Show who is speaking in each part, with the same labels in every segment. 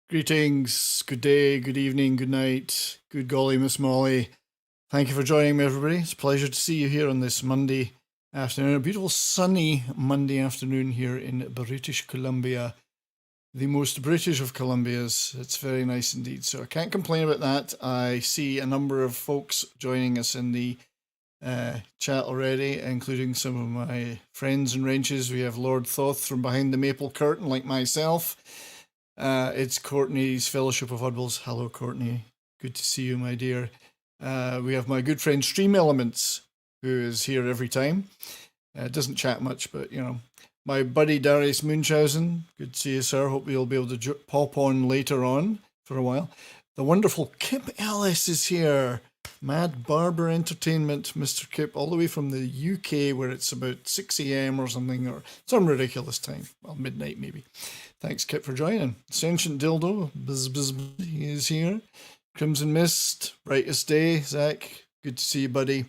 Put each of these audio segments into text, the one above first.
Speaker 1: Greetings, good day, good evening, good night, good golly, Miss Molly. Thank you for joining me, everybody. It's a pleasure to see you here on this Monday afternoon, a beautiful sunny Monday afternoon here in British Columbia, the most British of Columbias. It's very nice indeed. So I can't complain about that. I see a number of folks joining us in the chat already, including some of my friends and wrenches. We have Lord Thoth from behind the maple curtain, like myself. It's Courtney's Fellowship of Oddballs. Hello, Courtney. Good to see you, my dear. We have my good friend Stream Elements, who is here every time. Doesn't chat much, but you know. My buddy Darius Munchausen. Good to see you, sir. Hope you'll be able to pop on later on for a while. The wonderful Kip Ellis is here. Mad Barber Entertainment, Mr. Kip, all the way from the UK, where it's about 6 a.m. or something, or some ridiculous time. Well, midnight maybe. Thanks, Kip, for joining. Sentient Dildo, he is here. Crimson Mist, Brightest Day, Zach, good to see you, buddy.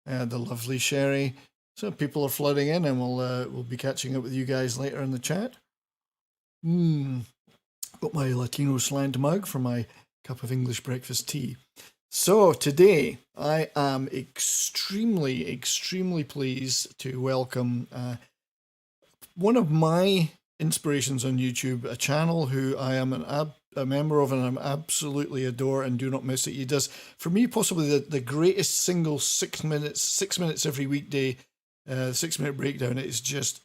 Speaker 1: The lovely Sherry. So people are flooding in, and we'll be catching up with you guys later in the chat. Got my Latino slant mug for my cup of English breakfast tea. So today I am extremely, extremely pleased to welcome one of my inspirations on YouTube, a channel who I am a member of and I'm absolutely adore and do not miss it. He does, for me, possibly the greatest single 6 minutes every weekday, 6-minute breakdown. It is just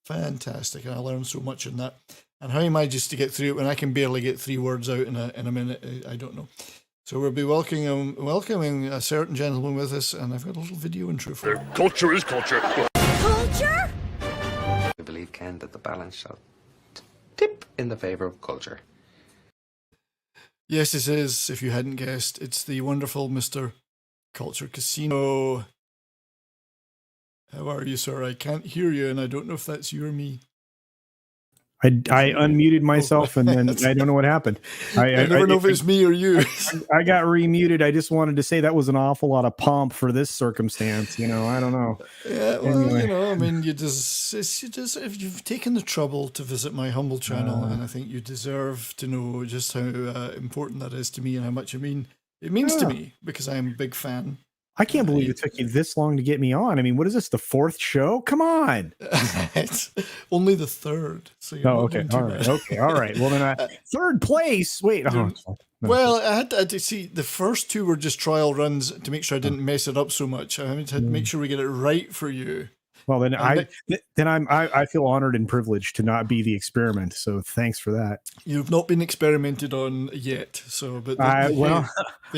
Speaker 1: fantastic, and I learn so much in that. And how am I just to get through it when I can barely get 3 words out in a minute? I don't know. So we'll be welcoming a certain gentleman with us, and I've got a little video intro for him.
Speaker 2: Culture is culture.
Speaker 3: Culture?
Speaker 4: I believe, Ken, that the balance shall tip in the favour of culture.
Speaker 1: Yes, it is, if you hadn't guessed. It's the wonderful Mr. Culture Casino. How are you, sir? I can't hear you, and I don't know if that's you or me.
Speaker 5: I unmuted myself, and then I don't know what happened.
Speaker 1: I never know if it's me or you.
Speaker 5: I got remuted. I just wanted to say that was an awful lot of pomp for this circumstance. You know, I don't know.
Speaker 1: Yeah, well, anyway. You know, I mean, if you've taken the trouble to visit my humble channel, and I think you deserve to know just how important that is to me and how much it means to me, because I'm a big fan.
Speaker 5: I can't believe it took you this long to get me on. I mean, what is this, the 4th show? Come on.
Speaker 1: It's only the 3rd. So
Speaker 5: okay. All right. Okay. All right. Well, then 3rd place. Wait.
Speaker 1: Well, I had to see, the first 2 were just trial runs to make sure I didn't mess it up so much. I had to make sure we get it right for you.
Speaker 5: Well, then I feel honored and privileged to not be the experiment. So thanks for that.
Speaker 1: You've not been experimented on yet. So, but
Speaker 5: the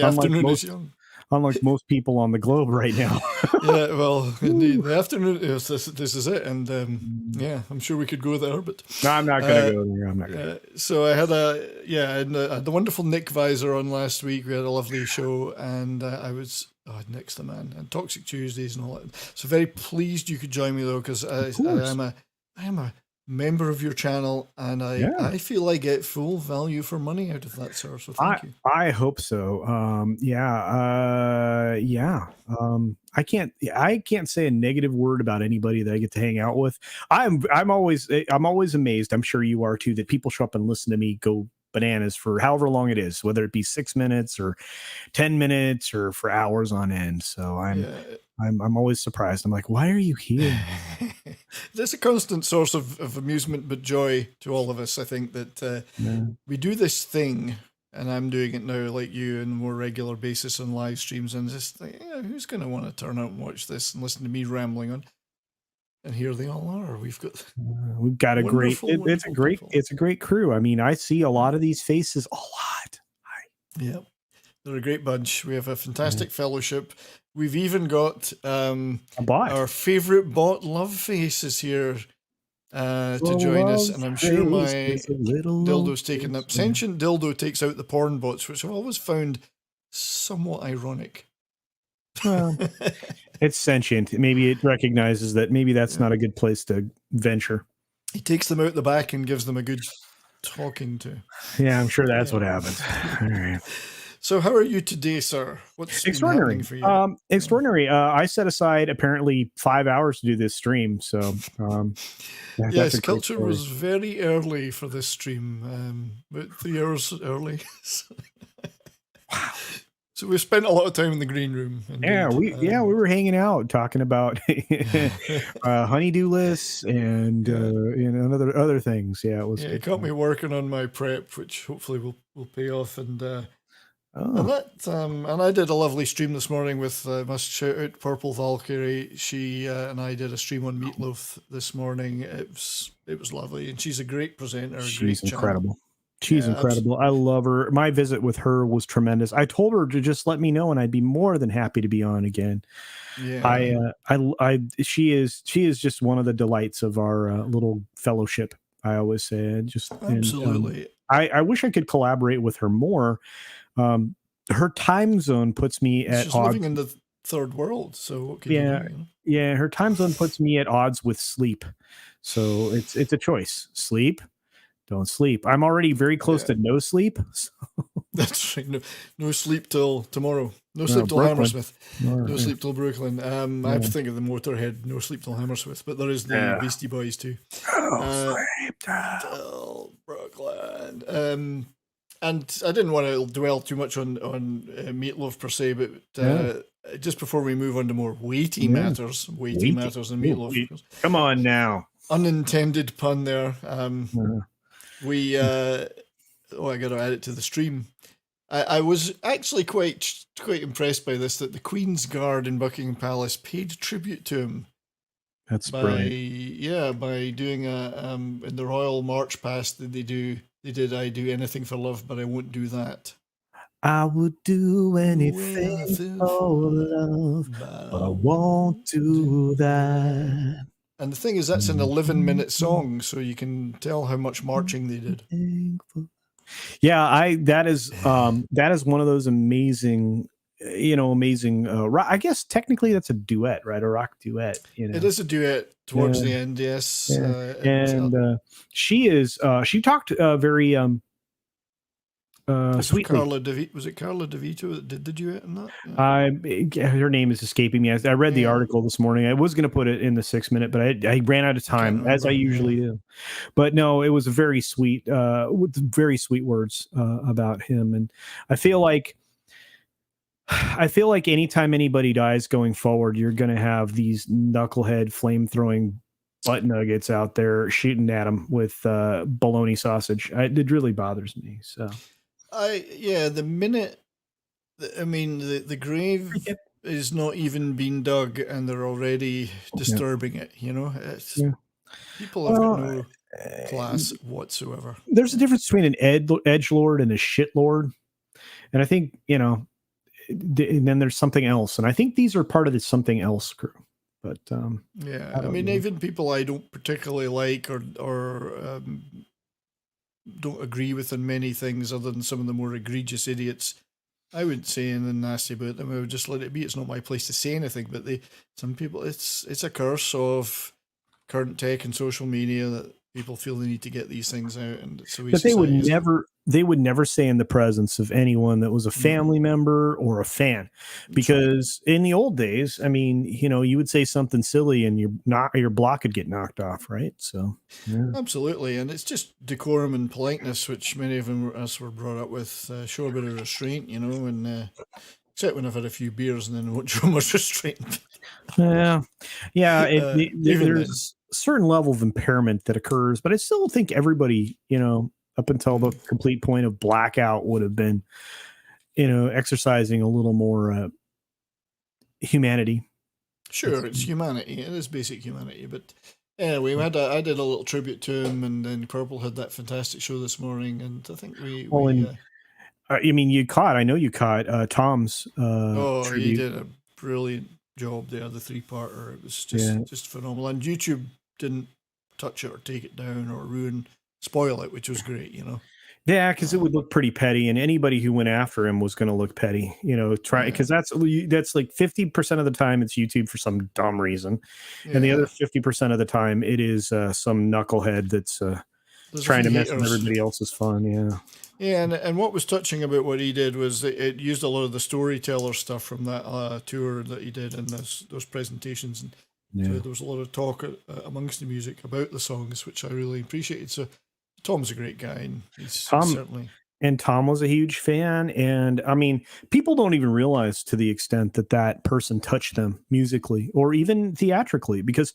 Speaker 1: afternoon is young.
Speaker 5: Unlike most people on the globe right now.
Speaker 1: Yeah, well, indeed. The afternoon, this is it. And yeah, I'm sure we could go there, but...
Speaker 5: No, I'm not going to go there. I'm not going to.
Speaker 1: So I had the wonderful Nick Visor on last week. We had a lovely show, and I was... Oh, Nick's the man. And Toxic Tuesdays and all that. So very pleased you could join me, though, because I am a member of your channel, and I feel I get full value for money out of that, sir. So thank you.
Speaker 5: I hope so. I can't say a negative word about anybody that I get to hang out with. I'm always amazed. I'm sure you are too, that people show up and listen to me go bananas for however long it is, whether it be 6 minutes or 10 minutes or for hours on end. So I'm always surprised. I'm like, why are you here?
Speaker 1: There's a constant source of amusement but joy to all of us. I think that we do this thing, and I'm doing it now like you on a more regular basis on live streams, and just like, who's going to want to turn out and watch this and listen to me rambling on? And here they all are. We've got a great
Speaker 5: it's a great crew. I mean, I see a lot of these faces a lot.
Speaker 1: Yeah, they're a great bunch. We have a fantastic fellowship. We've even got our favorite bot Love Face is here to join us, and I'm sure my dildo's taken up. Sentient Dildo takes out the porn bots, which I've always found somewhat ironic.
Speaker 5: Well, it's sentient. Maybe it recognizes that maybe that's not a good place to venture.
Speaker 1: He takes them out the back and gives them a good talking to.
Speaker 5: Yeah, I'm sure that's what happens. All right.
Speaker 1: So how are you today, sir? What's been
Speaker 5: Extraordinary.
Speaker 1: happening for you?
Speaker 5: Extraordinary. I set aside apparently 5 hours to do this stream, so that's
Speaker 1: Yes,
Speaker 5: a great
Speaker 1: culture
Speaker 5: story.
Speaker 1: was very early for this stream, about 3 hours early.
Speaker 5: Wow.
Speaker 1: So we spent a lot of time in the green room.
Speaker 5: Yeah,
Speaker 1: Indeed.
Speaker 5: we were hanging out talking about honeydew lists and other things. Yeah, it was.
Speaker 1: Yeah,
Speaker 5: good
Speaker 1: it got
Speaker 5: fun.
Speaker 1: me working on my prep, which hopefully will pay off. And
Speaker 5: Oh,
Speaker 1: and I did a lovely stream this morning with must shout out Purple Valkyrie. She and I did a stream on Meatloaf this morning. It was lovely, and she's a great presenter.
Speaker 5: she's
Speaker 1: Great channel.
Speaker 5: incredible. She's
Speaker 1: Yeah,
Speaker 5: incredible. I love her. My visit with her was tremendous. I told her to just let me know, and I'd be more than happy to be on again.
Speaker 1: Yeah,
Speaker 5: She is just one of the delights of our little fellowship. I always say,
Speaker 1: absolutely.
Speaker 5: I wish I could collaborate with her more. Her time zone puts me at
Speaker 1: She's
Speaker 5: odds.
Speaker 1: living in the third world, so what can you do? You know?
Speaker 5: Yeah, her time zone puts me at odds with sleep. So it's a choice. Sleep, don't sleep. I'm already very close to no sleep. So,
Speaker 1: That's right. No sleep till tomorrow. No sleep till
Speaker 5: Brooklyn.
Speaker 1: Hammersmith. No
Speaker 5: yeah.
Speaker 1: sleep till Brooklyn. I have to think of the Motorhead. No sleep till Hammersmith, but there is the
Speaker 5: Yeah.
Speaker 1: Beastie Boys too.
Speaker 5: Sleep time.
Speaker 1: Till Brooklyn. And I didn't want to dwell too much on Meatloaf per se, but just before we move on to more weighty matters, weighty matters and Meatloaf.
Speaker 5: Come on now.
Speaker 1: Unintended pun there. We I got to add it to the stream. I was actually quite impressed by this, that the Queen's Guard in Buckingham Palace paid tribute to him.
Speaker 5: That's
Speaker 1: by
Speaker 5: brilliant.
Speaker 1: by doing a in the Royal March Past they did I do anything for love, but I won't do that.
Speaker 5: I would do anything for love, but I won't do that.
Speaker 1: And the thing is, that's an 11-minute song, so you can tell how much marching they did.
Speaker 5: Yeah, that is one of those amazing, I guess technically that's a duet, right? A rock duet.
Speaker 1: It is a duet towards the end, yes.
Speaker 5: Yeah. She talked very sweetly.
Speaker 1: Was it Carla DeVito that did the duet in that?
Speaker 5: Yeah. Her name is escaping me. I read the article this morning. I was going to put it in the 6 minute, but I ran out of time, as I usually do. But no, it was a very sweet, with very sweet words about him. And I feel like anytime anybody dies going forward, you're going to have these knucklehead flame-throwing butt nuggets out there shooting at them with bologna sausage. It really bothers me. So.
Speaker 1: The minute, the grave is not even being dug and they're already disturbing it, it's people have got no class whatsoever.
Speaker 5: There's a difference between an edgelord and a shitlord. And I think, and then there's something else. And I think these are part of the something else crew. But
Speaker 1: even people I don't particularly like or don't agree with on many things other than some of the more egregious idiots, I wouldn't say anything nasty about them. I would just let it be. It's not my place to say anything, but some people, it's a curse of current tech and social media that people feel they need to get these things out, and it's so easy.
Speaker 5: But they would never say in the presence of anyone that was a family member or a fan, because in the old days, you would say something silly and your block could get knocked off, right? So
Speaker 1: absolutely, and it's just decorum and politeness, which many of us were brought up with. Show a bit of restraint, and except when I've had a few beers, and then I won't show much restraint.
Speaker 5: There's a certain level of impairment that occurs, but I still think everybody, up until the complete point of blackout, would have been, exercising a little more humanity.
Speaker 1: Sure, it's humanity. It is basic humanity. But anyway, I did a little tribute to him, and then Purple had that fantastic show this morning, and I think
Speaker 5: I know you caught Tom's.
Speaker 1: He did a brilliant job there. The 3-parter, it was just phenomenal, and YouTube didn't touch it or take it down or spoil it, which was great,
Speaker 5: Yeah, because it would look pretty petty, and anybody who went after him was going to look petty, because that's like 50% of the time it's YouTube for some dumb reason, and the other 50% of the time it is some knucklehead that's
Speaker 1: There's a
Speaker 5: Trying to
Speaker 1: few
Speaker 5: mess with
Speaker 1: haters.
Speaker 5: everybody else's fun. Yeah.
Speaker 1: Yeah, and what was touching about what he did was that it used a lot of the storyteller stuff from that tour that he did and those presentations. And so
Speaker 5: Yeah.
Speaker 1: there was a lot of talk amongst the music about the songs, which I really appreciated. So Tom's a great guy, and he's
Speaker 5: Tom
Speaker 1: certainly.
Speaker 5: and Tom was a huge fan. And I mean, people don't even realize to the extent that that person touched them musically or even theatrically, because,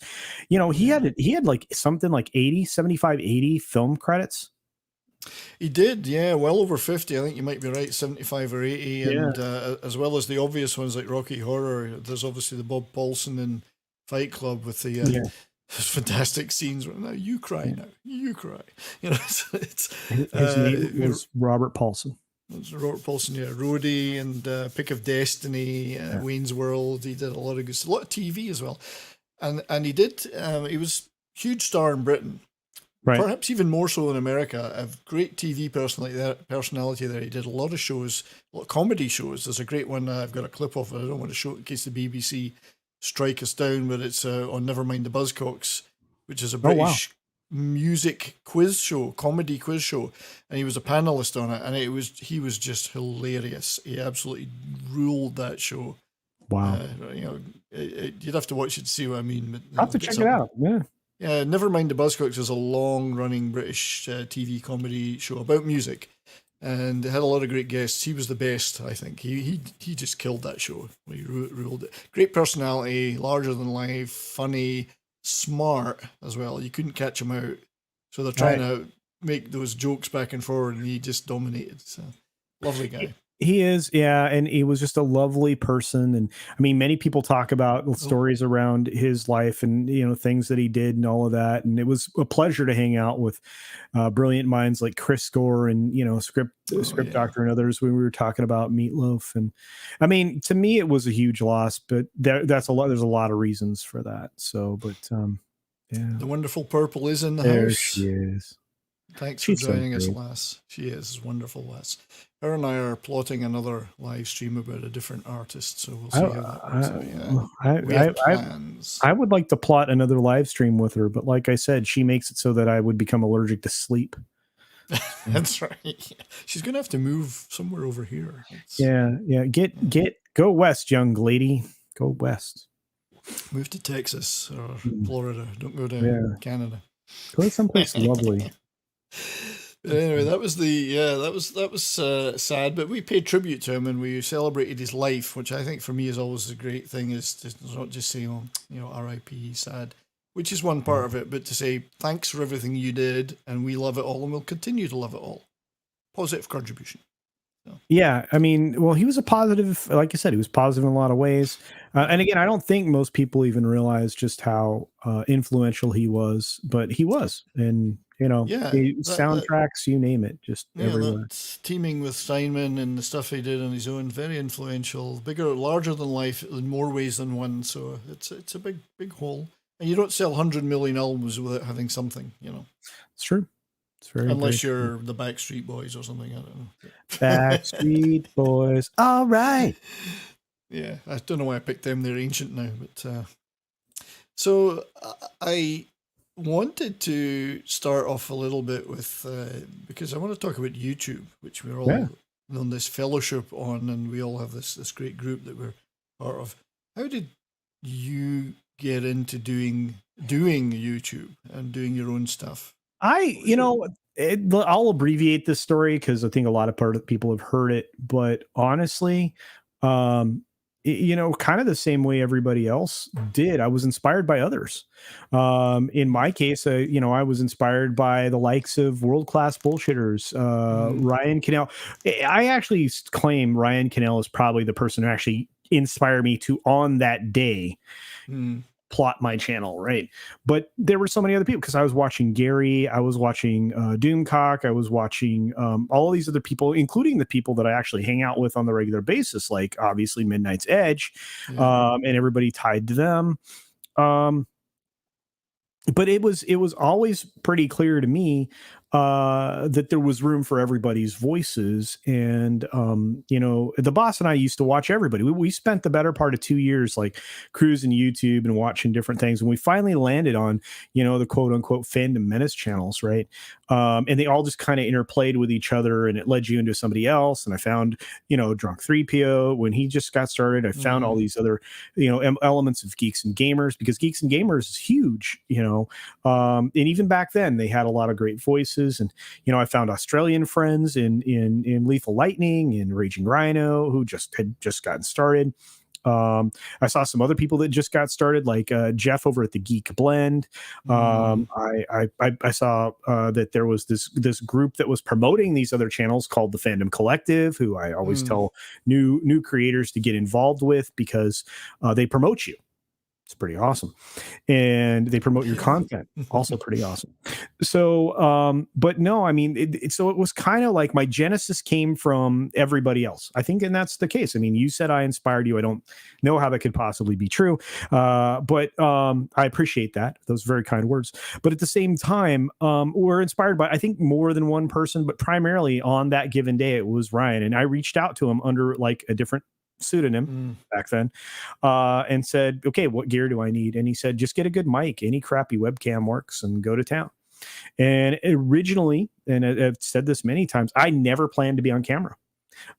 Speaker 5: you know, he had like something like 80, 75, 80 film credits.
Speaker 1: He did, yeah, well over 50. I think you might be right, 75 or 80.
Speaker 5: Yeah.
Speaker 1: And as well as the obvious ones like Rocky Horror, there's obviously the Bob Paulson in Fight Club with the
Speaker 5: Yeah.
Speaker 1: those fantastic scenes where now you cry, now you cry. You know, it's
Speaker 5: His name was Robert Paulson.
Speaker 1: Robert Paulson, yeah, Rhodey and Pick of Destiny, Wayne's World. He did a lot of good, a lot of TV as well, and he did. He was a huge star in Britain,
Speaker 5: Right.
Speaker 1: perhaps even more so in America. A great TV personality there. He did a lot of shows, a lot of comedy shows. There's a great one I've got a clip of it. I don't want to show it in case the BBC strike us down, but it's on Nevermind the Buzzcocks, which is a British music quiz show, comedy quiz show, and he was a panelist on it, and he was just hilarious. He absolutely ruled that show.
Speaker 5: Wow.
Speaker 1: You know, you'd have to watch it to see what I mean. But,
Speaker 5: I'll have to check it out. Yeah.
Speaker 1: Yeah, Nevermind the Buzzcocks is a long-running British TV comedy show about music, and it had a lot of great guests. He was the best, I think. He just killed that show. He ruled it. Great personality, larger than life, funny, smart as well. You couldn't catch him out. So they're trying to make those jokes back and forward, and he just dominated. So lovely guy.
Speaker 5: He is, yeah, and he was just a lovely person. And I mean, many people talk about stories around his life and, you know, things that he did and all of that. And it was a pleasure to hang out with brilliant minds like Chris Gore and, you know, Script Doctor and others when we were talking about Meatloaf. And I mean, to me, it was a huge loss, but that's a lot. There's a lot of reasons for that. So, but yeah,
Speaker 1: the wonderful Purple is in the
Speaker 5: there
Speaker 1: house.
Speaker 5: she is.
Speaker 1: Thanks
Speaker 5: She's
Speaker 1: for
Speaker 5: so
Speaker 1: joining us,
Speaker 5: great.
Speaker 1: lass. She is wonderful, lass. Her and I are plotting another live stream about a different artist, so we'll see how that goes. We have plans.
Speaker 5: I would like to plot another live stream with her, but like I said, she makes it so that I would become allergic to sleep.
Speaker 1: That's right. She's going to have to move somewhere over here.
Speaker 5: Yeah. Go west, young lady. Go west.
Speaker 1: Move to Texas or Florida. Don't go to Canada.
Speaker 5: Go someplace lovely.
Speaker 1: But anyway, that was sad. But we paid tribute to him and we celebrated his life, which I think for me is always a great thing. Is to not just say, oh, you know, R.I.P. sad, which is one part of it, but to say thanks for everything you did, and we love it all, and we'll continue to love it all. Positive contribution. So.
Speaker 5: Yeah, I mean, well, he was a positive. Like I said, he was positive in a lot of ways. And again, I don't think most people even realize just how influential he was, but he was. And you know, soundtracks, you name it, just everywhere.
Speaker 1: Teaming with Steinman and the stuff he did on his own, very influential, larger than life in more ways than one. So it's a big hole. And you don't sell 100 million albums without having something, you know.
Speaker 5: It's true. It's very
Speaker 1: unless you're the Backstreet Boys or something. I don't know.
Speaker 5: Backstreet Boys. All right.
Speaker 1: Yeah, I don't know why I picked them. They're ancient now, but so I wanted to start off a little bit with because I want to talk about YouTube, which we're all on this fellowship on, and we all have this great group that we're part of. How did you get into doing YouTube and doing your own stuff?
Speaker 5: I'll abbreviate this story because I think a lot of people have heard it, but honestly, kind of the same way everybody else did. I was inspired by others. In my case, I was inspired by the likes of world-class bullshitters, Ryan Cannell. I actually claim Ryan Cannell is probably the person who actually inspired me to, on that day, plot my channel, right? But there were so many other people, because I was watching Gary, I was watching Doomcock, I was watching all of these other people, including the people that I actually hang out with on the regular basis, like obviously Midnight's Edge, and everybody tied to them. But it was always pretty clear to me that there was room for everybody's voices. And, the boss and I used to watch everybody. We spent the better part of 2 years like cruising YouTube and watching different things. And we finally landed on, the quote unquote Fandom Menace channels, right? And they all just kind of interplayed with each other, and it led you into somebody else. And I found, Drunk 3PO when he just got started. I found all these other, elements of Geeks and Gamers, because Geeks and Gamers is huge, and even back then they had a lot of great voices. And I found Australian friends in Lethal Lightning and Raging Rhino who had just gotten started. I saw some other people that just got started, like Jeff over at the Geek Blend. I saw that there was this group that was promoting these other channels called the Fandom Collective, who I always tell new creators to get involved with, because they promote you. It's pretty awesome. And they promote your content. Also pretty awesome. So, but no, I mean, so it was kind of like my genesis came from everybody else, I think. And that's the case. I mean, you said I inspired you. I don't know how that could possibly be true. But I appreciate that. Those very kind words. But at the same time, we're inspired by, I think, more than one person, but primarily on that given day, it was Ryan. And I reached out to him under like a different pseudonym back then, and said, okay, what gear do I need? And he said, just get a good mic. Any crappy webcam works, and go to town. And originally, and I've said this many times, I never planned to be on camera.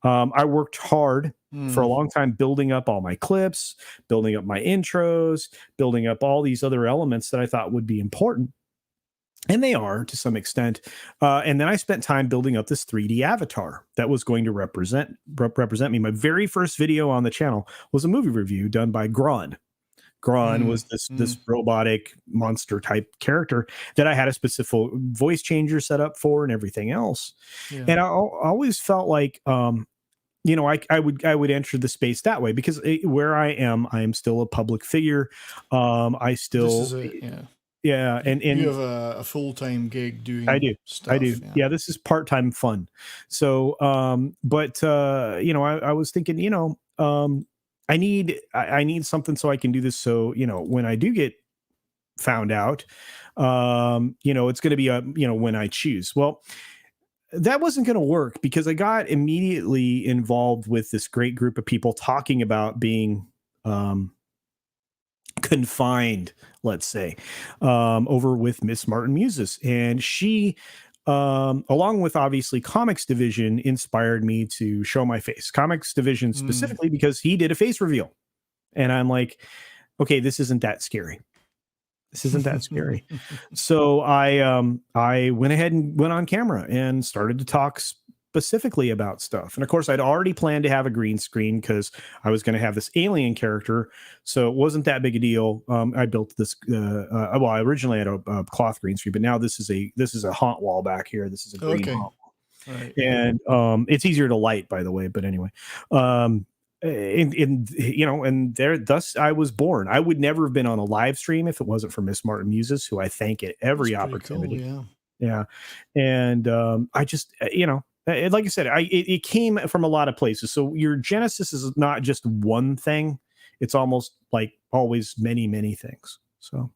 Speaker 5: I worked hard for a long time building up all my clips, building up my intros, building up all these other elements that I thought would be important. And they are to some extent. And then I spent time building up this 3D avatar that was going to represent me. My very first video on the channel was a movie review done by Gron. Gron was this robotic monster type character that I had a specific voice changer set up for and everything else. Yeah. And I always felt like, I would enter the space that way, because where I am still a public figure. I still... Yeah, and
Speaker 1: you have a full-time gig doing.
Speaker 5: I do.
Speaker 1: Stuff,
Speaker 5: yeah. This is part-time fun. So, I was thinking, I need something so I can do this. So, when I do get found out, it's going to be when I choose. Well, that wasn't going to work, because I got immediately involved with this great group of people talking about being, confined, let's say, over with Miss Martin Muses. And she, along with obviously Comics Division, inspired me to show my face. Comics Division specifically because he did a face reveal. And I'm like, okay, this isn't that scary. This isn't that scary. So I went ahead and went on camera and started to talk specifically about stuff. And of course, I'd already planned to have a green screen because I was going to have this alien character. So it wasn't that big a deal. I built this, I originally had a cloth green screen, but now this is a haunt wall back here. This is a green haunt wall. Right. And it's easier to light, by the way. But anyway, and there, thus I was born. I would never have been on a live stream if it wasn't for Miss Martin Muses, who I thank at every opportunity. Cool, yeah. And I just, like I said, it came from a lot of places. So your genesis is not just one thing; it's almost like always many, many things. So,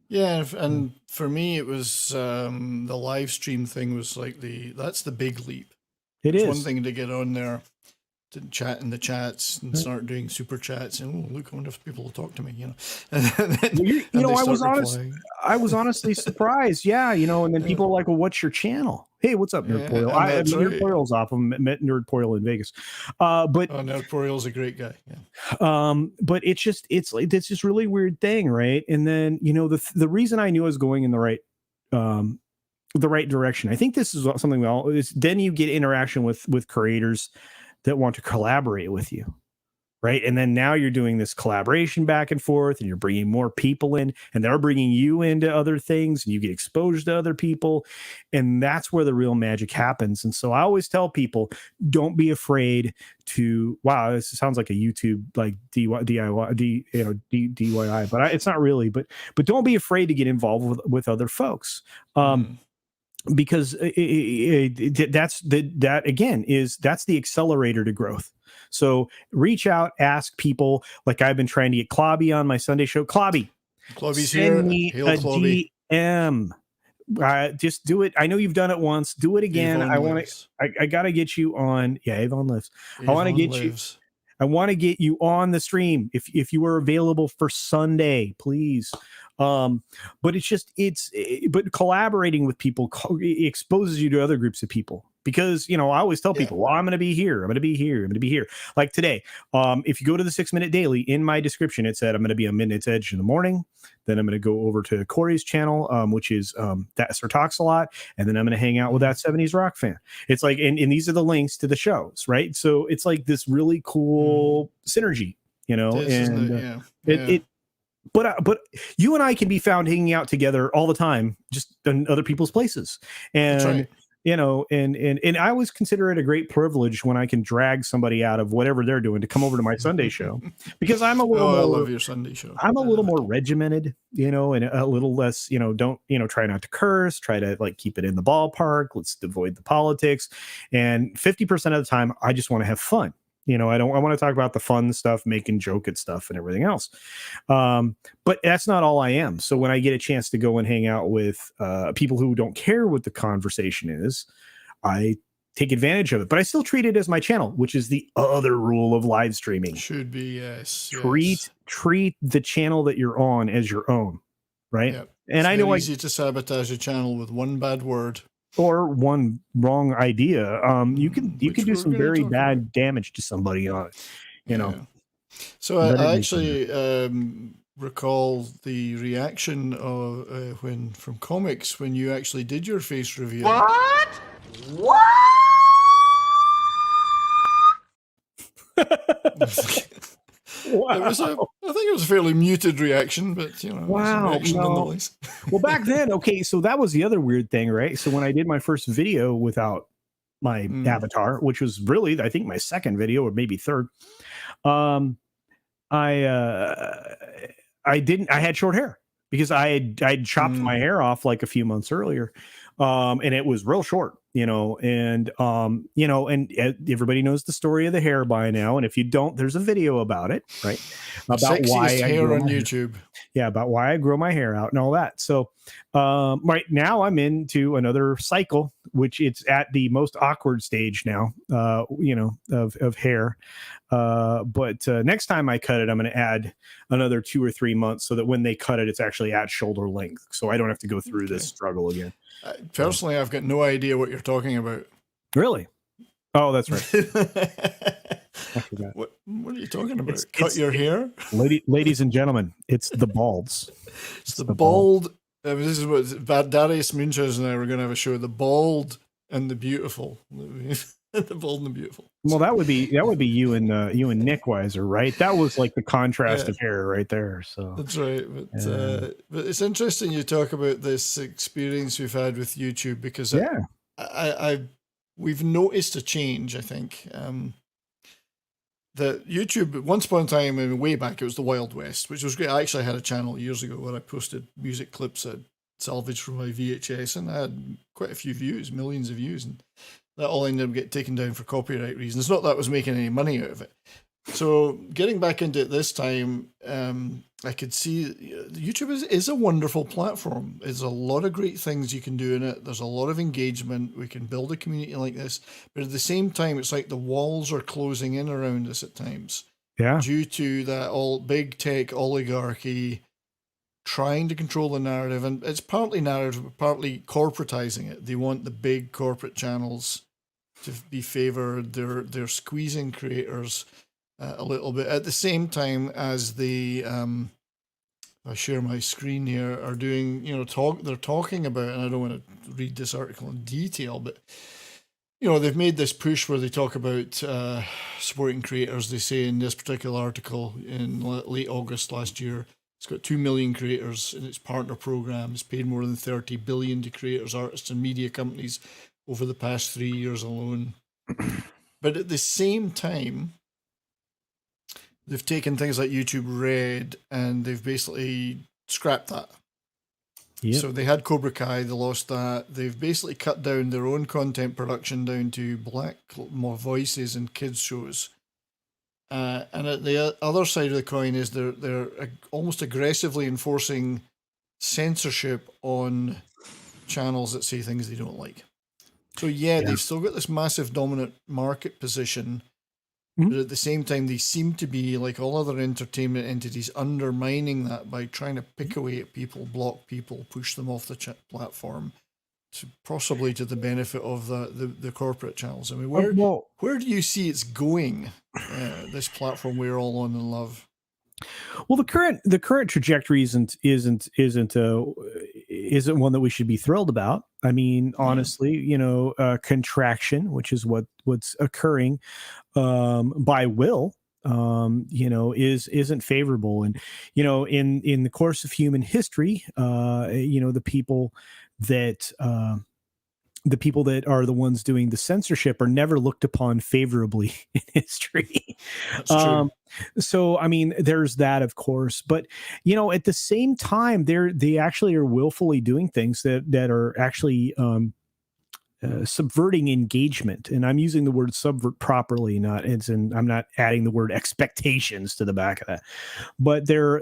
Speaker 1: yeah, and for me, it was the live stream thing was like that's the big leap. It's one thing to get on there, to chat in the chats and start doing super chats, and look, I wonder if people will talk to me, And then,
Speaker 5: I was honestly surprised, and then people are like, "Well, what's your channel?" Hey, what's up, Nerdpoil? Nerdpoil's off. I met Nerdpoil in Vegas, but
Speaker 1: Nerdpoil's a great guy. Yeah.
Speaker 5: But it's like this really weird thing, right? And then the reason I knew I was going in the right direction. I think this is something then you get interaction with creators that want to collaborate with you, right? And then now you're doing this collaboration back and forth, and you're bringing more people in, and they're bringing you into other things, and you get exposed to other people, and that's where the real magic happens. And so I always tell people, don't be afraid to. Wow, this sounds like a YouTube like DIY, DIY, but it's not really. But don't be afraid to get involved with other folks. Because that's the accelerator to growth. So reach out, ask people. Like I've been trying to get Clobby on my Sunday show. Clobby's
Speaker 1: send
Speaker 5: here. Me a DM. just do it. I know you've done it once. Do it again.
Speaker 1: Avon
Speaker 5: I got to get you on. Yeah, Avon lives. I want to
Speaker 1: Avon
Speaker 5: get
Speaker 1: lives.
Speaker 5: I want to get you on the stream if you are available for Sunday, please. But but collaborating with people exposes you to other groups of people, because I always tell people, well, I'm going to be here, I'm going to be here, I'm going to be here. Like today, if you go to the 6 Minute Daily, in my description it said I'm going to be on Midnight's Edge in the morning, then I'm going to go over to Corey's channel, which is That Sir Talks a Lot, and then I'm going to hang out with That 70s Rock Fan. It's like, and these are the links to the shows, right? So it's like this really cool synergy, But you and I can be found hanging out together all the time, just in other people's places. And,
Speaker 1: That's right.
Speaker 5: And I always consider it a great privilege when I can drag somebody out of whatever they're doing to come over to my Sunday show, because I'm a little
Speaker 1: I love your Sunday show.
Speaker 5: I'm a little more regimented, and a little less, don't, try not to curse, try to like keep it in the ballpark. Let's avoid the politics. And 50% of the time, I just want to have fun. I want to talk about the fun stuff, making joke at stuff and everything else. But that's not all I am. So when I get a chance to go and hang out with people who don't care what the conversation is, I take advantage of it. But I still treat it as my channel, which is the other rule of live streaming.
Speaker 1: Should be, yes.
Speaker 5: Treat the channel that you're on as your own, right?
Speaker 1: Yep.
Speaker 5: And I know
Speaker 1: it's easy to sabotage a channel with one bad word
Speaker 5: or one wrong idea. You can do some very bad damage to somebody on it,
Speaker 1: So I actually recall the reaction of from comics when you actually did your face reveal.
Speaker 2: What?
Speaker 1: Wow. I think it was a fairly muted reaction, but
Speaker 5: wow,
Speaker 1: reaction nonetheless.
Speaker 5: Well, back then, okay, so that was the other weird thing, right? So when I did my first video without my avatar, which was really, I think, my second video or maybe third, I had short hair because I'd chopped my hair off like a few months earlier, and it was real short. And everybody knows the story of the hair by now. And if you don't, there's a video about it, right? About why I
Speaker 1: hair on YouTube.
Speaker 5: Yeah, about why I grow my hair out and all that. So right now I'm into another cycle, which it's at the most awkward stage now, of hair. But next time I cut it, I'm going to add another 2 or 3 months so that when they cut it, it's actually at shoulder length. So I don't have to go through this struggle again.
Speaker 1: Personally, I've got no idea what you're talking about.
Speaker 5: Really? Oh, that's right.
Speaker 1: I forgot. What are you talking about? Cut your hair?
Speaker 5: Ladies and gentlemen, it's the balds.
Speaker 1: It's the bald. This is what Darius Munchausen and I were going to have a show. The bald and the beautiful. The bold and the beautiful.
Speaker 5: Well, that would be you and Nick Weiser, right? That was like the contrast of hair right there. So
Speaker 1: that's right. But it's interesting you talk about this experience we've had with YouTube, because we've noticed a change. I think that YouTube, once upon a time, and way back, it was the Wild West, which was great. I actually had a channel years ago where I posted music clips I'd salvaged from my VHS, and I had quite a few views, millions of views, and that all ended up getting taken down for copyright reasons. Not that I was making any money out of it. So getting back into it this time, I could see YouTube is a wonderful platform. There's a lot of great things you can do in it. There's a lot of engagement. We can build a community like this. But at the same time, it's like the walls are closing in around us at times.
Speaker 5: Yeah.
Speaker 1: Due to that all big tech oligarchy trying to control the narrative. And it's partly narrative, but partly corporatizing it. They want the big corporate channels to be favored. They're squeezing creators a little bit at the same time as the I share my screen here, are doing, they're talking about, and I don't want to read this article in detail, but they've made this push where they talk about supporting creators. They say in this particular article in late August last year, it's got 2 million creators in its partner program. It's paid more than $30 billion to creators, artists, and media companies over the past 3 years alone. But at the same time, they've taken things like YouTube Red and they've basically scrapped that. Yep. So they had Cobra Kai, they lost that. They've basically cut down their own content production down to more voices and kids shows. And at the other side of the coin is they're almost aggressively enforcing censorship on channels that say things they don't like. So yeah, they've still got this massive dominant market position, but at the same time, they seem to be, like all other entertainment entities, undermining that by trying to pick away at people, block people, push them off the platform, to possibly to the benefit of the corporate channels. I mean, where do you see it's going? This platform we're all on and love.
Speaker 5: Well, the current trajectory isn't one that we should be thrilled about. I mean, honestly, contraction, which is what's occurring by will, isn't favorable. And in the course of human history, the people that are the ones doing the censorship are never looked upon favorably in history.
Speaker 1: That's true.
Speaker 5: So, I mean, there's that, of course, but at the same time, they actually are willfully doing things that are actually subverting engagement. And I'm using the word subvert properly, I'm not adding the word expectations to the back of that, but they're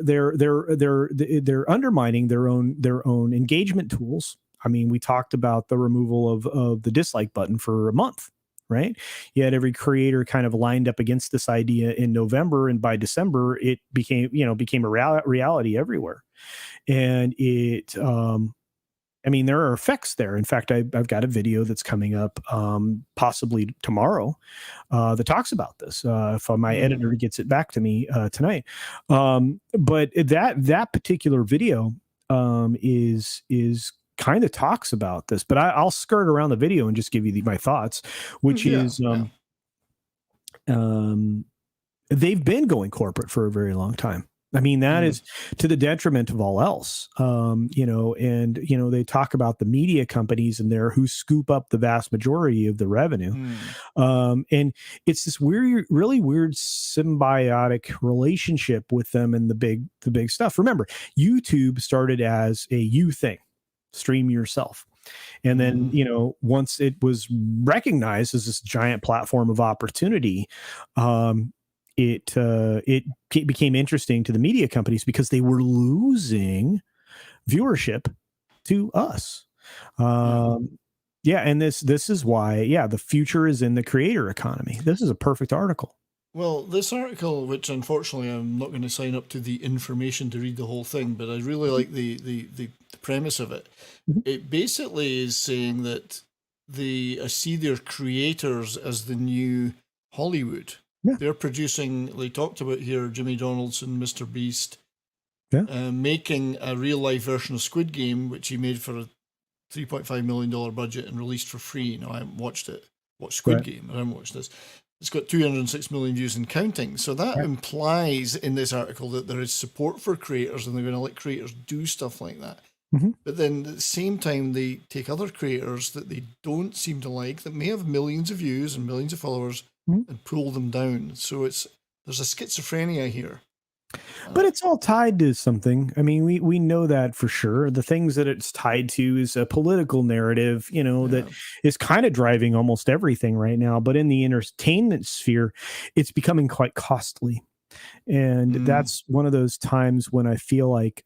Speaker 5: undermining their own engagement tools. I mean, we talked about the removal of the dislike button for a month, right? You had every creator kind of lined up against this idea in November, and by December, it became a reality everywhere. And there are effects there. In fact, I've got a video that's coming up possibly tomorrow that talks about this. If my editor gets it back to me tonight, but that particular video is kind of talks about this, but I'll skirt around the video and just give you my thoughts, which is they've been going corporate for a very long time. I mean, that is to the detriment of all else. They talk about the media companies in there who scoop up the vast majority of the revenue. And it's this really weird symbiotic relationship with them and the big stuff. Remember, YouTube started as a you thing. Stream yourself. And then, once it was recognized as this giant platform of opportunity, it became interesting to the media companies because they were losing viewership to us. And this is why, the future is in the creator economy. This is a perfect article.
Speaker 1: Well, this article, which unfortunately I'm not going to sign up to the information to read the whole thing, but I really like the premise of it. It basically is saying that they see their creators as the new Hollywood. Yeah. They're producing, they talked about here, Jimmy Donaldson, Mr. Beast, making a real life version of Squid Game, which he made for a $3.5 million budget and released for free. Now, I haven't watched Squid Game. I haven't watched this. It's got 206 million views and counting. So that implies in this article that there is support for creators and they're going to let creators do stuff like that. But then at the same time, they take other creators that they don't seem to like, that may have millions of views and millions of followers, and pull them down. So there's a schizophrenia here.
Speaker 5: But it's all tied to something. I mean, we know that for sure. The things that it's tied to is a political narrative, that is kind of driving almost everything right now. But in the entertainment sphere, it's becoming quite costly. And that's one of those times when I feel like,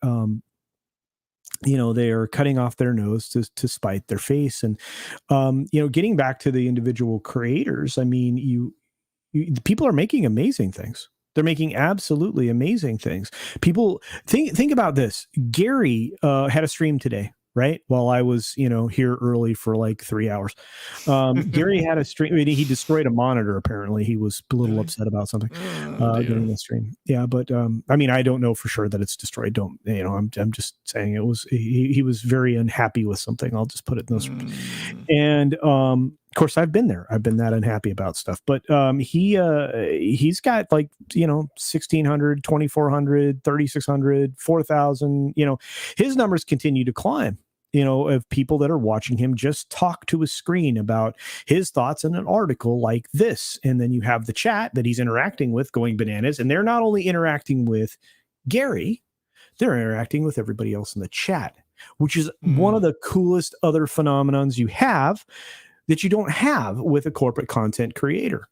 Speaker 5: they are cutting off their nose to spite their face. And, getting back to the individual creators, I mean, people are making amazing things. They're making absolutely amazing things. People think about this. Gary had a stream today, right? While I was, here early for like 3 hours. Gary had a stream. I mean, he destroyed a monitor. Apparently, he was a little upset about something during the stream. Yeah, but I mean, I don't know for sure that it's destroyed. I'm just saying it was. He was very unhappy with something. I'll just put it in those terms. And of course, I've been there. I've been that unhappy about stuff. But he's got like 1,600, 2,400, 3,600, 4,000. His numbers continue to climb. Of people that are watching him just talk to a screen about his thoughts in an article like this. And then you have the chat that he's interacting with going bananas. And they're not only interacting with Gary, they're interacting with everybody else in the chat, which is one of the coolest other phenomenons you have that you don't have with a corporate content creator.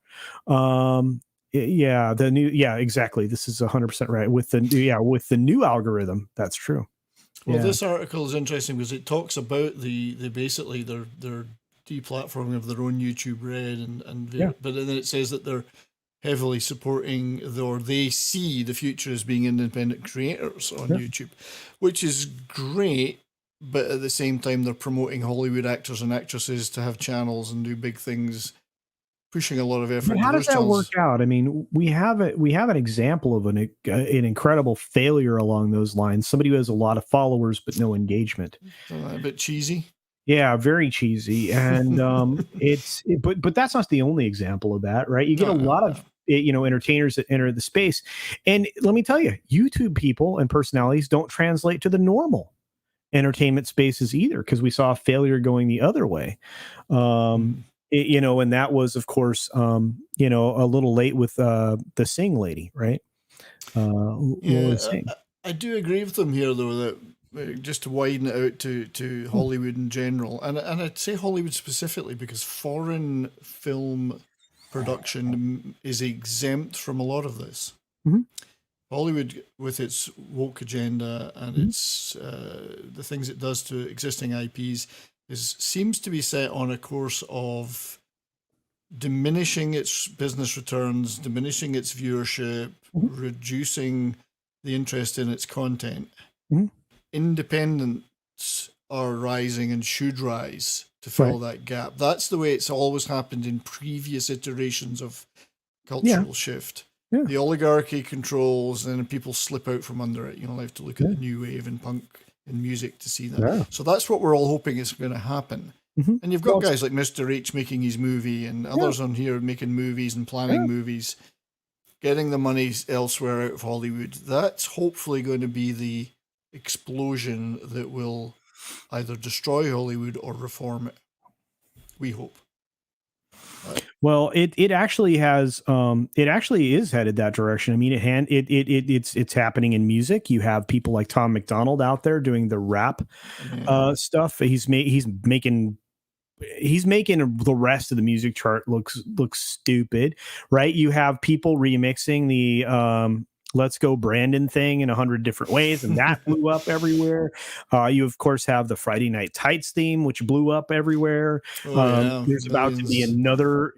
Speaker 5: Exactly. This is 100% right with the new algorithm. That's true.
Speaker 1: Well,
Speaker 5: Yeah.
Speaker 1: this article is interesting because it talks about the basically their deplatforming of their own YouTube Red
Speaker 5: Yeah.
Speaker 1: but then it says that they're heavily supporting or they see the future as being independent creators on
Speaker 5: Yeah.
Speaker 1: YouTube, which is great. But at the same time, they're promoting Hollywood actors and actresses to have channels and do big things, pushing a lot of effort.
Speaker 5: But how does that work out? I mean, we have an example of an incredible failure along those lines. Somebody who has a lot of followers but no engagement.
Speaker 1: A bit cheesy.
Speaker 5: Yeah, very cheesy, and but that's not the only example of that, right? You get a lot of entertainers that enter the space, and let me tell you, YouTube people and personalities don't translate to the normal entertainment spaces either, because we saw a failure going the other way. And that was, of course, a little late with the Sing lady, right?
Speaker 1: Yeah, I do agree with them here, though, that just to widen it out to Hollywood in general, and I'd say Hollywood specifically because foreign film production is exempt from a lot of this.
Speaker 5: Mm-hmm.
Speaker 1: Hollywood, with its woke agenda and its the things it does to existing IPs, seems to be set on a course of diminishing its business returns, diminishing its viewership, reducing the interest in its content. Independents are rising and should rise to fill that gap. That's the way it's always happened in previous iterations of cultural shift. Yeah. The oligarchy controls, and then people slip out from under it. I have to look at the new wave and punk and music to see that. Yeah. So that's what we're all hoping is going to happen. And you've got guys like Mr. H making his movie and others on here making movies and planning movies, getting the money elsewhere out of Hollywood. That's hopefully going to be the explosion that will either destroy Hollywood or reform it. We hope.
Speaker 5: Well, it actually has it actually is headed that direction. I mean, it's happening in music. You have people like Tom McDonald out there doing the rap stuff. He's making the rest of the music chart looks stupid, right? You have people remixing the Let's Go Brandon thing in 100 different ways, and that blew up everywhere. You of course have the Friday Night Tights theme, which blew up everywhere. There's about to be another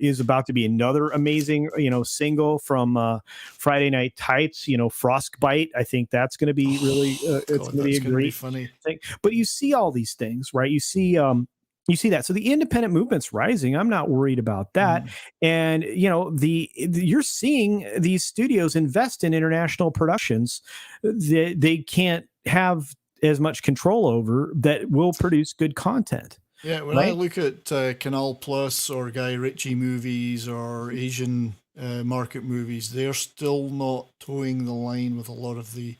Speaker 5: amazing single from Friday Night Tights, Frostbite. I think that's going to be really it's going to be a great
Speaker 1: funny
Speaker 5: thing. But you see all these things, right? You see that. So the independent movement's rising. I'm not worried about that. And, you're seeing these studios invest in international productions that they can't have as much control over that will produce good content.
Speaker 1: Yeah, when I look at Canal Plus or Guy Ritchie movies or Asian market movies, they're still not towing the line with a lot of the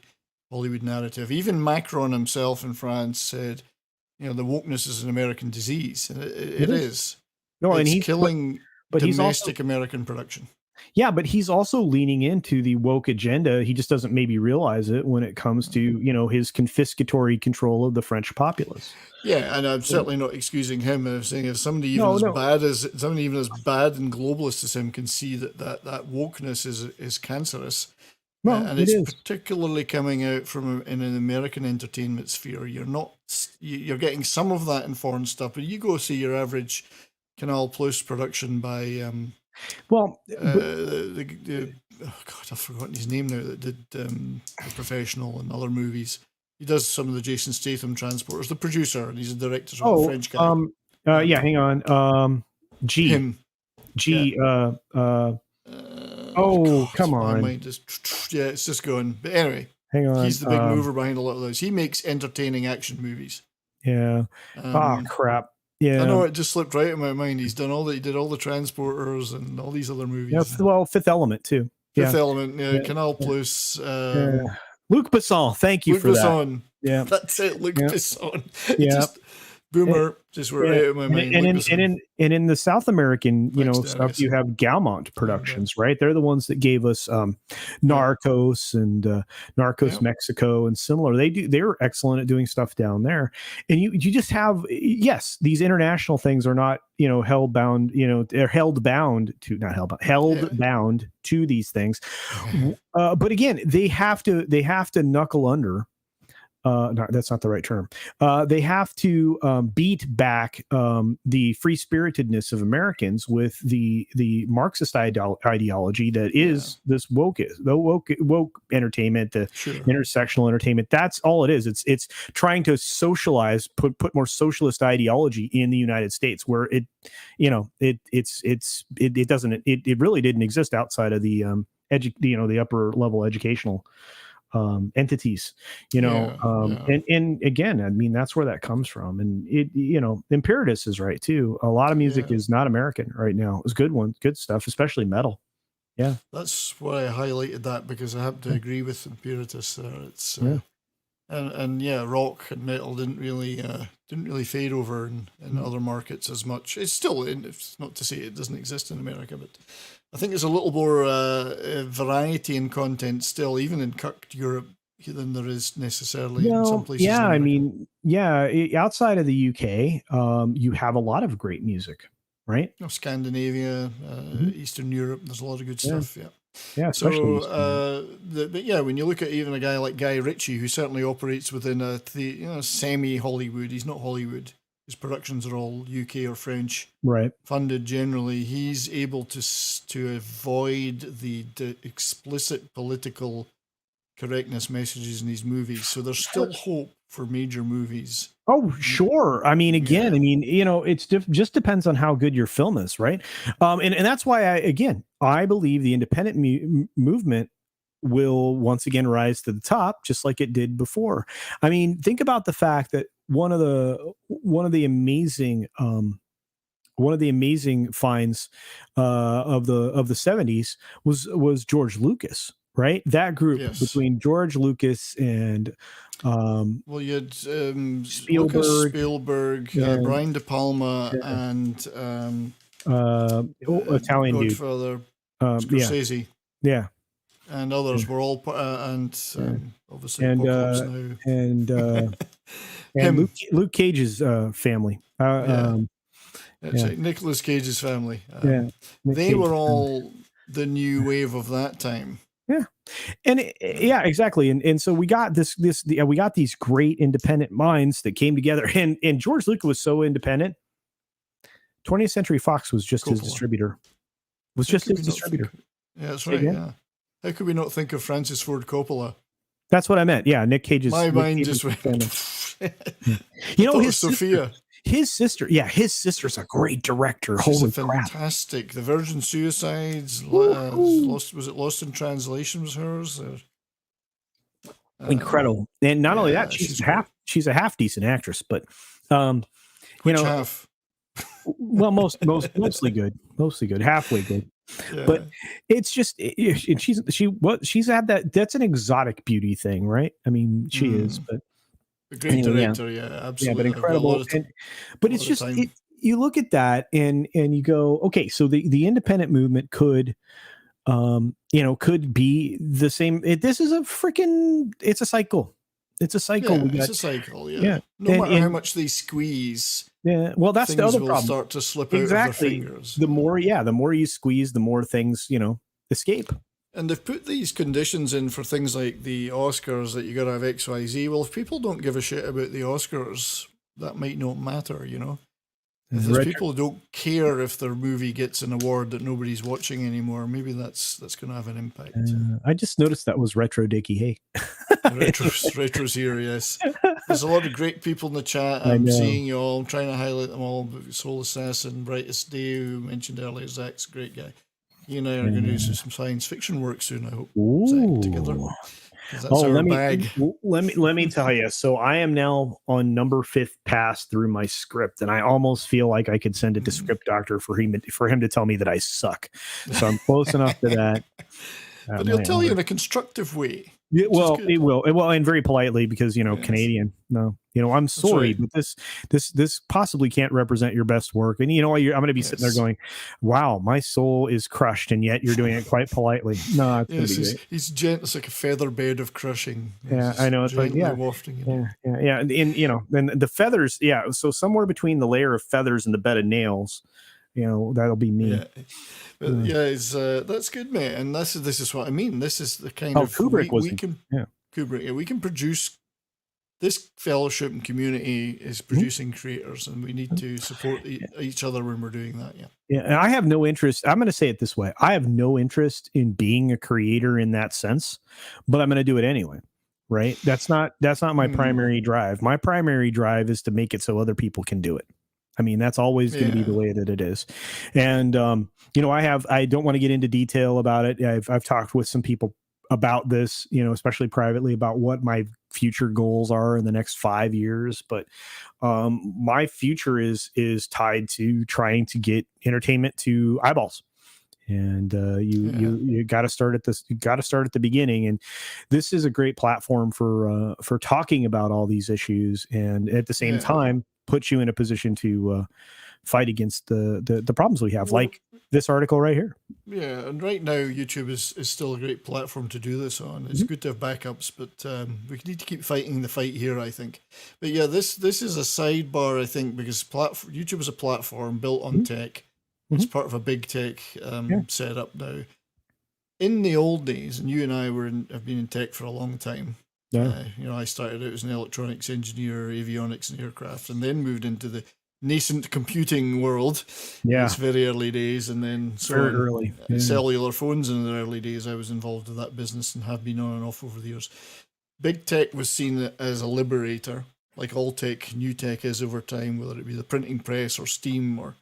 Speaker 1: Hollywood narrative. Even Macron himself in France said, the wokeness is an American disease. And it is. No, and he's killing domestic American production.
Speaker 5: Yeah, but he's also leaning into the woke agenda. He just doesn't maybe realize it when it comes to, his confiscatory control of the French populace.
Speaker 1: Yeah, and I'm certainly not excusing him. I'm saying if somebody even as bad and globalist as him can see that wokeness is cancerous.
Speaker 5: Well,
Speaker 1: and it's particularly coming out in an American entertainment sphere. You're getting some of that in foreign stuff, but you go see your average Canal Plus production by oh God, I've forgotten his name now, that did The Professional and other movies. He does some of the Jason Statham Transporters, the producer, and he's a director, so a French guy.
Speaker 5: Hang on. G. Come on.
Speaker 1: It's just going. But anyway,
Speaker 5: hang on.
Speaker 1: He's the big mover behind a lot of those. He makes entertaining action movies.
Speaker 5: Yeah. Crap. Yeah.
Speaker 1: I know, it just slipped right in my mind. He did all the Transporters and all these other movies.
Speaker 5: Yeah, well, Fifth Element too.
Speaker 1: Fifth Element, Canal Plus.
Speaker 5: Luc Besson, thank you for
Speaker 1: Besson.
Speaker 5: That. Yeah,
Speaker 1: that's it. Luc Besson.
Speaker 5: Yeah.
Speaker 1: Boomer, just were right in my mind.
Speaker 5: And in the South American, stuff, you have Gaumont Productions, right? They're the ones that gave us Narcos and Narcos Mexico and similar. They're excellent at doing stuff down there. And you just have, these international things are not, held bound to these things. But again, they have to knuckle under no, that's not the right term. They have to beat back the free spiritedness of Americans with the Marxist ideology that is this woke entertainment, the intersectional entertainment. That's all it is. It's trying to socialize, put more socialist ideology in the United States, where it really didn't exist outside of the the upper level educational entities, and again, I mean, that's where that comes from. And Imperatus is right too. A lot of music is not American right now. It's good stuff, especially metal. Yeah,
Speaker 1: that's why I highlighted that, because I have to agree with Imperatus there. It's and rock and metal didn't really fade over in other markets as much. It's still it's not to say it doesn't exist in America, but I think there's a little more variety in content still, even in Europe, than there is necessarily in some places.
Speaker 5: Yeah, I mean, outside of the UK, you have a lot of great music, right?
Speaker 1: Scandinavia, Eastern Europe, there's a lot of good stuff.
Speaker 5: Yeah,
Speaker 1: especially. So, when you look at even a guy like Guy Ritchie, who certainly operates within a semi-Hollywood, he's not Hollywood. His productions are all UK or French funded generally. He's able to avoid the explicit political correctness messages in these movies. So there's still hope for major movies.
Speaker 5: Oh, sure. I mean, again, it's just depends on how good your film is, right? And that's why I believe the independent movement will once again rise to the top, just like it did before. I mean, think about the fact that one of the amazing finds of the 70s was George Lucas, right? That group between George Lucas and
Speaker 1: you had Spielberg, Brian De Palma, and
Speaker 5: Italian
Speaker 1: Godfather, Scorsese, and others were all obviously Apocalypse Now.
Speaker 5: And Luke Cage's family.
Speaker 1: Nicolas Cage's family. They were all the new wave of that time.
Speaker 5: Yeah. And exactly. And so we got we got these great independent minds that came together, and George Lucas was so independent. 20th Century Fox was just his distributor. Yeah,
Speaker 1: that's right. Yeah. How could we not think of Francis Ford Coppola?
Speaker 5: That's what I meant. Yeah, Nick Cage's.
Speaker 1: My mind just went.
Speaker 5: His
Speaker 1: Sophia.
Speaker 5: His sister, his sister's a great director.
Speaker 1: Holy crap! Fantastic. The Virgin Suicides. Lost in Translation was hers.
Speaker 5: Incredible. And not only that, she's a half decent actress, but
Speaker 1: half.
Speaker 5: Well, mostly good, halfway good. But it's just she's had that's an exotic beauty thing, right? I mean, she is, but
Speaker 1: a great director, absolutely.
Speaker 5: Yeah, but incredible. But it's just you look at that and you go, okay, so the independent movement could be the same. This is it's a cycle. It's a cycle.
Speaker 1: It's a cycle. Yeah. No matter how much they squeeze.
Speaker 5: Yeah. Well, that's the other problem.
Speaker 1: Start to slip out of their fingers.
Speaker 5: The more you squeeze, the more things escape.
Speaker 1: And they've put these conditions in for things like the Oscars that you got to have XYZ. Well, if people don't give a shit about the Oscars, that might not matter, If there's people who don't care if their movie gets an award that nobody's watching anymore, maybe that's going to have an impact.
Speaker 5: I just noticed that was Retro Dickie. Hey,
Speaker 1: Retro's here, yes. There's a lot of great people in the chat. I'm seeing you all. I'm trying to highlight them all. Soul Assassin, Brightest Day, who mentioned earlier. Zach's a great guy. You and I are going to do some science fiction work soon, I hope. Zach, together. That's our bag.
Speaker 5: Let me tell you. So I am now on number 5th pass through my script, and I almost feel like I could send it to Script Doctor for him to tell me that I suck. So I'm close enough to that.
Speaker 1: But he'll tell you in a constructive way.
Speaker 5: Yeah, well, it will. Well, and very politely, because Canadian. No, I'm sorry, but this possibly can't represent your best work. And I'm going to be sitting there going, "Wow, my soul is crushed," and yet you're doing it quite politely. No,
Speaker 1: he's gentle. It's like a feather bed of crushing.
Speaker 5: Yeah, I know. It's like wafting. Yeah. And then the feathers. Yeah, so somewhere between the layer of feathers and the bed of nails, that'll be me.
Speaker 1: Yeah. But that's good, mate. And this is what I mean. This is the kind of
Speaker 5: Kubrick
Speaker 1: we can Kubrick. Yeah, we can produce this fellowship and community is producing creators, and we need to support each other when we're doing that. Yeah.
Speaker 5: Yeah, and I have no interest. I'm going to say it this way: I have no interest in being a creator in that sense, but I'm going to do it anyway. Right? That's not my primary drive. My primary drive is to make it so other people can do it. I mean, that's always going to be the way that it is. And I don't want to get into detail about it. I've talked with some people about this, especially privately, about what my future goals are in the next 5 years. But my future is tied to trying to get entertainment to eyeballs. And you got to start at this. You got to start at the beginning, and this is a great platform for talking about all these issues, and at the same time, put you in a position to fight against the problems we have, like this article right here.
Speaker 1: Yeah, and right now YouTube is still a great platform to do this on. It's good to have backups, but we need to keep fighting the fight here, I think. But yeah, this is a sidebar, I think, because YouTube is a platform built on tech. It's part of a big tech setup now. In the old days, and you and I have been in tech for a long time. Yeah. I started out as an electronics engineer, avionics and aircraft, and then moved into the nascent computing world. Yeah. It's very early days, and then
Speaker 5: very early.
Speaker 1: Cellular phones in the early days. I was involved with that business and have been on and off over the years. Big tech was seen as a liberator, like all tech, new tech is over time, whether it be the printing press or steam or.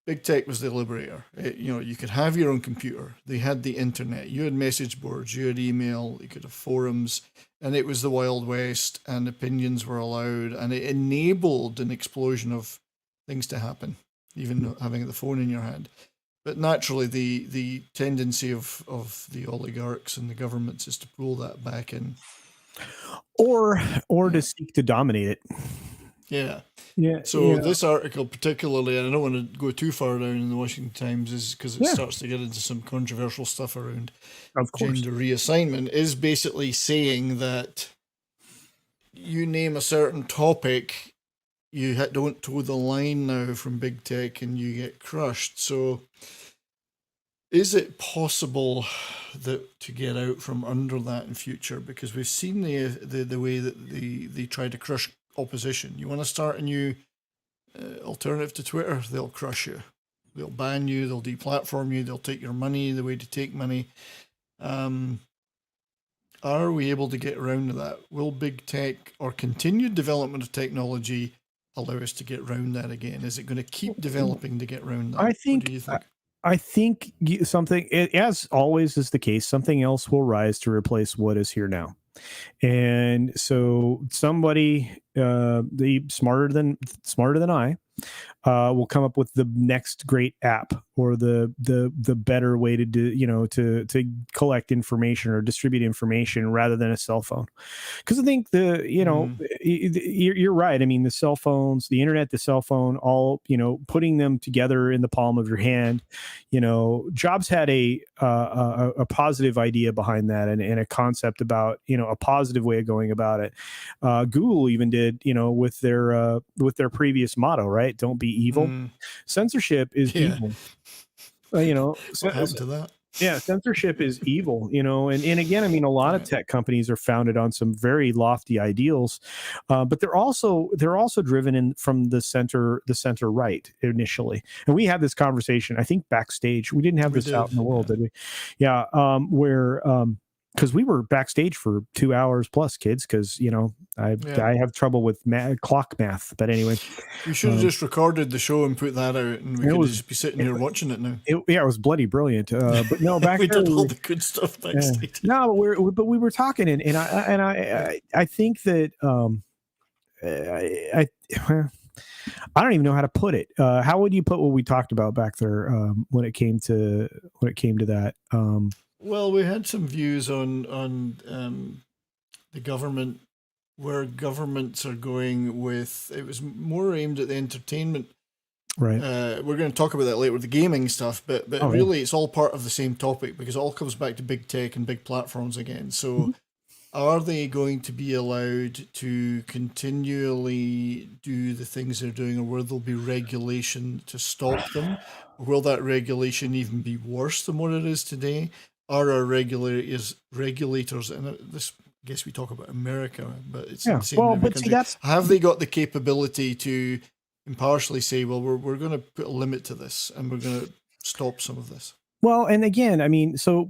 Speaker 1: Big tech was the liberator. You could have your own computer. They had the internet. You had message boards. You had email. You could have forums. And it was the Wild West, and opinions were allowed. And it enabled an explosion of things to happen, even having the phone in your hand. But naturally, the tendency of the oligarchs and the governments is to pull that back in.
Speaker 5: Or to seek to dominate it.
Speaker 1: Yeah. Yeah. So this article particularly, and I don't want to go too far down in the Washington Times, is because it starts to get into some controversial stuff around gender reassignment, is basically saying that you name a certain topic, you don't toe the line now from big tech and you get crushed. So is it possible to get out from under that in future? Because we've seen the way that they try to crush opposition. You want to start a new alternative to Twitter, they'll crush you. They'll ban you, they'll deplatform you, they'll take your money, the way to take money. Are we able to get around to that? Will big tech or continued development of technology allow us to get around that again? Is it going to keep developing to get around that?
Speaker 5: I think,
Speaker 1: what do you think?
Speaker 5: I think something, as always is the case, something else will rise to replace what is here now. And so somebody smarter than I will come up with the next great app or the better way to do, to collect information or distribute information rather than a cell phone. Because I think you're right. I mean, the cell phones, the internet, the cell phone, all, putting them together in the palm of your hand, Jobs had a positive idea behind that and a concept about, a positive way of going about it. Google even did, with their previous motto, right? Don't be evil. Censorship is evil.
Speaker 1: What happened to that?
Speaker 5: Yeah, censorship is evil, and again, I mean, a lot of tech companies are founded on some very lofty ideals, but they're also driven from the center right initially. And we had this conversation, I think, backstage. We didn't have this out in the world, did we? Yeah, where because we were backstage for 2 hours plus, kids, because I have trouble with clock math. But anyway,
Speaker 1: you should have just recorded the show and put that out, and we could just be sitting here watching it now.
Speaker 5: It was bloody brilliant. But no, back
Speaker 1: we did all the good stuff backstage.
Speaker 5: No, but we were talking, and I think that I don't even know how to put it. How would you put what we talked about back there when it came to that?
Speaker 1: Well, we had some views on the government, where governments are going with. It was more aimed at the entertainment.
Speaker 5: Right.
Speaker 1: We're going to talk about that later with the gaming stuff, but really it's all part of the same topic because it all comes back to big tech and big platforms again. So are they going to be allowed to continually do the things they're doing, or will there be regulation to stop them? Or will that regulation even be worse than what it is today? Are our regulators, and this I guess we talk about America, but it's
Speaker 5: Yeah.
Speaker 1: insane in
Speaker 5: Well,
Speaker 1: every
Speaker 5: but see,
Speaker 1: country.
Speaker 5: that's
Speaker 1: Have they got the capability to impartially say, well, we're going to put a limit to this and we're going to stop some of this?
Speaker 5: well, and again, I mean, so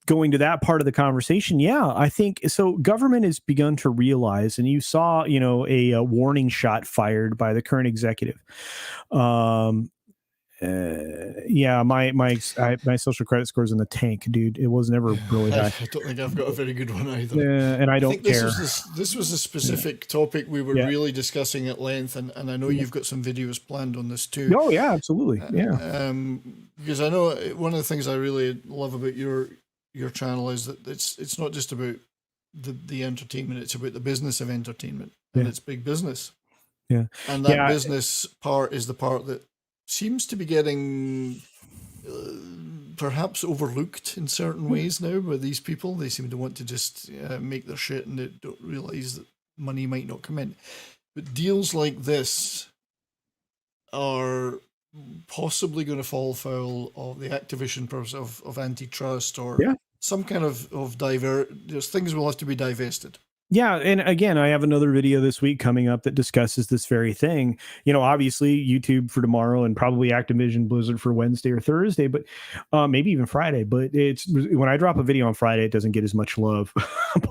Speaker 5: going to that part of the conversation, yeah, I think so. Government has begun to realize, and you saw, a warning shot fired by the current executive. Yeah, my social credit score is in the tank, dude. It was never really high.
Speaker 1: I don't think I've got a very good one either.
Speaker 5: Yeah, and I don't
Speaker 1: think
Speaker 5: care.
Speaker 1: this was a specific topic we were really discussing at length, and I know you've got some videos planned on this too.
Speaker 5: Oh yeah, absolutely. Yeah.
Speaker 1: Because I know one of the things I really love about your channel is that it's not just about the entertainment; it's about the business of entertainment, and it's big business.
Speaker 5: Yeah,
Speaker 1: and that business part is the part that seems to be getting perhaps overlooked in certain ways now by these people. They seem to want to just make their shit, and they don't realize that money might not come in. But deals like this are possibly going to fall foul of the Activision purpose of antitrust or some kind of there's things will have to be divested.
Speaker 5: Yeah, and again, I have another video this week coming up that discusses this very thing. Obviously YouTube for tomorrow and probably Activision Blizzard for Wednesday or Thursday, but maybe even Friday. But it's when I drop a video on Friday, it doesn't get as much love,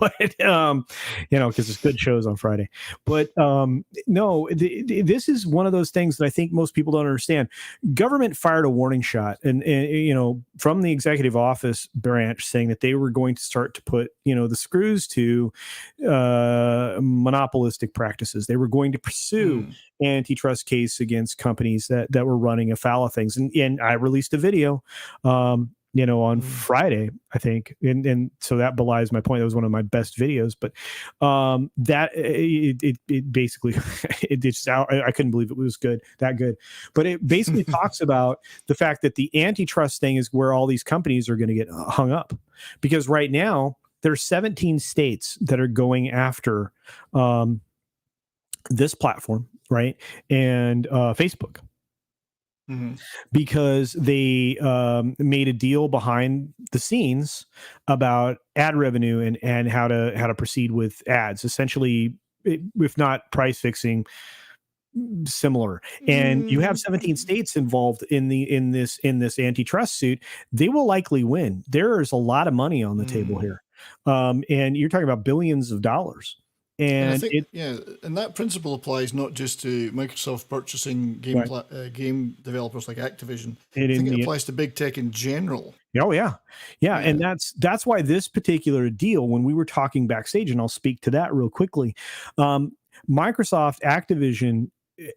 Speaker 5: but because it's good shows on Friday. But no, this is one of those things that I think most people don't understand. Government fired a warning shot, and from the executive office branch saying that they were going to start to put the screws to monopolistic practices. They were going to pursue antitrust case against companies that were running afoul of things. And I released a video, on Friday, I think. And so that belies my point. That was one of my best videos, but that it basically, I couldn't believe it was that good. But it basically talks about the fact that the antitrust thing is where all these companies are going to get hung up, because right now, there's 17 states that are going after this platform, right? And Facebook, because they made a deal behind the scenes about ad revenue and how to proceed with ads. Essentially, if not price fixing, similar. And you have 17 states involved in this antitrust suit. They will likely win. There is a lot of money on the table here. And you're talking about billions of dollars. And
Speaker 1: I think, and that principle applies not just to Microsoft purchasing game developers like Activision. I think it applies to big tech in general.
Speaker 5: Oh yeah. And that's why this particular deal, when we were talking backstage, and I'll speak to that real quickly, Microsoft,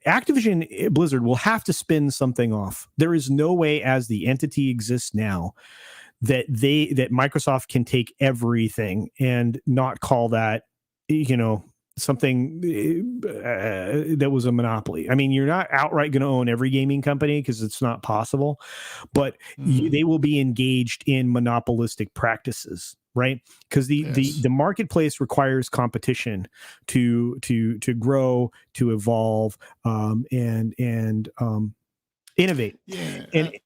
Speaker 5: Activision Blizzard will have to spin something off. There is no way, as the entity exists now, that Microsoft can take everything and not call that something that was a monopoly. I mean, you're not outright going to own every gaming company because it's not possible, but they will be engaged in monopolistic practices, right? Because the marketplace requires competition to grow, to evolve, and innovate.
Speaker 1: And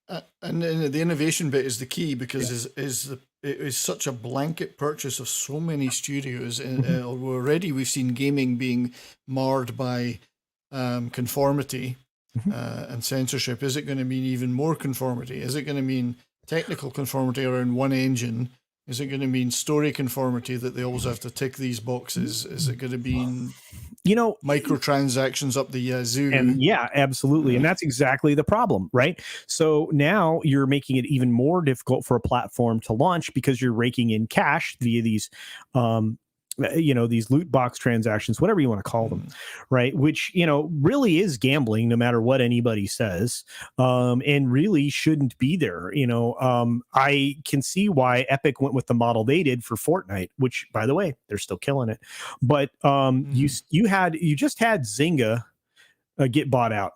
Speaker 1: the innovation bit is the key, because it is such a blanket purchase of so many studios, and already we've seen gaming being marred by conformity and censorship. Is it going to mean even more conformity? Is it going to mean technical conformity around one engine? Is it going to mean story conformity, that they always have to tick these boxes? Is it going to mean microtransactions up the yazoo?
Speaker 5: And yeah, absolutely. And that's exactly the problem, right? So now you're making it even more difficult for a platform to launch, because you're raking in cash via these these loot box transactions, whatever you want to call them, right? Which, really is gambling, no matter what anybody says, and really shouldn't be there. I can see why Epic went with the model they did for Fortnite, which, by the way, they're still killing it. But you just had Zynga get bought out,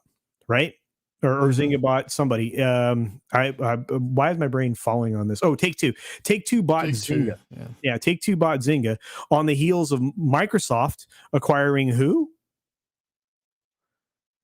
Speaker 5: right? Or Zynga bought somebody. Why is my brain falling on this? Oh, Take-Two. Take-Two bought Zynga. Yeah, Take-Two bought Zynga on the heels of Microsoft acquiring who?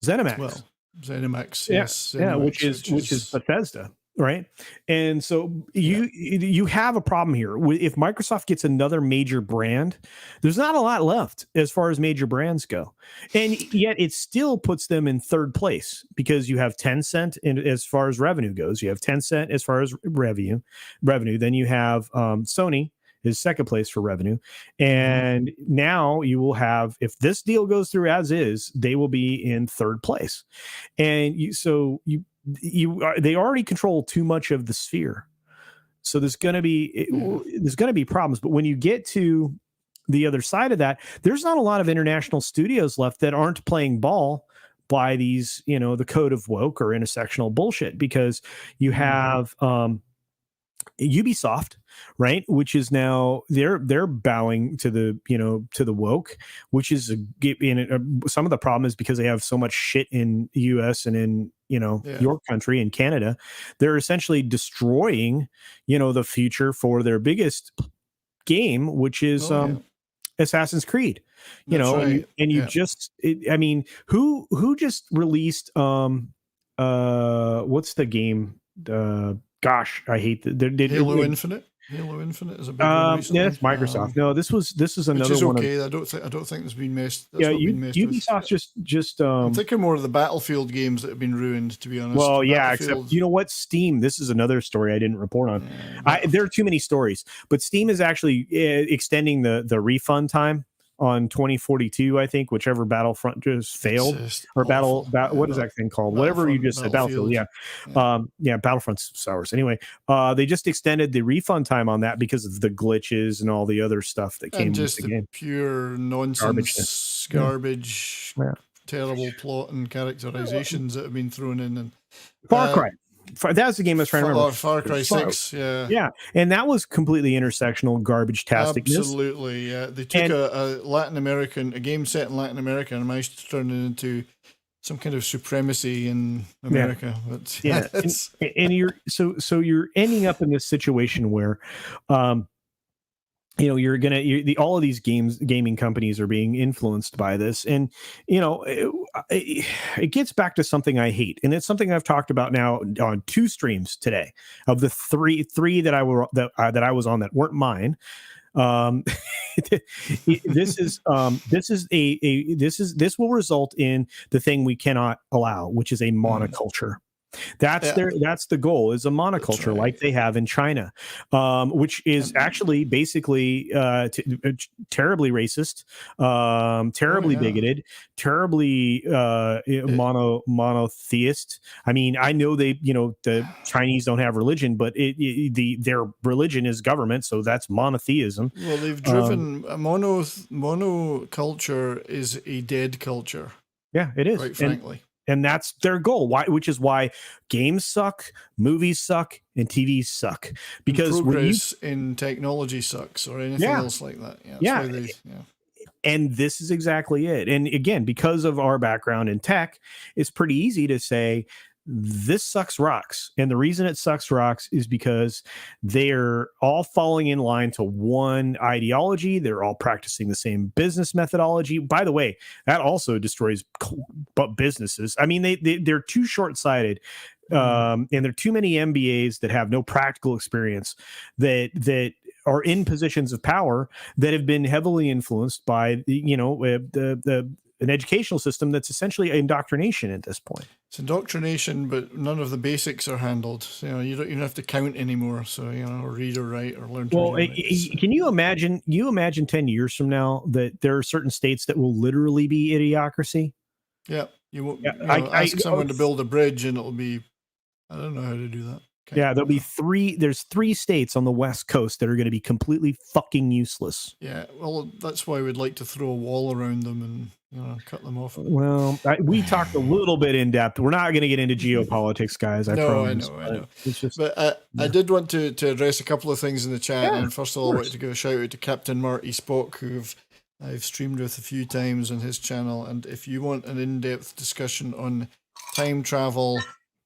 Speaker 5: ZeniMax.
Speaker 1: Well, ZeniMax,
Speaker 5: yes. Yeah, which is Bethesda. right? And so you have a problem here. If Microsoft gets another major brand, there's not a lot left as far as major brands go, and yet it still puts them in third place because you have Tencent as far as revenue goes. You have Tencent as far as revenue. Then you have Sony is second place for revenue, and now you will have, if this deal goes through as is, they will be in third place, and they already control too much of the sphere, so there's going to be problems. But when you get to the other side of that, there's not a lot of international studios left that aren't playing ball by these, the code of woke or intersectional bullshit, because you have Ubisoft, right, which is now they're bowing to the to the woke, which is some of the problem is because they have so much shit in the US and in your country in Canada. They're essentially destroying the future for their biggest game, which is Assassin's Creed.
Speaker 1: Right.
Speaker 5: And you I mean, who just released what's the game? Gosh, I hate that.
Speaker 1: Halo Infinite. Halo Infinite is a big one recently.
Speaker 5: Yeah, that's Microsoft. No, this is another
Speaker 1: which is
Speaker 5: one.
Speaker 1: Okay, I don't think it's been messed.
Speaker 5: Yeah, Ubisoft just.
Speaker 1: I'm thinking more of the Battlefield games that have been ruined, to be honest.
Speaker 5: Well, yeah, except you know what, Steam. This is another story I didn't report on. There are too many stories, but Steam is actually extending the refund time on 2042, I think, whichever Battlefront just failed, or what is that thing called? Whatever you just said, Battlefield. Yeah. Battlefront's sours. Anyway, they just extended the refund time on that because of the glitches and all the other stuff that came
Speaker 1: just
Speaker 5: with the game.
Speaker 1: Pure nonsense, garbage, terrible plot and characterizations that have been thrown in. And
Speaker 5: Far Cry. That was the game I was trying to remember.
Speaker 1: Far Cry 6,
Speaker 5: yeah, and that was completely intersectional garbage-tasticness.
Speaker 1: Absolutely, yeah. They took a game set in Latin America and managed to turn it into some kind of supremacy in America.
Speaker 5: Yeah,
Speaker 1: but,
Speaker 5: and you're you're ending up in this situation where, all of these gaming companies are being influenced by this, and it gets back to something I hate, and it's something I've talked about now on 2 streams today of the three that I was on that weren't mine. This will result in the thing we cannot allow, which is a monoculture. That's the goal, is a monoculture like they have in China, which is actually basically terribly racist, terribly bigoted, terribly monotheist. I mean, I know the Chinese don't have religion, but their religion is government, so that's monotheism.
Speaker 1: Well, they've driven monoculture is a dead culture.
Speaker 5: Yeah, it is.
Speaker 1: Quite frankly.
Speaker 5: And that's their goal. Which is why games suck, movies suck, and TVs suck. Because
Speaker 1: progress in technology sucks, or anything else like that.
Speaker 5: And this is exactly it. And again, because of our background in tech, it's pretty easy to say this sucks rocks. And the reason it sucks rocks is because they're all falling in line to one ideology. They're all practicing the same business methodology. By the way, that also destroys businesses. I mean, they're too short-sighted. And there are too many MBAs that have no practical experience that are in positions of power that have been heavily influenced by an educational system that's essentially indoctrination at this point.
Speaker 1: It's indoctrination, but none of the basics are handled. You don't even have to count anymore. So, or read or write or learn to read.
Speaker 5: Can you imagine 10 years from now that there are certain states that will literally be idiocracy?
Speaker 1: Yeah. You won't ask someone to build a bridge and it'll be, I don't know how to do that.
Speaker 5: There'll be there's 3 states on the West Coast that are going to be completely fucking useless.
Speaker 1: Yeah, well, that's why we'd like to throw a wall around them and cut them off.
Speaker 5: Well, we talked a little bit in depth. We're not going to get into geopolitics, guys. I promise.
Speaker 1: I know. I did want to address a couple of things in the chat. And first of all, I wanted to give a shout out to Captain Marty Spock, who I've streamed with a few times on his channel. And if you want an in-depth discussion on time travel,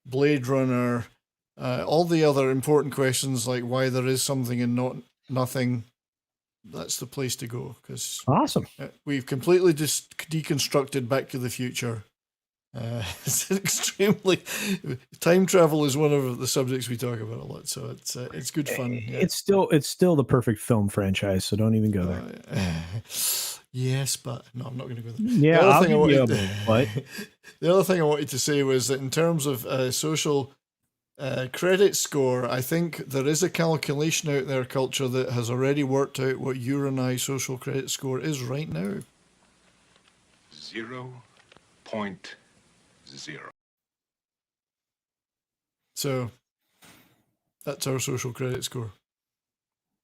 Speaker 1: Blade Runner, all the other important questions like why there is something and not nothing, that's the place to go, because
Speaker 5: awesome.
Speaker 1: We've completely just deconstructed Back to the Future. It's an extremely time travel is one of the subjects we talk about a lot, so it's good fun. Yeah.
Speaker 5: It's still the perfect film franchise, so don't even go there.
Speaker 1: Yes, but no, I'm not going to go there.
Speaker 5: Yeah, I'll give you a but.
Speaker 1: The other thing I wanted to say was that in terms of social credit score, I think there is a calculation out there, Culture, that has already worked out what your and I social credit score is right now.
Speaker 2: 0.0.
Speaker 1: So that's our social credit score.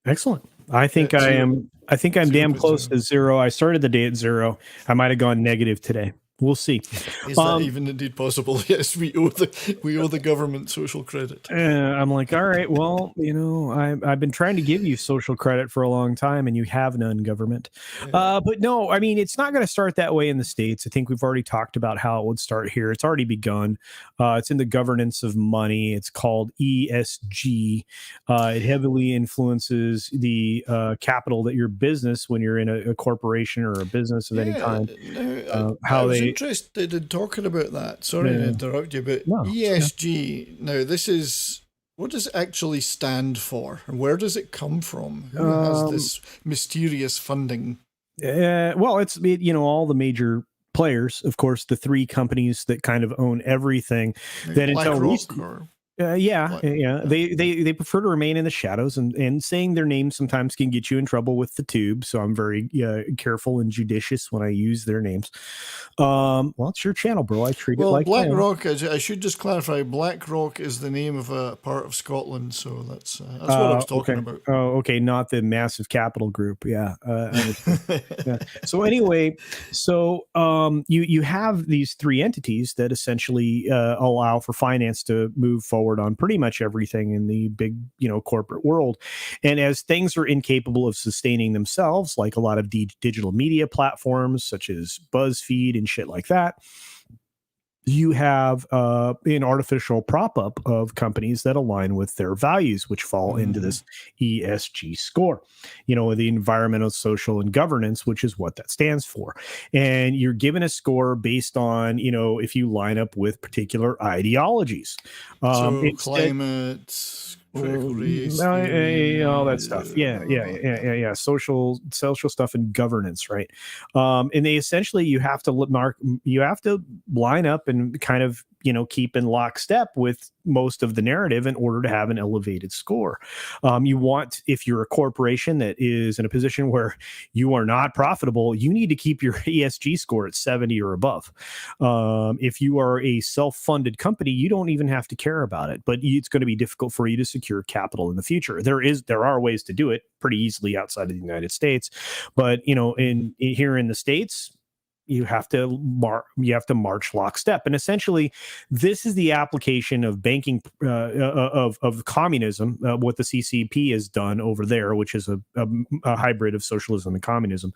Speaker 5: Excellent. I think I'm damn close to 0. I started the day at 0. I might have gone negative today. We'll see.
Speaker 1: Is that even indeed possible? Yes, we owe the government social credit.
Speaker 5: I'm like, all right, well, I've been trying to give you social credit for a long time, and you have none, government. Yeah. But no, I mean, it's not going to start that way in the States. I think we've already talked about how it would start here. It's already begun. It's in the governance of money. It's called ESG. It heavily influences the capital that your business, when you're in a corporation or a business of any kind,
Speaker 1: how they interested in talking about that. Sorry to interrupt you, but ESG. Now, what does it actually stand for, and where does it come from? Who has this mysterious funding?
Speaker 5: Well, it's all the major players, of course, the 3 companies that kind of own everything. That until recently. They prefer to remain in the shadows, and saying their names sometimes can get you in trouble with the tube. So I'm very careful and judicious when I use their names. Well, it's your channel, bro. I treat it like
Speaker 1: BlackRock. I should just clarify. BlackRock is the name of a part of Scotland, so that's what I was talking about.
Speaker 5: Oh, okay, not the massive capital group. Yeah. Yeah. So anyway, you have these 3 entities that essentially allow for finance to move forward on pretty much everything in the big, corporate world. And as things are incapable of sustaining themselves, like a lot of digital media platforms such as BuzzFeed and shit like that, you have an artificial prop up of companies that align with their values, which fall into this ESG score, the environmental, social, and governance, which is what that stands for. And you're given a score based on, if you line up with particular ideologies.
Speaker 1: Climate, critical race,
Speaker 5: all that stuff. Yeah. Social stuff and governance, right? And they essentially, you have to line up and kind of, keep in lockstep with most of the narrative in order to have an elevated score. You want, if you're a corporation that is in a position where you are not profitable, you need to keep your ESG score at 70 or above. If you are a self-funded company, you don't even have to care about it, but it's going to be difficult for you to secure capital in the future. There are ways to do it pretty easily outside of the United States, but here in the States, you have to march lockstep. And essentially, this is the application of banking of communism, what the CCP has done over there, which is a hybrid of socialism and communism.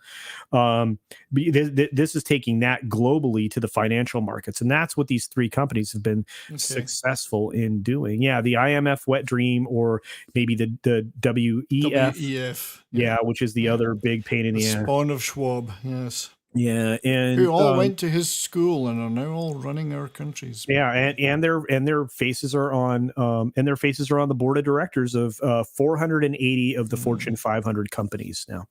Speaker 5: This is taking that globally to the financial markets, and that's what these 3 companies have been successful in doing. Yeah, the IMF wet dream, or maybe the WEF, which is the other big pain in the ass.
Speaker 1: Spawn of Schwab. Yes.
Speaker 5: Yeah, and
Speaker 1: who all went to his school and are now all running our countries.
Speaker 5: Yeah, and their faces are on the board of directors of 480 of the Fortune 500 companies now.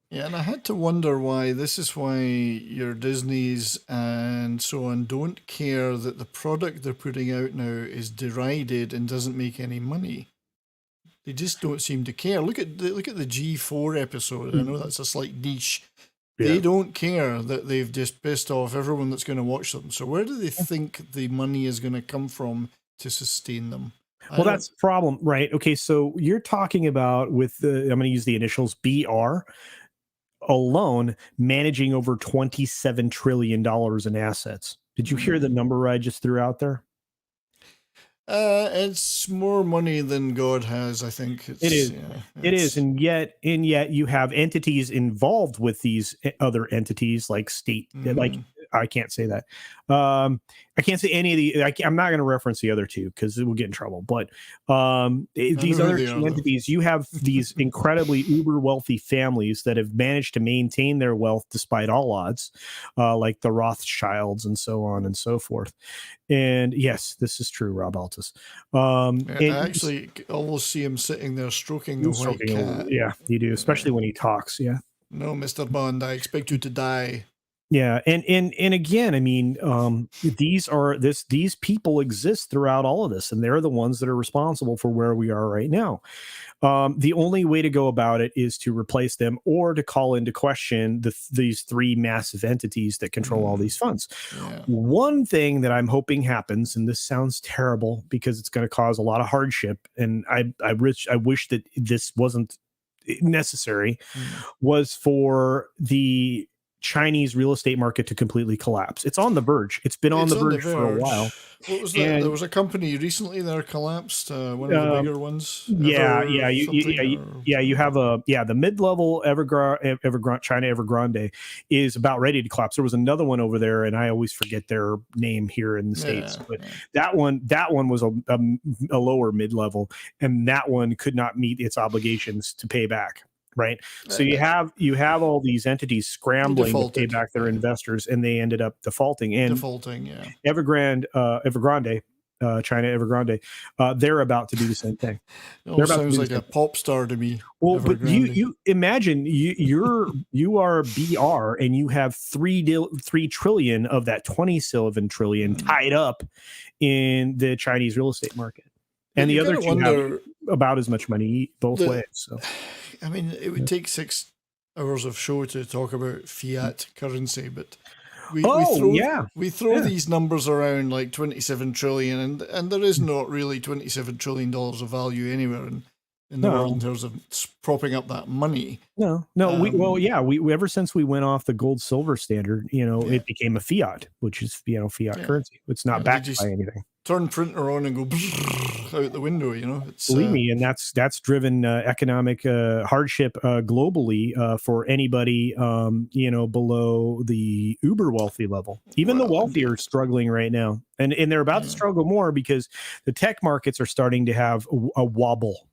Speaker 1: Yeah, and I had to wonder why. This is why your Disneys and so on don't care that the product they're putting out now is derided and doesn't make any money. They just don't seem to care. Look at the G4 episode. I know that's a slight niche. Yeah. They don't care that they've just pissed off everyone that's going to watch them. So where do they think the money is going to come from to sustain them?
Speaker 5: Well, that's the problem, right? Okay, so you're talking about I'm going to use the initials BR alone, managing over $27 trillion in assets. Did you hear the number I just threw out there?
Speaker 1: It's more money than God has, I think.
Speaker 5: It is. And yet you have entities involved with these other entities like state, like I can't say that. I can't say any of I'm not going to reference the other two because we'll get in trouble. But these other two entities, you have these incredibly uber wealthy families that have managed to maintain their wealth despite all odds, like the Rothschilds and so on and so forth. And yes, this is true, Rob Altus.
Speaker 1: I actually almost see him sitting there stroking a white cat.
Speaker 5: Yeah, you do, especially when he talks. Yeah.
Speaker 1: No, Mr. Bond, I expect you to die.
Speaker 5: Yeah, and again, I mean, these people exist throughout all of this, and they're the ones that are responsible for where we are right now. The only way to go about it is to replace them or to call into question these three massive entities that control all these funds. Yeah. One thing that I'm hoping happens, and this sounds terrible because it's going to cause a lot of hardship, and I wish that this wasn't necessary, was for the Chinese real estate market to completely collapse. It's on the verge. It's been on the verge for a while.
Speaker 1: What was that? There was a company recently that collapsed. One of the bigger ones.
Speaker 5: You have the mid-level Evergrande, China Evergrande is about ready to collapse. There was another one over there, and I always forget their name here in the States. But that one was a lower mid-level, and that one could not meet its obligations to pay back. Right. So you have all these entities scrambling to pay back their investors, and they ended up defaulting. Evergrande, China Evergrande, they're about to do the same thing.
Speaker 1: It sounds like a pop star to me.
Speaker 5: Well, but you imagine you are BR and you have 3 trillion of that 27 trillion tied up in the Chinese real estate market, and the other two have about as much money both ways. So.
Speaker 1: I mean, it would take 6 hours of show to talk about fiat currency, but we throw these numbers around like 27 trillion, and there is not really $27 trillion of value anywhere in the world in terms of propping up that money. We ever since we went off the gold silver standard, it became a fiat, which is fiat currency. It's not backed by anything. Turn printer on and go out the window.
Speaker 5: Believe me, and that's driven economic hardship globally for anybody below the uber wealthy level. Even the wealthy are struggling right now, and they're about to struggle more because the tech markets are starting to have a wobble.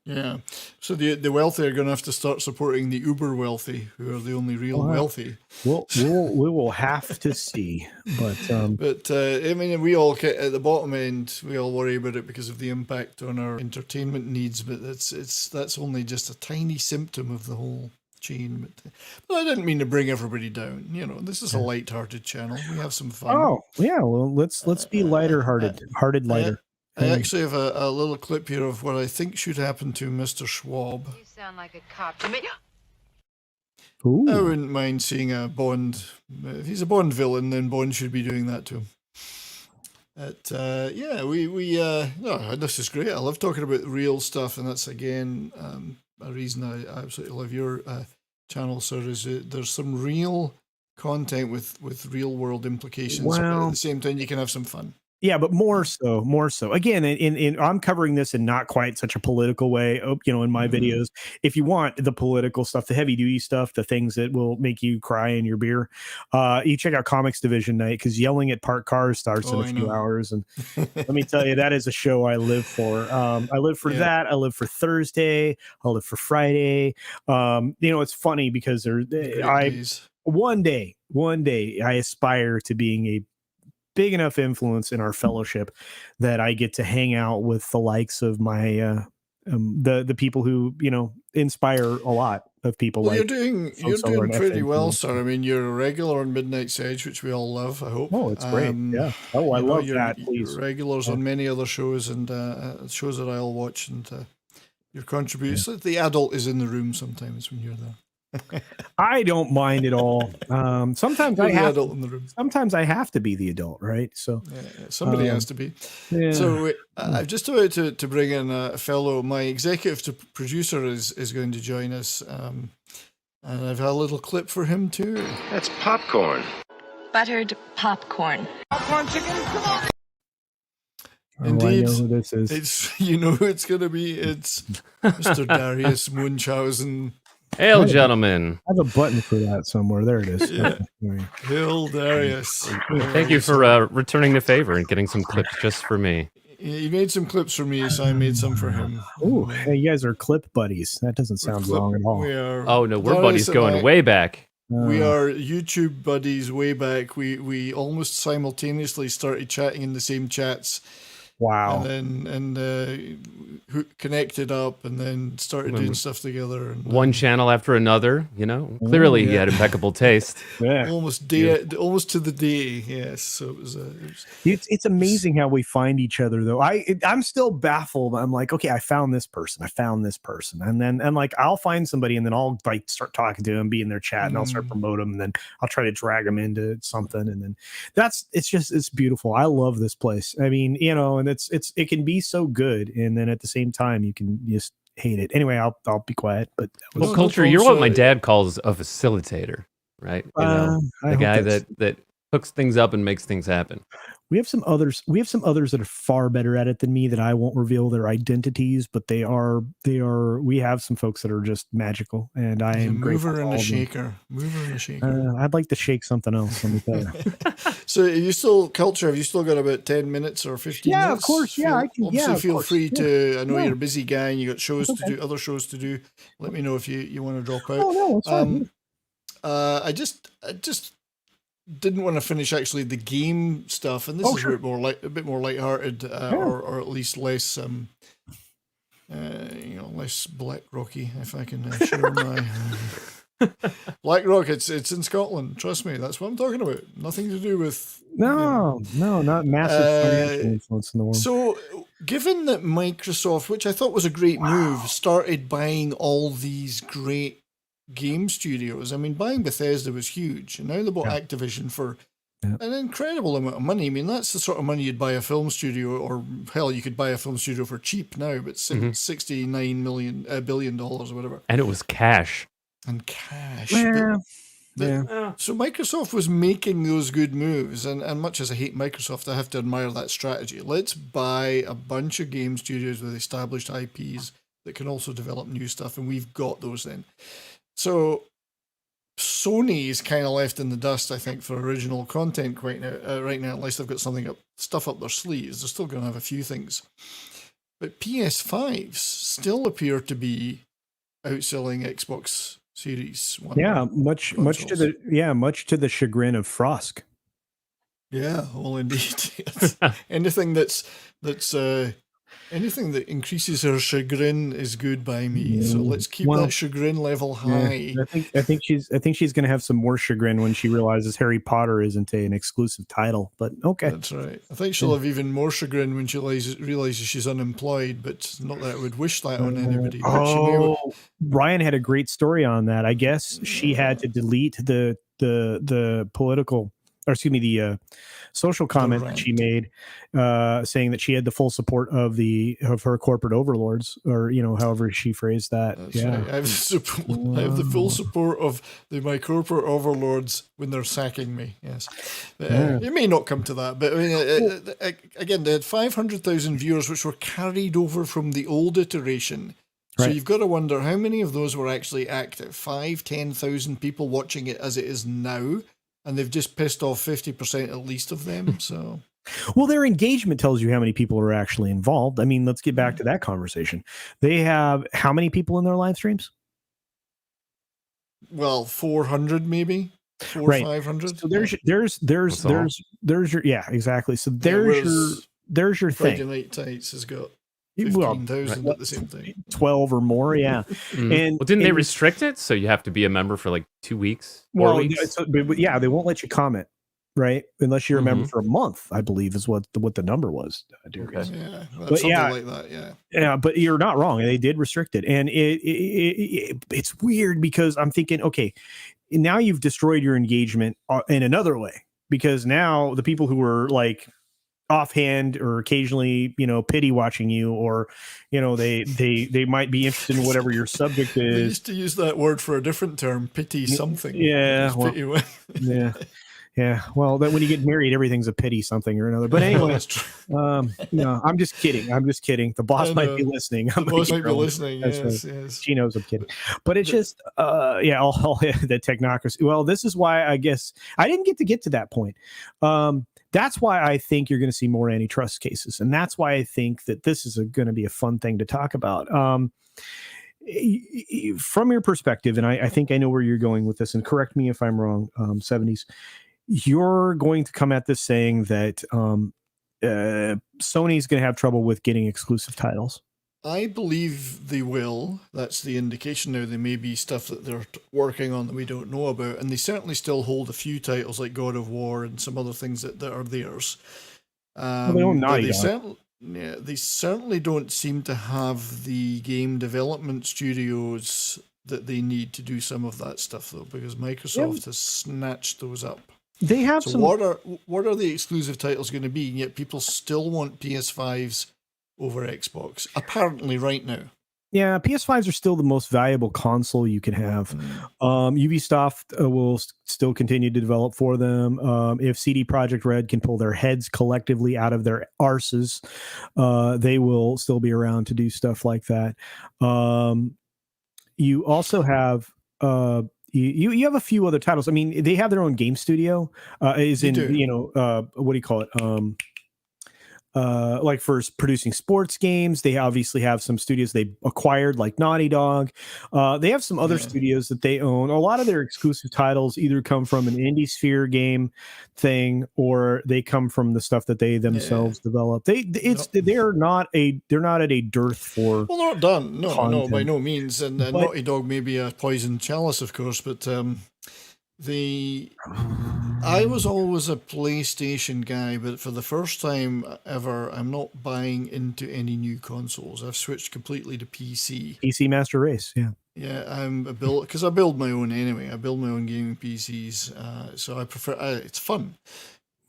Speaker 1: Yeah, so the wealthy are going to have to start supporting the uber wealthy, who are the only real wealthy.
Speaker 5: We will have to see, but
Speaker 1: I mean, we all at the bottom end, we all worry about it because of the impact on our entertainment needs. But that's only just a tiny symptom of the whole chain. But I didn't mean to bring everybody down. This is a light-hearted channel. We have some fun.
Speaker 5: Oh yeah, well let's be lighter-hearted, lighter.
Speaker 1: I actually have a little clip here of what I think should happen to Mr. Schwab.
Speaker 2: You sound like a cop to me.
Speaker 5: Ooh.
Speaker 1: I wouldn't mind seeing a Bond. If he's a Bond villain, then Bond should be doing that to him. This is great. I love talking about real stuff, and that's again a reason I absolutely love your channel, sir. Is there's some real content with real world implications, but at the same time you can have some fun.
Speaker 5: Yeah, but more so. Again, in I'm covering this in not quite such a political way, in my videos. If you want the political stuff, the heavy duty stuff, the things that will make you cry in your beer, you check out Comics Division Night, because yelling at parked cars starts in a few hours. And let me tell you, that is a show I live for. I live for that. I live for Thursday. I live for Friday. It's funny because one day I aspire to being a big enough influence in our fellowship that I get to hang out with the likes of my the people who inspire a lot of people.
Speaker 1: Well, you're doing pretty well, sir. I mean, you're a regular on Midnight's Edge, which we all love. I hope.
Speaker 5: Oh, it's great. Yeah. Oh, I love that. Please,
Speaker 1: you're regulars on many other shows and shows that I'll watch, and your contributions. Yeah. The adult is in the room sometimes when you're there.
Speaker 5: I don't mind at all. Sometimes I have to be the adult, right? So
Speaker 1: somebody has to be. Yeah. So I'm just about to bring in a fellow. My executive producer is going to join us, and I've had a little clip for him too.
Speaker 3: That's popcorn.
Speaker 2: Buttered popcorn.
Speaker 3: Popcorn chicken. Come on.
Speaker 1: Indeed,
Speaker 5: I know who this is.
Speaker 1: It's who it's going to be. It's Mr. Darius Munchausen.
Speaker 6: Hail, gentlemen.
Speaker 5: I have a button for that somewhere. There it is.
Speaker 1: Yeah.
Speaker 5: Okay.
Speaker 1: Hail Darius.
Speaker 6: Thank you for returning the favor and getting some clips just for me.
Speaker 1: He made some clips for me, so I made some for him.
Speaker 5: Ooh, hey, you guys are clip buddies. That doesn't sound wrong at all.
Speaker 1: We are.
Speaker 6: Oh, no, we're
Speaker 1: Darius
Speaker 6: buddies
Speaker 1: and
Speaker 6: going
Speaker 1: I-
Speaker 6: way back.
Speaker 1: We are YouTube buddies way back. We almost simultaneously started chatting in the same chats,
Speaker 5: Wow.
Speaker 1: and connected up, and then started doing stuff together. And,
Speaker 6: One channel after another, you know. Clearly, he had impeccable taste.
Speaker 5: Yeah.
Speaker 1: almost to the day. Yes, so it was.
Speaker 5: It's amazing how we find each other though. I'm still baffled. I'm like, okay, I found this person, and then like I'll find somebody, and then I'll like start talking to them, be in their chat, and I'll start promote them, and then I'll try to drag them into something, and then it's beautiful. I love this place. I mean, you know, and it can be so good, and then at the same time you can just hate it. Anyway, I'll be quiet. But
Speaker 6: Well,
Speaker 1: No,
Speaker 6: Culture,
Speaker 1: no
Speaker 6: you're what my
Speaker 1: problem.
Speaker 6: dad calls a facilitator, right? You know,
Speaker 5: I
Speaker 6: the
Speaker 5: hope
Speaker 6: guy
Speaker 5: that's-
Speaker 6: that hooks things up and makes things happen.
Speaker 5: We have some others that are far better at it than me that I won't reveal their identities, but we have some folks that are just magical, and I
Speaker 1: A
Speaker 5: am grateful.
Speaker 1: mover
Speaker 5: for
Speaker 1: and
Speaker 5: all
Speaker 1: a
Speaker 5: of them.
Speaker 1: shaker. Mover and a shaker.
Speaker 5: I'd like to shake something else. Let me tell you.
Speaker 1: So, are you still Culture? Have you still got about 10 minutes or 15
Speaker 5: Yeah, of
Speaker 1: minutes?
Speaker 5: course, yeah, I can-
Speaker 1: Obviously,
Speaker 5: of
Speaker 1: feel
Speaker 5: course,
Speaker 1: free
Speaker 5: yeah.
Speaker 1: to. I know
Speaker 5: Yeah.
Speaker 1: you're a busy guy and you got shows
Speaker 5: That's
Speaker 1: to do, other shows to do. Let me know if you want to drop out.
Speaker 5: Oh no, it's fine.
Speaker 1: I just didn't want to finish actually the game stuff, and this is
Speaker 5: Sure.
Speaker 1: a bit more lighthearted, or at least less less Black Rocky, if I can share my Black Rock. It's in Scotland. Trust me, that's what I'm talking about. Nothing to do with
Speaker 5: No, not massive financial influence in the world.
Speaker 1: So, given that Microsoft, which I thought was a great move, started buying all these great game studios. I mean, buying Bethesda was huge, and now they bought Activision for an incredible amount of money. I mean, that's the sort of money you'd buy a film studio, or hell, you could buy a film studio for cheap now, but $69 billion or whatever,
Speaker 6: And it was cash.
Speaker 1: and cash.
Speaker 5: Yeah.
Speaker 1: So Microsoft was making those good moves, and much as I hate Microsoft, I have to admire that strategy. Let's buy a bunch of game studios with established IPs that can also develop new stuff, and we've got those then. So Sony is kind of left in the dust, I think, for original content right now, unless they've got stuff up their sleeves. They're still going to have a few things. But PS5s still appear to be outselling Xbox Series One.
Speaker 5: Yeah, much to the chagrin of Frost.
Speaker 1: Yeah, well, indeed. anything anything that increases her chagrin is good by me. So let's keep
Speaker 5: Well,
Speaker 1: that chagrin level high.
Speaker 5: I think she's going to have some more chagrin when she realizes Harry Potter isn't an exclusive title. But okay,
Speaker 1: That's right. I think she'll have even more chagrin when she realizes she's unemployed, but not that I would wish that on anybody. But she may
Speaker 5: Ryan had a great story on that. I guess she had to delete the political, or excuse me, the social comment that she made, saying that she had the full support of her corporate overlords, or however she phrased that.
Speaker 1: That's right. I have the full support of my corporate overlords when they're sacking me. Yes, but, it may not come to that, but I mean, again, they had 500,000 viewers, which were carried over from the old iteration. So
Speaker 5: Right.
Speaker 1: you've got to wonder how many of those were actually active. 10,000 people watching it as it is now, and they've just pissed off 50% at least of them. So.
Speaker 5: Well, their engagement tells you how many people are actually involved. I mean, let's get back to that conversation. They have how many people in their live streams?
Speaker 1: Well, 400 maybe,
Speaker 5: Right.
Speaker 1: 500.
Speaker 5: So there's your exactly. So there's your
Speaker 1: Friday
Speaker 5: thing.
Speaker 1: Night Tights has got
Speaker 5: Well,
Speaker 1: 15,000 at the same time.
Speaker 5: 12 or more, yeah. And
Speaker 6: Well, didn't they
Speaker 5: and-
Speaker 6: restrict it? So you have to be a member for like 2 weeks, 4
Speaker 5: Well,
Speaker 6: weeks?
Speaker 5: but yeah, they won't let you comment, right? Unless you're a member
Speaker 6: Mhm.
Speaker 5: for a month, I believe is what the number was. Darius.
Speaker 1: Yeah,
Speaker 5: But
Speaker 1: something
Speaker 5: yeah.
Speaker 1: like that. Yeah.
Speaker 5: Yeah, but you're not wrong. They did restrict it, and it's weird because I'm thinking, okay, now you've destroyed your engagement in another way, because now the people who were like offhand or occasionally, pity watching you, or they might be interested in whatever your subject
Speaker 1: They
Speaker 5: is.
Speaker 1: used to use that word for a different term, pity something.
Speaker 5: Yeah,
Speaker 1: Just
Speaker 5: well,
Speaker 1: pity what-
Speaker 5: Yeah. Yeah, well, that when you get married, everything's a pity, something or another. But anyway,
Speaker 1: That's true.
Speaker 5: I'm just kidding. The boss
Speaker 1: I
Speaker 5: might
Speaker 1: know.
Speaker 5: be listening.
Speaker 1: The boss might be listening.
Speaker 5: That's
Speaker 1: Yes,
Speaker 5: right.
Speaker 1: yes.
Speaker 5: She knows I'm kidding. But it's just, all the technocracy. Well, this is why I guess I didn't get to that point. That's why I think you're going to see more antitrust cases, and that's why I think that this is going to be a fun thing to talk about. From your perspective, and I think I know where you're going with this, and correct me if I'm wrong, 70s, you're going to come at this saying that Sony's going to have trouble with getting exclusive titles.
Speaker 1: I believe they will. That's the indication now. There may be stuff that they're working on that we don't know about, and they certainly still hold a few titles like God of War and some other things that are theirs.
Speaker 5: They own
Speaker 1: but
Speaker 5: Naughty
Speaker 1: they certainly don't seem to have the game development studios that they need to do some of that stuff, though, because Microsoft has snatched those up.
Speaker 5: They have
Speaker 1: So
Speaker 5: some.
Speaker 1: what are the exclusive titles going to be? And yet people still want PS5s over Xbox, apparently right now.
Speaker 5: Yeah, PS5s are still the most valuable console you can have. Ubisoft will still continue to develop for them. If CD Projekt Red can pull their heads collectively out of their arses, they will still be around to do stuff like that. You also have you have a few other titles. I mean, they have their own game studio. What do you call it? Like for producing sports games, they obviously have some studios they acquired, like Naughty Dog. They have some other studios that they own. A lot of their exclusive titles either come from an indie sphere game thing, or they come from the stuff that they themselves develop. They're not at a dearth for.
Speaker 1: Well, they're not done. No,
Speaker 5: content.
Speaker 1: by no means. And Naughty Dog may be a poison chalice, of course, but I was always a PlayStation guy, but for the first time ever, I'm not buying into any new consoles. I've switched completely to PC.
Speaker 5: PC Master Race, yeah.
Speaker 1: Yeah, because I build my own anyway. I build my own gaming PCs, so I prefer. It's fun.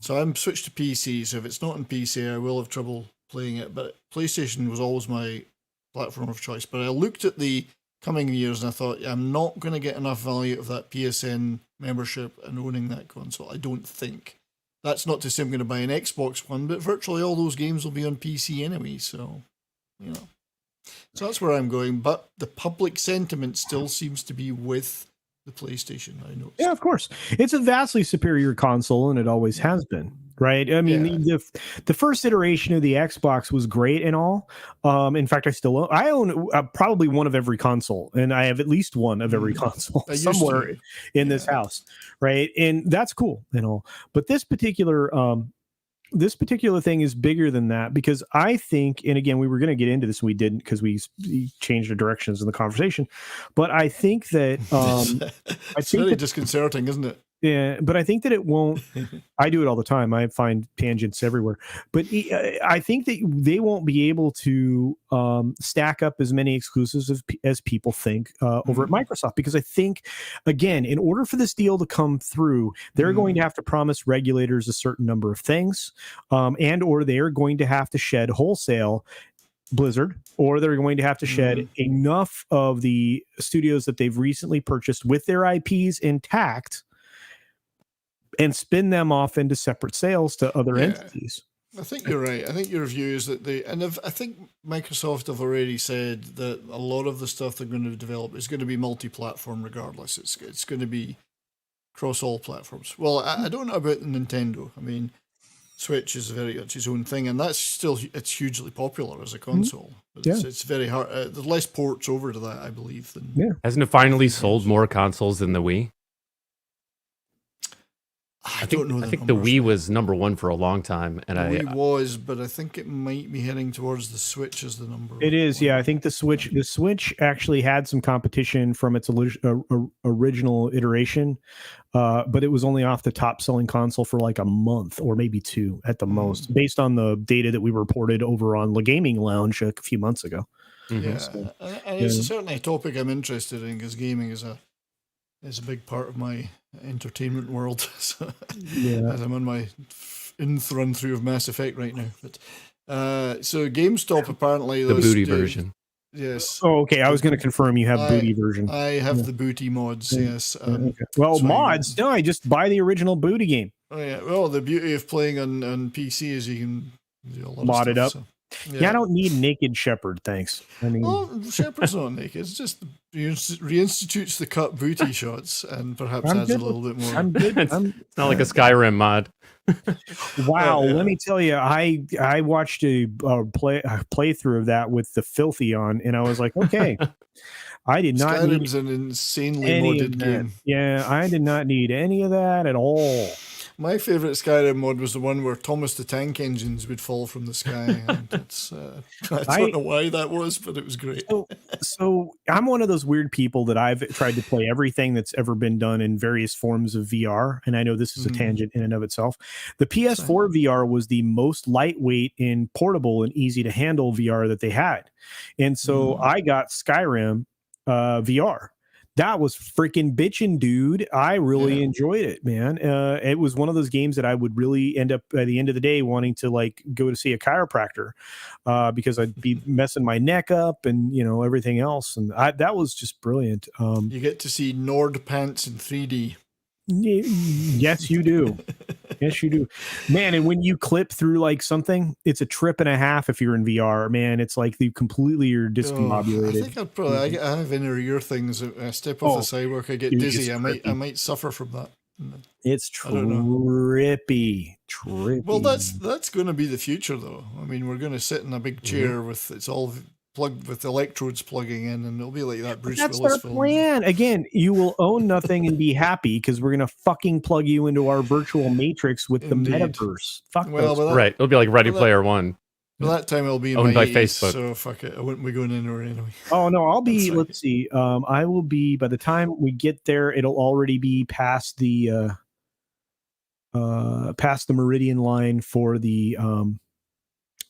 Speaker 1: So I'm switched to PC. So if it's not on PC, I will have trouble playing it. But PlayStation was always my platform of choice. But I looked at the coming years and I thought, I'm not going to get enough value of that PSN membership and owning that console. I don't think. That's not to say I'm going to buy an Xbox One, but virtually all those games will be on PC anyway. So, So that's where I'm going. But the public sentiment still seems to be with the PlayStation, I noticed.
Speaker 5: Yeah, of course. It's a vastly superior console, and it always has been. Right. I mean, the first iteration of the Xbox was great and all. In fact, I own probably one of every console, and I have at least one of every console somewhere in this house. Right. And that's cool and all. But this particular thing is bigger than that, because I think, and again, we were going to get into this, and we didn't because we changed the directions in the conversation. But I think that
Speaker 1: it's really disconcerting, isn't it?
Speaker 5: Yeah, but I think that it won't. I do it all the time. I find tangents everywhere. But I think that they won't be able to stack up as many exclusives as people think over at Microsoft, because I think, again, in order for this deal to come through, they're going to have to promise regulators a certain number of things, or they're going to have to shed wholesale Blizzard, or they're going to have to shed enough of the studios that they've recently purchased with their IPs intact and spin them off into separate sales to other entities.
Speaker 1: I think you're right. I think your view is that I think Microsoft have already said that a lot of the stuff they're going to develop is going to be multi-platform regardless. It's going to be across all platforms. Well, I don't know about Nintendo. I mean, Switch is very much its own thing, and it's hugely popular as a console. But it's very hard. There's less ports over to that, I believe.
Speaker 6: Hasn't it finally sold more consoles than the Wii?
Speaker 1: I don't know.
Speaker 6: I think the Wii was number one for a long time, and
Speaker 1: the Wii was, but I think it might be heading towards the Switch as the number.
Speaker 5: It is, yeah. I think the Switch actually had some competition from its original iteration, but it was only off the top selling console for like a month or maybe two at the most, based on the data that we reported over on the Gaming Lounge a few months ago.
Speaker 1: Yeah, and it's certainly a topic I'm interested in, because gaming is a big part of my entertainment world. So, as I'm on my run through of Mass Effect right now. But so GameStop apparently
Speaker 6: the booty version.
Speaker 1: Yes.
Speaker 5: Oh, okay. I was going to confirm you have booty version.
Speaker 1: I have the booty mods. Yes.
Speaker 5: Okay. Well, mods. No, I just buy the original booty game.
Speaker 1: Oh yeah. Well, the beauty of playing on PC is you can do a lot
Speaker 5: Mod
Speaker 1: of
Speaker 5: it
Speaker 1: stuff.
Speaker 5: up.
Speaker 1: So,
Speaker 5: Yeah, I don't need naked shepherd, thanks. I mean,
Speaker 1: Well, Shepard's not naked. It's just reinstitutes the cut booty shots and perhaps
Speaker 5: I'm
Speaker 1: adds a
Speaker 5: good
Speaker 1: little bit more.
Speaker 5: I'm good.
Speaker 6: It's not like a Skyrim mod.
Speaker 5: Wow,
Speaker 1: Yeah.
Speaker 5: let me tell you, I watched a playthrough of that with the filthy on, and I was like, okay, I did not need
Speaker 1: Skyrim's an insanely
Speaker 5: any
Speaker 1: modded
Speaker 5: of that.
Speaker 1: game.
Speaker 5: Yeah, I did not need any of that at all.
Speaker 1: My favourite Skyrim mod was the one where Thomas the Tank Engines would fall from the sky. And it's, I don't know why that was, but it was great.
Speaker 5: So I'm one of those weird people that I've tried to play everything that's ever been done in various forms of VR, and I know this is a tangent in and of itself. The PS4 VR was the most lightweight and portable and easy to handle VR that they had, and so I got Skyrim VR. That was freaking bitchin', dude. I really enjoyed it, man. It was one of those games that I would really end up at the end of the day wanting to like go to see a chiropractor because I'd be messing my neck up and everything else. And that was just brilliant.
Speaker 1: You get to see Nord pants in 3D.
Speaker 5: Yes, you do. Yes, you do, man. And when you clip through like something, it's a trip and a half. If you're in VR, man, it's like you completely are discombobulated.
Speaker 1: I think I'd probably I have inner ear things. I step off the sidewalk, I get
Speaker 5: dude,
Speaker 1: dizzy.
Speaker 5: it's
Speaker 1: I might suffer from that.
Speaker 5: It's trippy.
Speaker 1: Well, that's going to be the future, though. I mean, we're going to sit in a big chair with it's all plugged with electrodes plugging in, and it'll be like that Bruce
Speaker 5: That's
Speaker 1: Willis
Speaker 5: our
Speaker 1: film.
Speaker 5: plan. Again, you will own nothing and be happy because we're gonna fucking plug you into our virtual matrix with
Speaker 1: Indeed.
Speaker 5: the metaverse. Fuck
Speaker 1: Well,
Speaker 5: those.
Speaker 1: but
Speaker 6: Right. It'll be like Ready Player One.
Speaker 1: By that time, I'll be in
Speaker 6: Owned
Speaker 1: my
Speaker 6: by
Speaker 1: 80s,
Speaker 6: Facebook.
Speaker 1: so fuck it. I wouldn't be going anywhere anyway.
Speaker 5: Oh no, I'll be.
Speaker 1: That's right.
Speaker 5: Let's see. I will be by the time we get there. It'll already be past the meridian line for the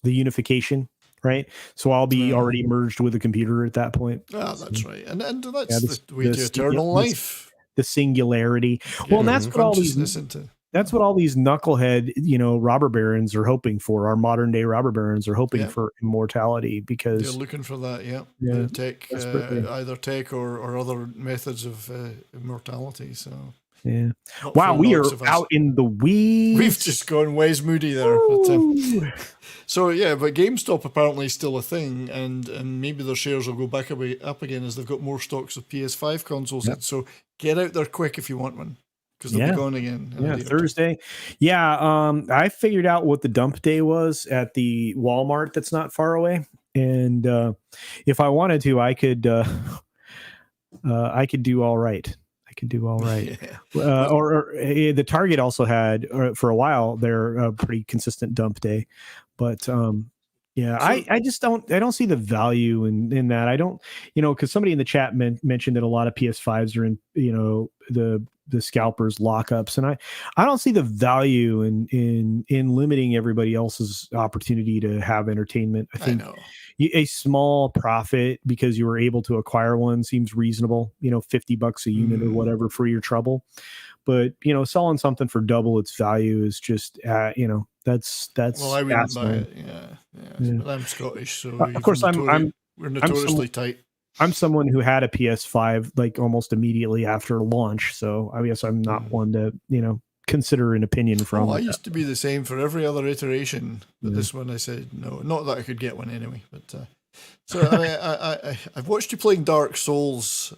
Speaker 5: unification. Right, so I'll be already merged with a computer at that point.
Speaker 1: Ah, that's right, and that's the way
Speaker 5: the
Speaker 1: to eternal life.
Speaker 5: The singularity. Well, and that's what all these.
Speaker 1: Consciousness into.
Speaker 5: That's what all these knucklehead, robber barons are hoping for. Our modern day robber barons are hoping for immortality because
Speaker 1: They're looking for that. Yeah, tech,
Speaker 5: desperately.
Speaker 1: either tech or other methods of immortality. So
Speaker 5: yeah.
Speaker 1: not
Speaker 5: Wow,
Speaker 1: for
Speaker 5: we are
Speaker 1: lots of us.
Speaker 5: out in the weeds.
Speaker 1: We've just gone Wes Moody there. But, so yeah, but GameStop apparently is still a thing, and maybe their shares will go back up again as they've got more stocks of PS5 consoles. In. So get out there quick if you want one, because they'll be gone again. in a day or two.
Speaker 5: Thursday. Yeah, I figured out what the dump day was at the Walmart that's not far away, and if I wanted to, I could do all right.
Speaker 1: Yeah.
Speaker 5: Or the Target also had for a while their pretty consistent dump day, but I just don't see the value in that. I don't, because somebody in the chat mentioned that a lot of PS5s are in the scalpers lockups, and I don't see the value in limiting everybody else's opportunity to have entertainment. I think a small profit because you were able to acquire one seems reasonable, $50 a unit or whatever for your trouble. But, selling something for double its value is just, that's.
Speaker 1: Well, I wouldn't buy it. Yeah. But I'm Scottish, so
Speaker 5: of course
Speaker 1: we're notoriously tight.
Speaker 5: I'm someone who had a PS5 like almost immediately after launch, so I guess I'm not one to consider an opinion from.
Speaker 1: I used to be the same for every other iteration, but this one I said no. Not that I could get one anyway, but so I've watched you playing Dark Souls.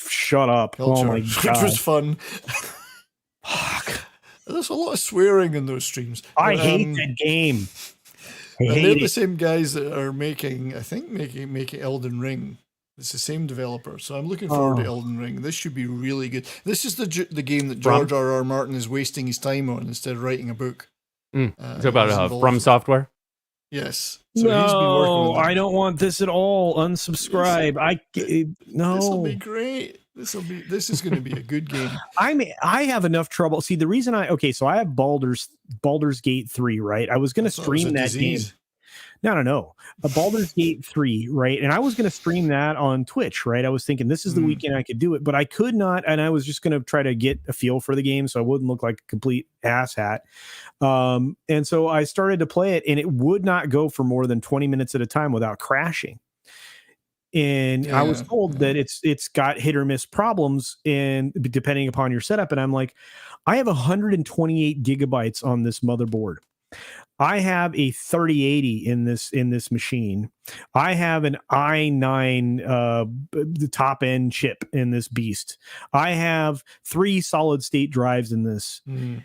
Speaker 5: Shut up!
Speaker 1: Culture,
Speaker 5: Oh my
Speaker 1: which
Speaker 5: god,
Speaker 1: was fun. Fuck. There's a lot of swearing in those streams.
Speaker 5: I hate that game.
Speaker 1: They're the same guys that are making Elden Ring. It's the same developer, so I'm looking forward to Elden Ring. This should be really good. This is the game that George R.R. Martin is wasting his time on instead of writing a book.
Speaker 6: It's about From Software.
Speaker 1: Yes. So he's been working with
Speaker 5: I don't want this at all. Unsubscribe. No.
Speaker 1: This will be great. This is going to be a good game.
Speaker 5: I have enough trouble. See, the reason so I have Baldur's Gate 3, right? I was going to stream that game. No. A Baldur's Gate 3, right? And I was going to stream that on Twitch, right? I was thinking this is the weekend I could do it, but I could not. And I was just going to try to get a feel for the game so I wouldn't look like a complete asshat. And so I started to play it and it would not go for more than 20 minutes at a time without crashing. And I was
Speaker 1: Yeah,
Speaker 5: told that it's got hit or miss problems, and depending upon your setup. And I'm like, I have 128 gigabytes on this motherboard. I have a 3080 in this machine. I have an i9 the top end chip in this beast. I have 3 solid state drives in this.
Speaker 1: Mm.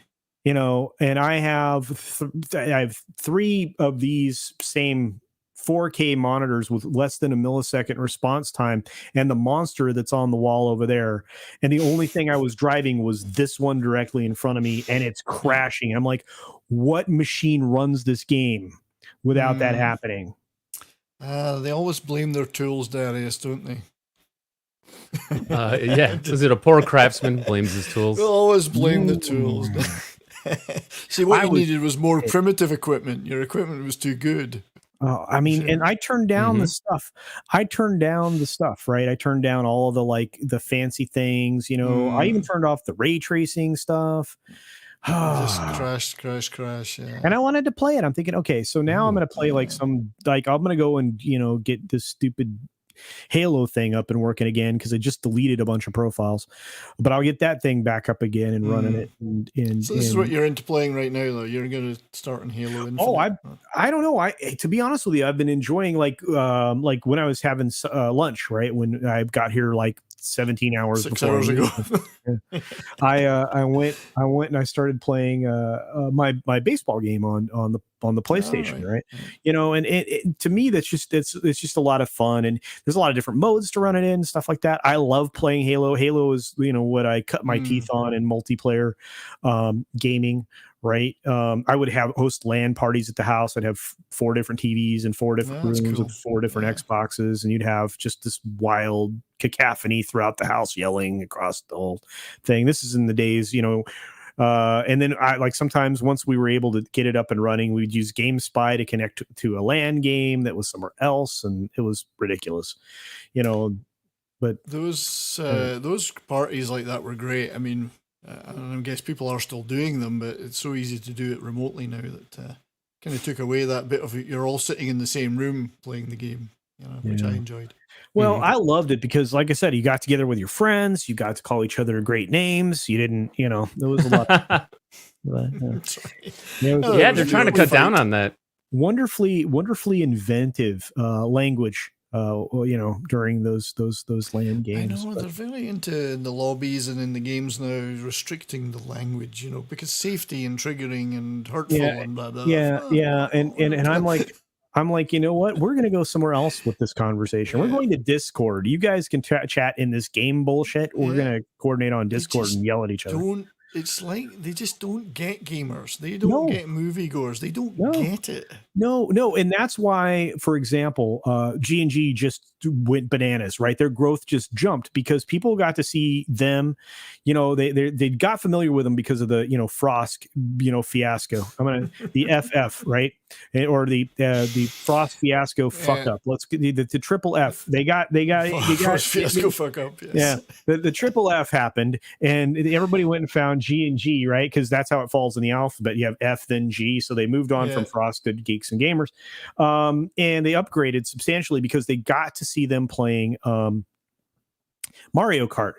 Speaker 5: And I have 3 of these same 4K monitors with less than a millisecond response time, and the monster that's on the wall over there. And the only thing I was driving was this one directly in front of me, and it's crashing. I'm like, what machine runs this game without that happening?
Speaker 1: They always blame their tools, Darius, don't they?
Speaker 6: Yeah. Is it a poor craftsman blames his tools?
Speaker 1: They'll always blame the tools. See, what
Speaker 5: I
Speaker 1: you
Speaker 5: was-
Speaker 1: needed was more primitive equipment. Your equipment was too good.
Speaker 5: I mean, and I turned down the stuff. I turned down the stuff, right? I turned down all of the fancy things, I even turned off the ray tracing stuff.
Speaker 1: Just crash. Yeah.
Speaker 5: And I wanted to play it. I'm thinking, okay, so now I'm going to play I'm going to go and, get this stupid Halo thing up and working again, because I just deleted a bunch of profiles, but I'll get that thing back up again and running it. And
Speaker 1: So this is what you're into playing right now, though. You're going to start in Halo Infinite.
Speaker 5: Oh, I don't know. To be honest with you, I've been enjoying like when I was having lunch, right? When I got here like 17 hours
Speaker 1: 6
Speaker 5: before
Speaker 1: hours ago.
Speaker 5: I went and I started playing my baseball game on the PlayStation, right? And it to me it's just a lot of fun, and there's a lot of different modes to run it in and stuff like that. I love playing Halo. Halo is what I cut my teeth on in multiplayer gaming. Right. I would host LAN parties at the house. I'd have 4 different TVs and 4 different rooms with 4 different Xboxes, and you'd have just this wild cacophony throughout the house, yelling across the whole thing. This is in the days, and then I sometimes once we were able to get it up and running, we'd use GameSpy to connect to a LAN game that was somewhere else, and it was ridiculous, But
Speaker 1: those parties like that were great. I mean, I guess people are still doing them, but it's so easy to do it remotely now that kind of took away that bit of it. You're all sitting in the same room playing the game, which I enjoyed.
Speaker 5: Well, I loved it because, like I said, you got together with your friends, you got to call each other great names. You didn't, there was a lot.
Speaker 6: Yeah, they're trying to cut down on that.
Speaker 5: Wonderfully inventive language. During those LAN games.
Speaker 1: I know they're very into in the lobbies and in the games now restricting the language, because safety and triggering and hurtful and blah blah.
Speaker 5: Yeah. And I'm like, you know what? We're gonna go somewhere else with this conversation. We're going to Discord. You guys can chat in this game bullshit. We're gonna coordinate on Discord and yell at each other.
Speaker 1: It's like they just don't get gamers. They don't get moviegoers. They don't get it.
Speaker 5: No, and that's why, for example, G&G just went bananas, right? Their growth just jumped because people got to see them. They got familiar with them because of the Frost fiasco. The FF, right? Or the Frost fiasco fuck up. Let's get the triple F. They got
Speaker 1: Frost fiasco fuck up. Yes.
Speaker 5: Yeah, the triple F happened, and everybody went and found G&G, right? Because that's how it falls in the alphabet. You have F then G, so they moved on from Frost to Geeks and Gamers, and they upgraded substantially because they got to see them playing Mario Kart.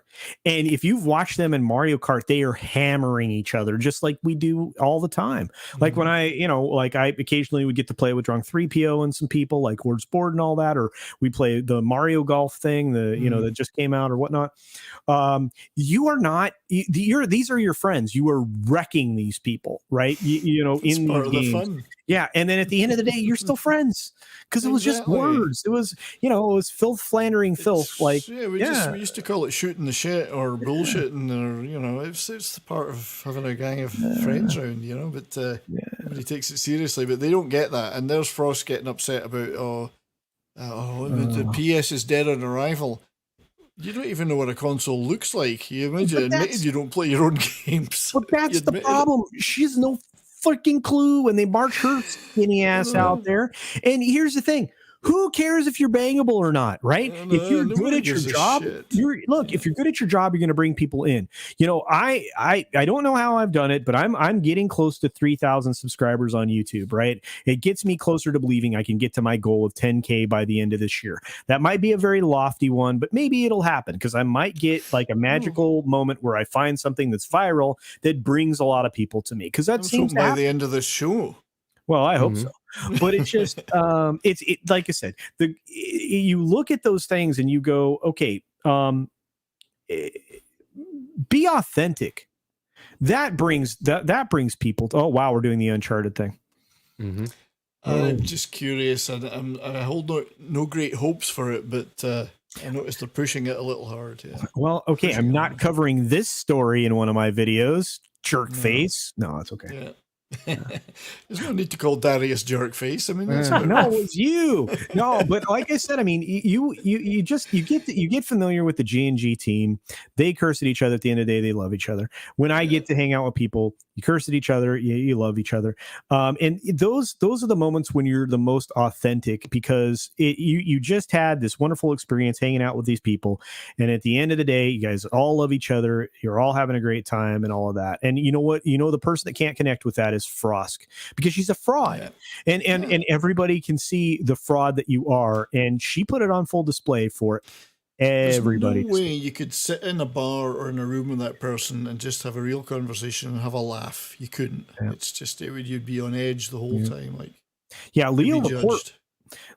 Speaker 5: And if you've watched them in Mario Kart, they are hammering each other just like we do all the time. Like when I occasionally would get to play with Drunk 3PO and some people like Lord Sport and all that, or we play the Mario Golf thing, that just came out or whatnot. You are not, these are your friends. You are wrecking these people, right?
Speaker 1: It's
Speaker 5: in
Speaker 1: part of
Speaker 5: games.
Speaker 1: the fun.
Speaker 5: Yeah. And then at the end of the day, you're still friends because it was just words. It was, it was filth flandering filth. We
Speaker 1: used to call it shooting the shit or bullshitting or, it's the part of having a gang of friends around, but nobody takes it seriously, but they don't get that. And there's Frost getting upset about, the PS is dead on arrival. You don't even know what a console looks like. You admitted you don't play your own games.
Speaker 5: But that's the problem. She has no freaking clue when they march her skinny ass out there. And here's the thing. Who cares if you're bangable or not, right?
Speaker 1: No,
Speaker 5: If you're good
Speaker 1: nobody
Speaker 5: at your
Speaker 1: gives a
Speaker 5: job,
Speaker 1: shit.
Speaker 5: if you're good at your job, you're going to bring people in. You know, I don't know how I've done it, but I'm getting close to 3,000 subscribers on YouTube, right? It gets me closer to believing I can get to my goal of 10K by the end of this year. That might be a very lofty one, but maybe it'll happen because I might get like a magical moment where I find something that's viral that brings a lot of people to me, because that
Speaker 1: I'm
Speaker 5: seems
Speaker 1: hoping
Speaker 5: to
Speaker 1: by
Speaker 5: happen.
Speaker 1: the end of this show.
Speaker 5: Well, I hope
Speaker 6: Mhm.
Speaker 5: so. But it's just it's like I said, you look at those things and you go, okay, be authentic. That brings people to, oh wow, we're doing the Uncharted thing.
Speaker 6: Mhm.
Speaker 1: I'm just curious. I hold no great hopes for it, but I noticed they're pushing it a little hard. Yeah.
Speaker 5: Well, okay, I'm not covering this story in one of my videos. Jerk
Speaker 1: No.
Speaker 5: face. No, it's okay.
Speaker 1: Yeah. There's no need to call Darius jerkface. I mean, that's a bit
Speaker 5: No,
Speaker 1: rough.
Speaker 5: it's you. No, but like I said, I mean, you get familiar with the G&G team. They curse at each other. At the end of the day, they love each other. When I get to hang out with people, you curse at each other. You love each other. And those are the moments when you're the most authentic, because you just had this wonderful experience hanging out with these people, and at the end of the day, you guys all love each other. You're all having a great time and all of that. And you know what? You know, the person that can't connect with that is Frosk, because she's a fraud.
Speaker 1: Yeah.
Speaker 5: And everybody can see the fraud that you are, and she put it on full display for everybody.
Speaker 1: There's no way you could sit in a bar or in a room with that person and just have a real conversation and have a laugh. You couldn't.
Speaker 5: Yeah.
Speaker 1: It's just you'd be on edge the whole time. Like,
Speaker 5: Yeah,
Speaker 1: you'd
Speaker 5: Leo
Speaker 1: be
Speaker 5: Laporte.
Speaker 1: judged.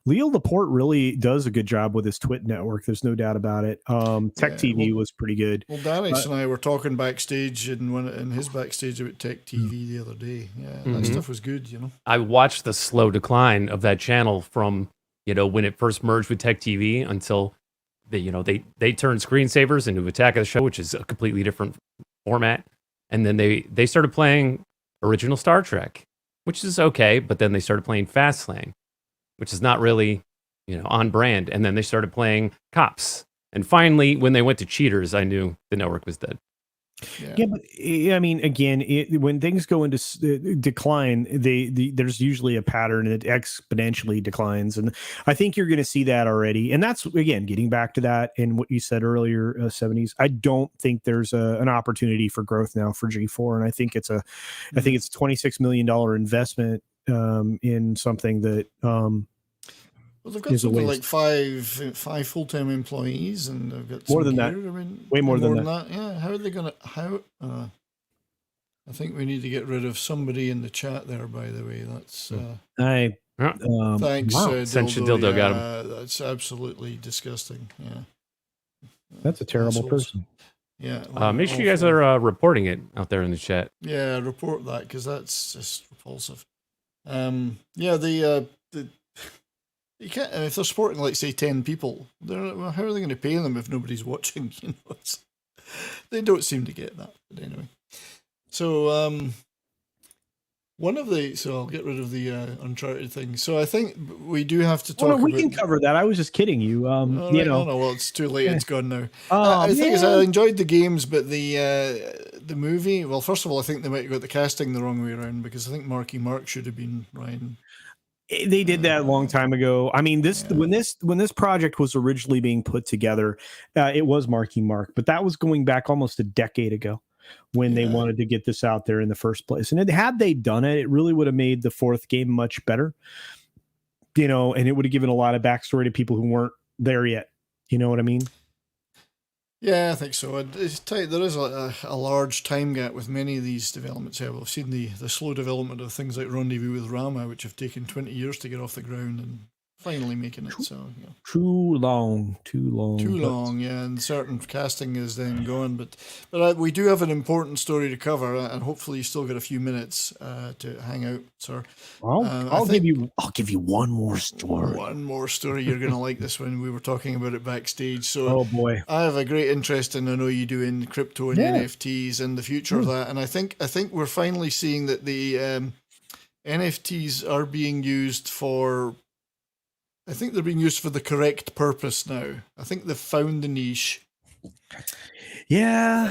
Speaker 5: Leo Laporte really does a good job with his Twit network. There's no doubt about it. Tech TV was pretty good.
Speaker 1: Well, Darius and I were talking backstage in his backstage about Tech TV the other day. Yeah, that stuff was good, you know.
Speaker 6: I watched the slow decline of that channel from, when it first merged with Tech TV until they turned screensavers into Attack of the Show, which is a completely different format. And then they started playing original Star Trek, which is okay, but then they started playing Fastlane, which is not really, on brand. And then they started playing Cops. And finally, when they went to Cheaters, I knew the network was dead.
Speaker 5: Yeah, but I mean, again, when things go into decline, there's usually a pattern, and it exponentially declines. And I think you're going to see that already. And that's, again, getting back to that and what you said earlier, 70s. I don't think there's an opportunity for growth now for G4. And I think it's a $26 million investment in something that
Speaker 1: well, they've got something like five full-time employees, and they've got
Speaker 5: more
Speaker 1: some
Speaker 5: than
Speaker 1: gear.
Speaker 5: that.
Speaker 1: I mean,
Speaker 5: Way more than that.
Speaker 1: Yeah, how are they going to? I think we need to get rid of somebody in the chat there. By the way, that's thanks.
Speaker 5: Wow.
Speaker 6: Sentia
Speaker 1: Dildo.
Speaker 6: Dildo got
Speaker 1: Yeah, that's absolutely disgusting. Yeah,
Speaker 5: That's a terrible
Speaker 1: assholes.
Speaker 5: person.
Speaker 1: Yeah,
Speaker 6: Make sure you guys are reporting it out there in the chat.
Speaker 1: Yeah, report that, because that's just repulsive. Yeah, you can't. If they're supporting, like, say, 10 people, how are they going to pay them if nobody's watching? They don't seem to get that. But anyway, so I'll get rid of the Uncharted thing. So I think we do have to talk.
Speaker 5: We can cover that. I was just kidding you.
Speaker 1: No, well, it's too late. It's gone now.
Speaker 5: Oh,
Speaker 1: the thing is, I
Speaker 5: man.
Speaker 1: enjoyed the games, but the movie. Well, first of all, I think they might have got the casting the wrong way around, because I think Marky Mark should have been Ryan.
Speaker 5: They did that a long time ago. I mean, when this project was originally being put together, it was Marky Mark, but that was going back almost a decade ago when they wanted to get this out there in the first place. And had they done it, it really would have made the fourth game much better, and it would have given a lot of backstory to people who weren't there yet. You know what I mean?
Speaker 1: Yeah, I think so. It's tight. There is a large time gap with many of these developments. Yeah, we've seen the slow development of things like Rendezvous with Rama, which have taken 20 years to get off the ground, and finally making it. So,
Speaker 5: Too long.
Speaker 1: Yeah, and certain casting is then gone. But we do have an important story to cover, and hopefully you still got a few minutes to hang out, sir.
Speaker 5: I'll give you one more story.
Speaker 1: One more story. You're going to like this one. We were talking about it backstage. So,
Speaker 5: oh boy,
Speaker 1: I have a great interest in. I know you do, in crypto and NFTs and the future of that. And I think we're finally seeing that the NFTs are being used for. I think they're being used for the correct purpose now. I think they've found the niche.
Speaker 5: Yeah.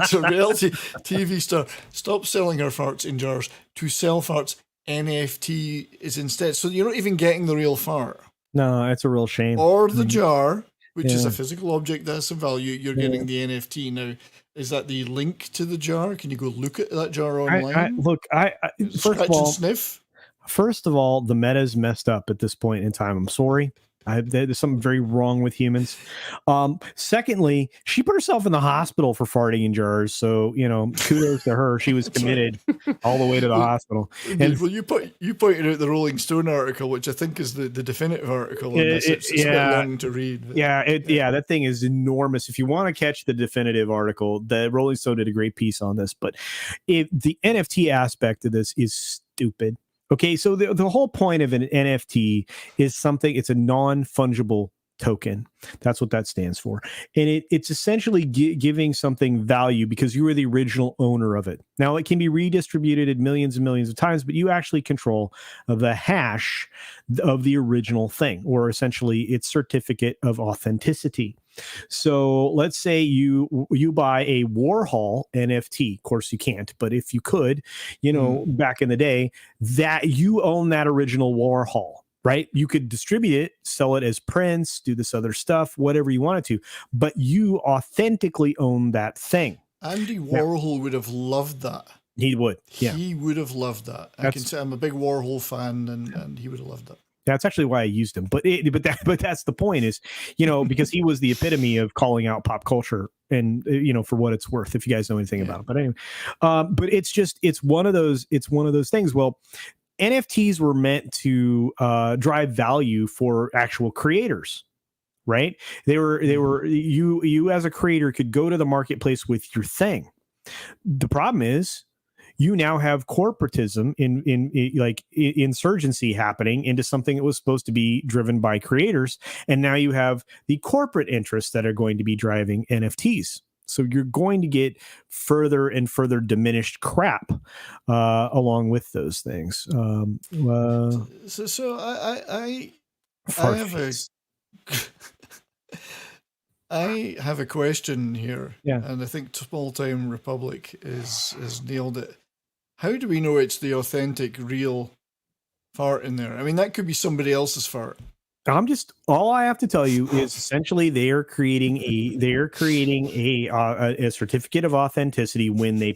Speaker 1: So reality TV star stops selling her farts in jars to sell farts NFT is instead. So you're not even getting the real fart
Speaker 5: No, it's a real shame.
Speaker 1: or the jar, which is
Speaker 5: Yeah.
Speaker 1: a physical object that has some value. You're getting the NFT now. Is that the link to the jar? Can you go look at that jar online?
Speaker 5: I
Speaker 1: Scratch
Speaker 5: first of all,
Speaker 1: and sniff.
Speaker 5: the meta's messed up at this point in time. I'm sorry. There's something very wrong with humans. Secondly, she put herself in the hospital for farting in jars. So, kudos to her. She was committed all the way to the hospital. And
Speaker 1: Well, you pointed out the Rolling Stone article, which I think is the definitive article on this. It's quite long to read. But,
Speaker 5: that thing is enormous. If you want to catch the definitive article, the Rolling Stone did a great piece on this. But the NFT aspect of this is stupid. Okay, so the whole point of an NFT is it's a non-fungible token. That's what that stands for. And it's essentially giving something value because you are the original owner of it. Now, it can be redistributed millions and millions of times, but you actually control the hash of the original thing, or essentially its certificate of authenticity. So let's say you buy a Warhol NFT. Of course you can't, but if you could, back in the day, that you own that original Warhol, right? You could distribute it, sell it as prints, do this other stuff, whatever you wanted to, but you authentically own that thing.
Speaker 1: Andy Warhol would have loved that.
Speaker 5: He would. Yeah.
Speaker 1: He would have loved that. I can say I'm a big Warhol fan, and he would have loved that.
Speaker 5: That's actually why I used him. But that's the point is, because he was the epitome of calling out pop culture and, for what it's worth, if you guys know anything about it. But anyway, but it's one of those things. Well, NFTs were meant to drive value for actual creators, right? They were you as a creator could go to the marketplace with your thing. The problem is, you now have corporatism in like insurgency happening into something that was supposed to be driven by creators. And now you have the corporate interests that are going to be driving NFTs. So you're going to get further and further diminished crap along with those things.
Speaker 1: So I have I have a question here.
Speaker 5: Yeah.
Speaker 1: And I think Small Time Republic is nailed it. How do we know it's the authentic, real fart in there? I mean, that could be somebody else's fart.
Speaker 5: All I have to tell you is essentially they are creating a certificate of authenticity when they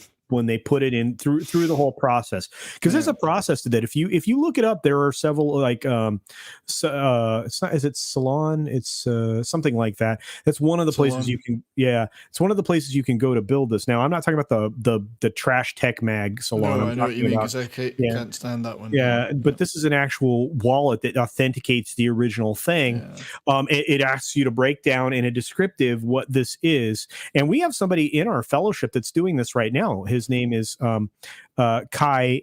Speaker 5: put it in through the whole process, because there's a process to that. If you look it up, there are several it's not, is it Salon? It's something like that. That's one of the places you can. Yeah, it's one of the places you can go to build this. Now, I'm not talking about the trash tech mag Salon.
Speaker 1: No, I know what you mean, because I can't stand that one.
Speaker 5: Yeah, but this is an actual wallet that authenticates the original thing. Yeah. It asks you to break down in a descriptive what this is, and we have somebody in our fellowship that's doing this right now. His name is Kai MFS.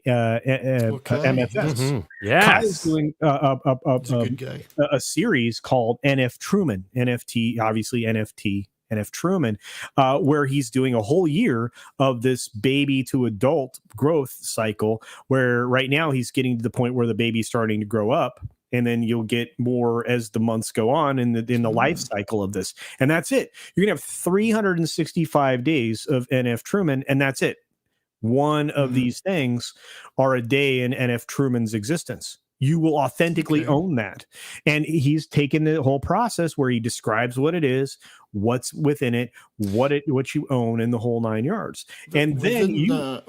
Speaker 6: Mm-hmm. Yes.
Speaker 5: Kai is doing
Speaker 1: a good guy.
Speaker 5: A series called NF Truman, NFT, obviously NF Truman, where he's doing a whole year of this baby to adult growth cycle, where right now he's getting to the point where the baby's starting to grow up. And then you'll get more as the months go on in the life cycle of this. And that's it. You're going to have 365 days of NF Truman, and that's it. One of these things are a day in NF Truman's existence. You will authentically own that. And he's taken the whole process where he describes what it is, what's within it, what you own, in the whole 9 yards. And then go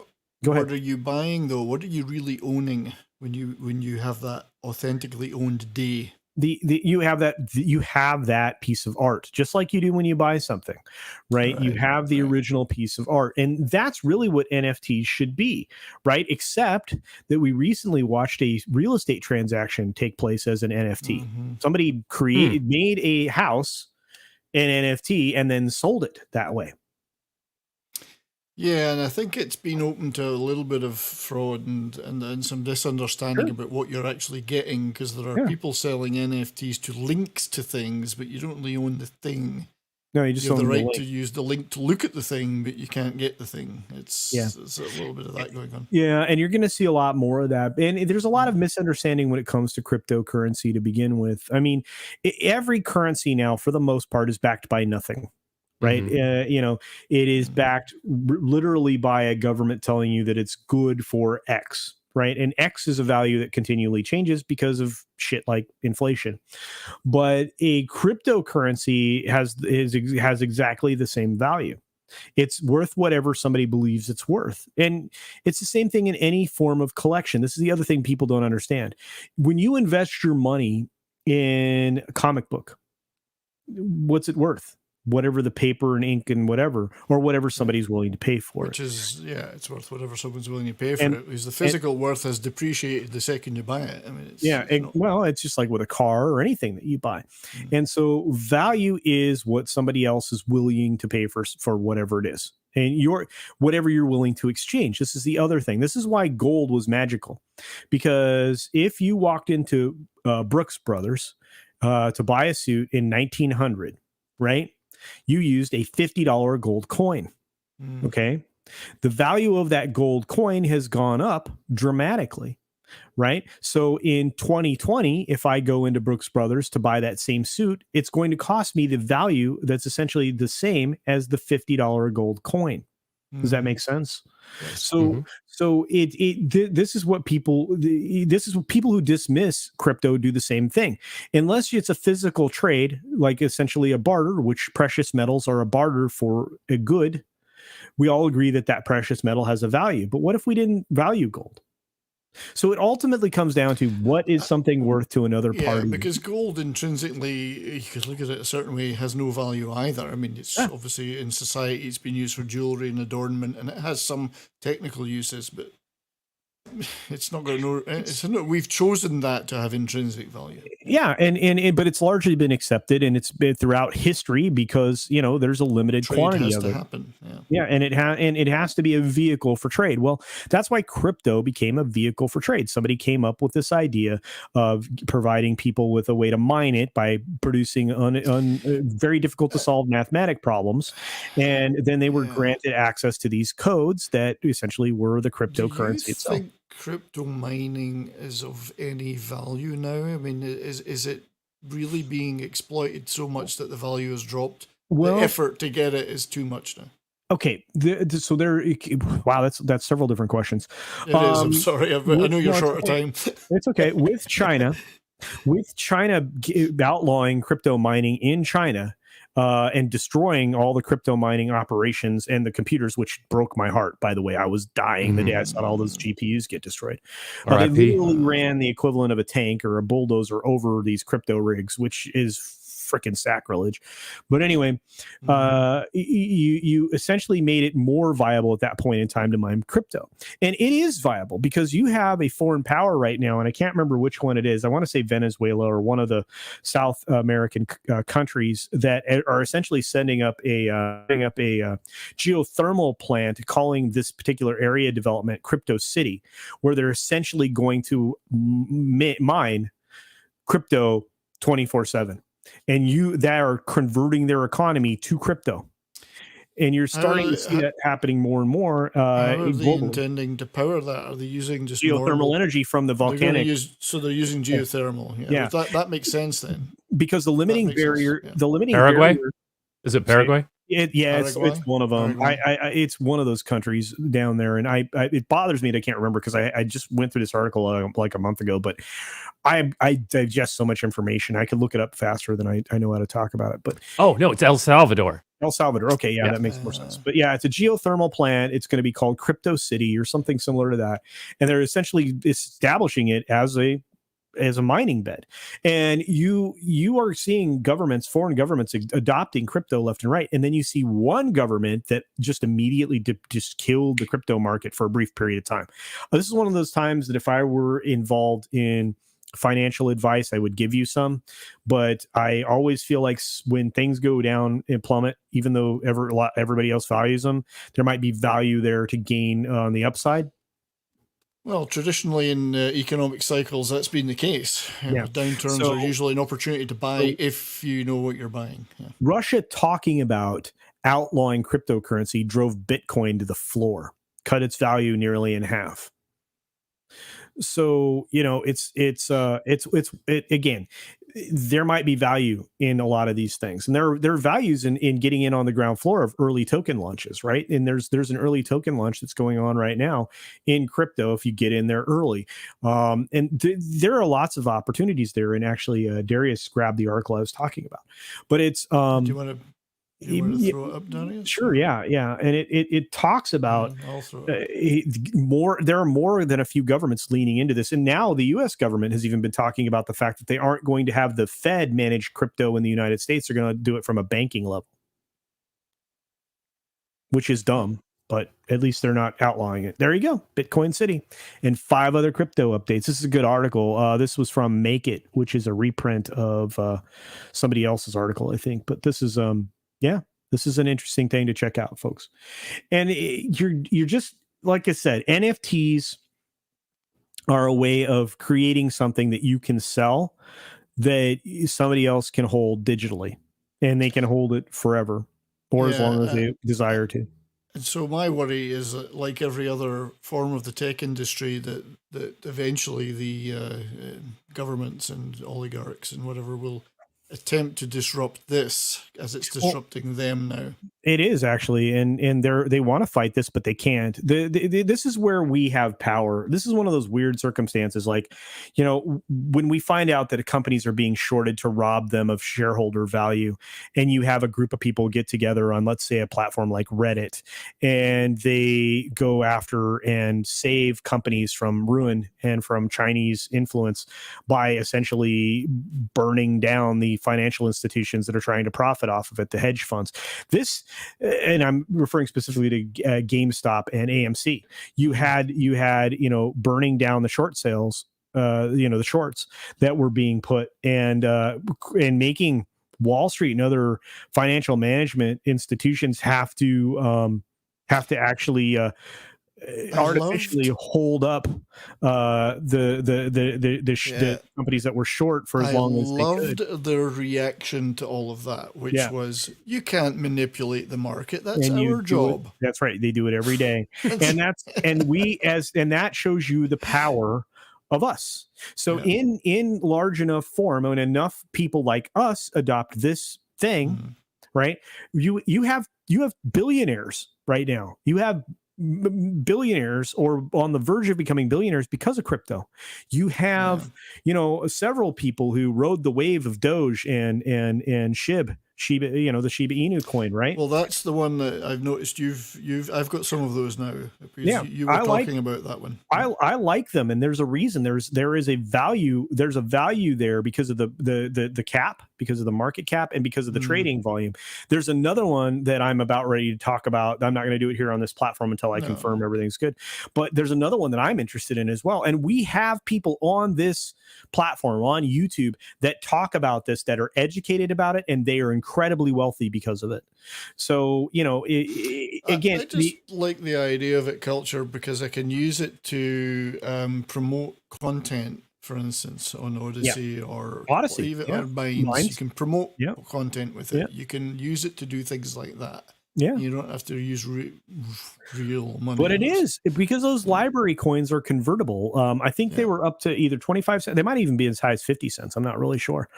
Speaker 5: ahead.
Speaker 1: What are you buying though? What are you really owning when you have that authentically owned day?
Speaker 5: You have that piece of art, just like you do when you buy something, right? You have the original piece of art, and that's really what NFTs should be, right? Except that we recently watched a real estate transaction take place as an NFT. Mm-hmm. Somebody made a house in NFT and then sold it that way.
Speaker 1: Yeah, and I think it's been open to a little bit of fraud and some misunderstanding about what you're actually getting, because there are people selling NFTs to links to things, but you don't really own the thing.
Speaker 5: No, you just
Speaker 1: have
Speaker 5: own
Speaker 1: the right
Speaker 5: link
Speaker 1: to use the link to look at the thing, but you can't get the thing. It's a little bit of that going on. Yeah,
Speaker 5: and you're going to see a lot more of that. And there's a lot of misunderstanding when it comes to cryptocurrency to begin with. I mean, every currency now, for the most part, is backed by nothing. Right. Mm-hmm. It is backed literally by a government telling you that it's good for X. right? And X is a value that continually changes because of shit like inflation. But a cryptocurrency has exactly the same value. It's worth whatever somebody believes it's worth. And it's the same thing in any form of collection. This is the other thing people don't understand. When you invest your money in a comic book, what's it worth? Whatever the paper and ink and whatever, or whatever somebody's willing to pay for
Speaker 1: Which
Speaker 5: it.
Speaker 1: is, it's worth whatever someone's willing to pay for
Speaker 5: And-
Speaker 1: it. Because the physical worth has depreciated the second you buy it. I mean, it's,
Speaker 5: Well, it's just like with a car or anything that you buy.
Speaker 1: Mm.
Speaker 5: And so value is what somebody else is willing to pay for whatever it is. And whatever you're willing to exchange. This is the other thing. This is why gold was magical. Because if you walked into Brooks Brothers to buy a suit in 1900, right? You used a $50 gold coin.
Speaker 1: Mm.
Speaker 5: Okay. The value of that gold coin has gone up dramatically, right? So in 2020, if I go into Brooks Brothers to buy that same suit, it's going to cost me the value that's essentially the same as the $50 gold coin. Does that make sense?
Speaker 1: Yes.
Speaker 5: So, this is what people who dismiss crypto do the same thing. Unless it's a physical trade, like essentially a barter, which precious metals are a barter for a good, we all agree that precious metal has a value. But what if we didn't value gold? So it ultimately comes down to what is something worth to another party.
Speaker 1: Yeah, because gold intrinsically, you could look at it a certain way, has no value either. I mean, it's obviously in society, it's been used for jewelry and adornment, and it has some technical uses, but it's not going to. We've chosen that to have intrinsic value.
Speaker 5: Yeah, and but it's largely been accepted, and it's been throughout history because there's a limited
Speaker 1: Trade
Speaker 5: quantity
Speaker 1: has
Speaker 5: of
Speaker 1: to
Speaker 5: it.
Speaker 1: happen.
Speaker 5: Yeah, and it has to be a vehicle for trade. Well, that's why crypto became a vehicle for trade. Somebody came up with this idea of providing people with a way to mine it by producing very difficult to solve mathematic problems, and then they were granted access to these codes that essentially were the cryptocurrency
Speaker 1: Do you
Speaker 5: itself.
Speaker 1: think crypto mining is of any value now? I mean, is it really being exploited so much that the value has dropped?
Speaker 5: Well,
Speaker 1: the effort to get it is too much now.
Speaker 5: Okay, so there. Wow, that's several different questions.
Speaker 1: It is. I'm sorry. I know you're short of time.
Speaker 5: It's okay. With China outlawing crypto mining in China and destroying all the crypto mining operations and the computers, which broke my heart. By the way, I was dying the day I saw all those GPUs get destroyed. They literally ran the equivalent of a tank or a bulldozer over these crypto rigs, which is freaking sacrilege. But anyway, you essentially made it more viable at that point in time to mine crypto. And it is viable because you have a foreign power right now, and I can't remember which one it is. I want to say Venezuela or one of the South American countries that are essentially setting up a geothermal plant, calling this particular area development Crypto City, where they're essentially going to mine crypto 24/7. And that are converting their economy to crypto, and you're starting to see that happening more and more.
Speaker 1: How are they
Speaker 5: globally.
Speaker 1: intending to power that? Are they using just
Speaker 5: Geothermal energy from the volcanic?
Speaker 1: They're using geothermal.
Speaker 5: Yeah.
Speaker 1: That makes sense then.
Speaker 5: Because the limiting barrier,
Speaker 6: Paraguay?
Speaker 5: barrier.
Speaker 6: Is it Paraguay?
Speaker 5: It's one of them. It's one of those countries down there, and it bothers me that I can't remember because I just went through this article like a month ago. But I digest so much information. I could look it up faster than I know how to talk about it. But
Speaker 6: oh no, it's El Salvador.
Speaker 5: El Salvador. Okay, yeah, that makes more sense. But yeah, it's a geothermal plant. It's going to be called Crypto City or something similar to that, and they're essentially establishing it as a mining bed. And you are seeing foreign governments adopting crypto left and right, and then you see one government that just immediately just killed the crypto market for a brief period of time. This is one of those times that if I were involved in financial advice, I would give you some, but I always feel like when things go down and plummet, even though everybody else values them, there might be value there to gain on the upside.
Speaker 1: Well, traditionally in economic cycles, that's been the case. Downturns are usually an opportunity to buy if you know what you're buying. Yeah. Russia
Speaker 5: talking about outlawing cryptocurrency drove Bitcoin to the floor, cut its value nearly in half. So, it's again, there might be value in a lot of these things, and there are values in getting in on the ground floor of early token launches, right? And there's an early token launch that's going on right now in crypto if you get in there early, and there are lots of opportunities there. And actually, Darius grabbed the article I was talking about, but it's
Speaker 1: Do you want to throw it up, Darius?
Speaker 5: Sure, yeah, and it talks about
Speaker 1: I'll throw it.
Speaker 5: more. There are more than a few governments leaning into this, and now the U.S. government has even been talking about the fact that they aren't going to have the Fed manage crypto in the United States. They're going to do it from a banking level, which is dumb, but at least they're not outlawing it. There you go, Bitcoin City, and 5 other crypto updates. This is a good article. This was from Make It, which is a reprint of somebody else's article, I think. But this is this is an interesting thing to check out, folks. And you're just, like I said, NFTs are a way of creating something that you can sell that somebody else can hold digitally, and they can hold it forever or as long as they desire to.
Speaker 1: And so my worry is that, like every other form of the tech industry, that eventually the governments and oligarchs and whatever will attempt to disrupt this as it's disrupting them now.
Speaker 5: It is actually, and they want to fight this, but they can't. This is where we have power. This is one of those weird circumstances, like, you know, when we find out that companies are being shorted to rob them of shareholder value, and you have a group of people get together on, let's say, a platform like Reddit, and they go after and save companies from ruin and from Chinese influence by essentially burning down the financial institutions that are trying to profit off of it, the hedge funds. This, and I'm referring specifically to GameStop and AMC. You had burning down the short sales, the shorts that were being put, and making Wall Street and other financial management institutions have to actually artificially hold up the companies that were short for as long as they could.
Speaker 1: I loved their reaction to all of that, which was, you can't manipulate the market. That's our job.
Speaker 5: That's right. They do it every day. and that shows you the power of us. So in large enough form, when enough people like us adopt this thing, right? You have billionaires right now. You have billionaires or on the verge of becoming billionaires because of crypto. You have several people who rode the wave of Doge and Shiba, the Shiba Inu coin, right?
Speaker 1: Well, that's the one that I've noticed I've got some of those now. You were talking about that one.
Speaker 5: I like them, and there's a reason. There's a value there because of the cap, because of the market cap, and because of the trading volume. There's another one that I'm about ready to talk about. I'm not going to do it here on this platform until I confirm everything's good. But there's another one that I'm interested in as well. And we have people on this platform, on YouTube, that talk about this, that are educated about it, and they are incredibly wealthy because of it. So, again,
Speaker 1: I like the idea of it, culture, because I can use it to promote content. For instance, on Odyssey or
Speaker 5: Odyssey,
Speaker 1: even on Minds, you can promote content with it. You can use it to do things like that. Yeah, you don't have to use real money.
Speaker 5: But it is because those library coins are convertible. I think they were up to either 25 cents. They might even be as high as 50 cents. I'm not really sure.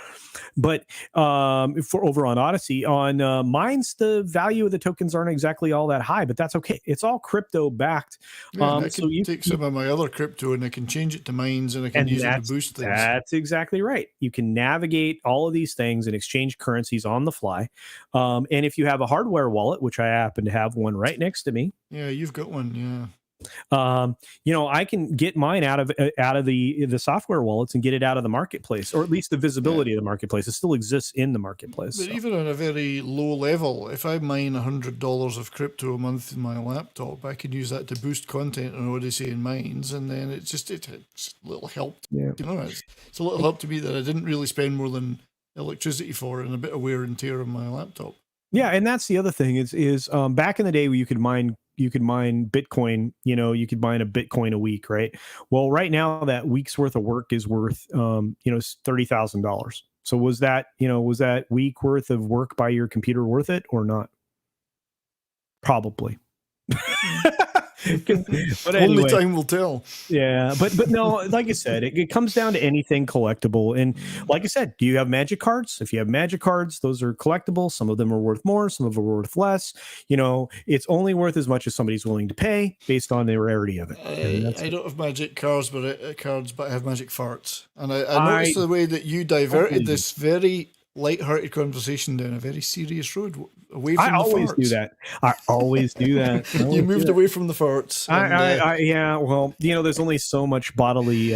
Speaker 5: But for over on Odyssey, on Minds, the value of the tokens aren't exactly all that high, but that's okay. It's all crypto backed.
Speaker 1: I can take some of my other crypto and I can change it to Minds, and I can use it to boost things.
Speaker 5: That's exactly right. You can navigate all of these things and exchange currencies on the fly. And if you have a hardware wallet, which I happen to have one right next to me.
Speaker 1: Yeah, you've got one.
Speaker 5: I can get mine out of the software wallets and get it out of the marketplace, or at least the visibility of the marketplace. It still exists in the marketplace.
Speaker 1: But even on a very low level, if I mine $100 of crypto a month in my laptop, I can use that to boost content on Odyssey and Minds, and then it's a little help.
Speaker 5: Yeah.
Speaker 1: It's a little help to me that I didn't really spend more than electricity for, and a bit of wear and tear on my laptop.
Speaker 5: Yeah, and that's the other thing is back in the day where you could mine Bitcoin, you could mine a Bitcoin a week, right? Well, right now that week's worth of work is worth $30,000. So was that week worth of work by your computer worth it or not? Probably. But
Speaker 1: Only
Speaker 5: anyway,
Speaker 1: time will tell.
Speaker 5: yeah, but no, like I said, it comes down to anything collectible. And like I said, do you have magic cards? If you have magic cards, those are collectible. Some of them are worth more, some of them are worth less. You know, it's only worth as much as somebody's willing to pay based on the rarity of it. And that's
Speaker 1: I don't have magic cards, but I have magic farts. And I
Speaker 5: I
Speaker 1: noticed the way that you diverted
Speaker 5: totally-
Speaker 1: this very light-hearted conversation down a very serious road away from
Speaker 5: I
Speaker 1: the
Speaker 5: always
Speaker 1: farts.
Speaker 5: do that. I always do that. I
Speaker 1: You
Speaker 5: always do
Speaker 1: moved
Speaker 5: that.
Speaker 1: away from the farts. and,
Speaker 5: Yeah, well, you know, there's only so much bodily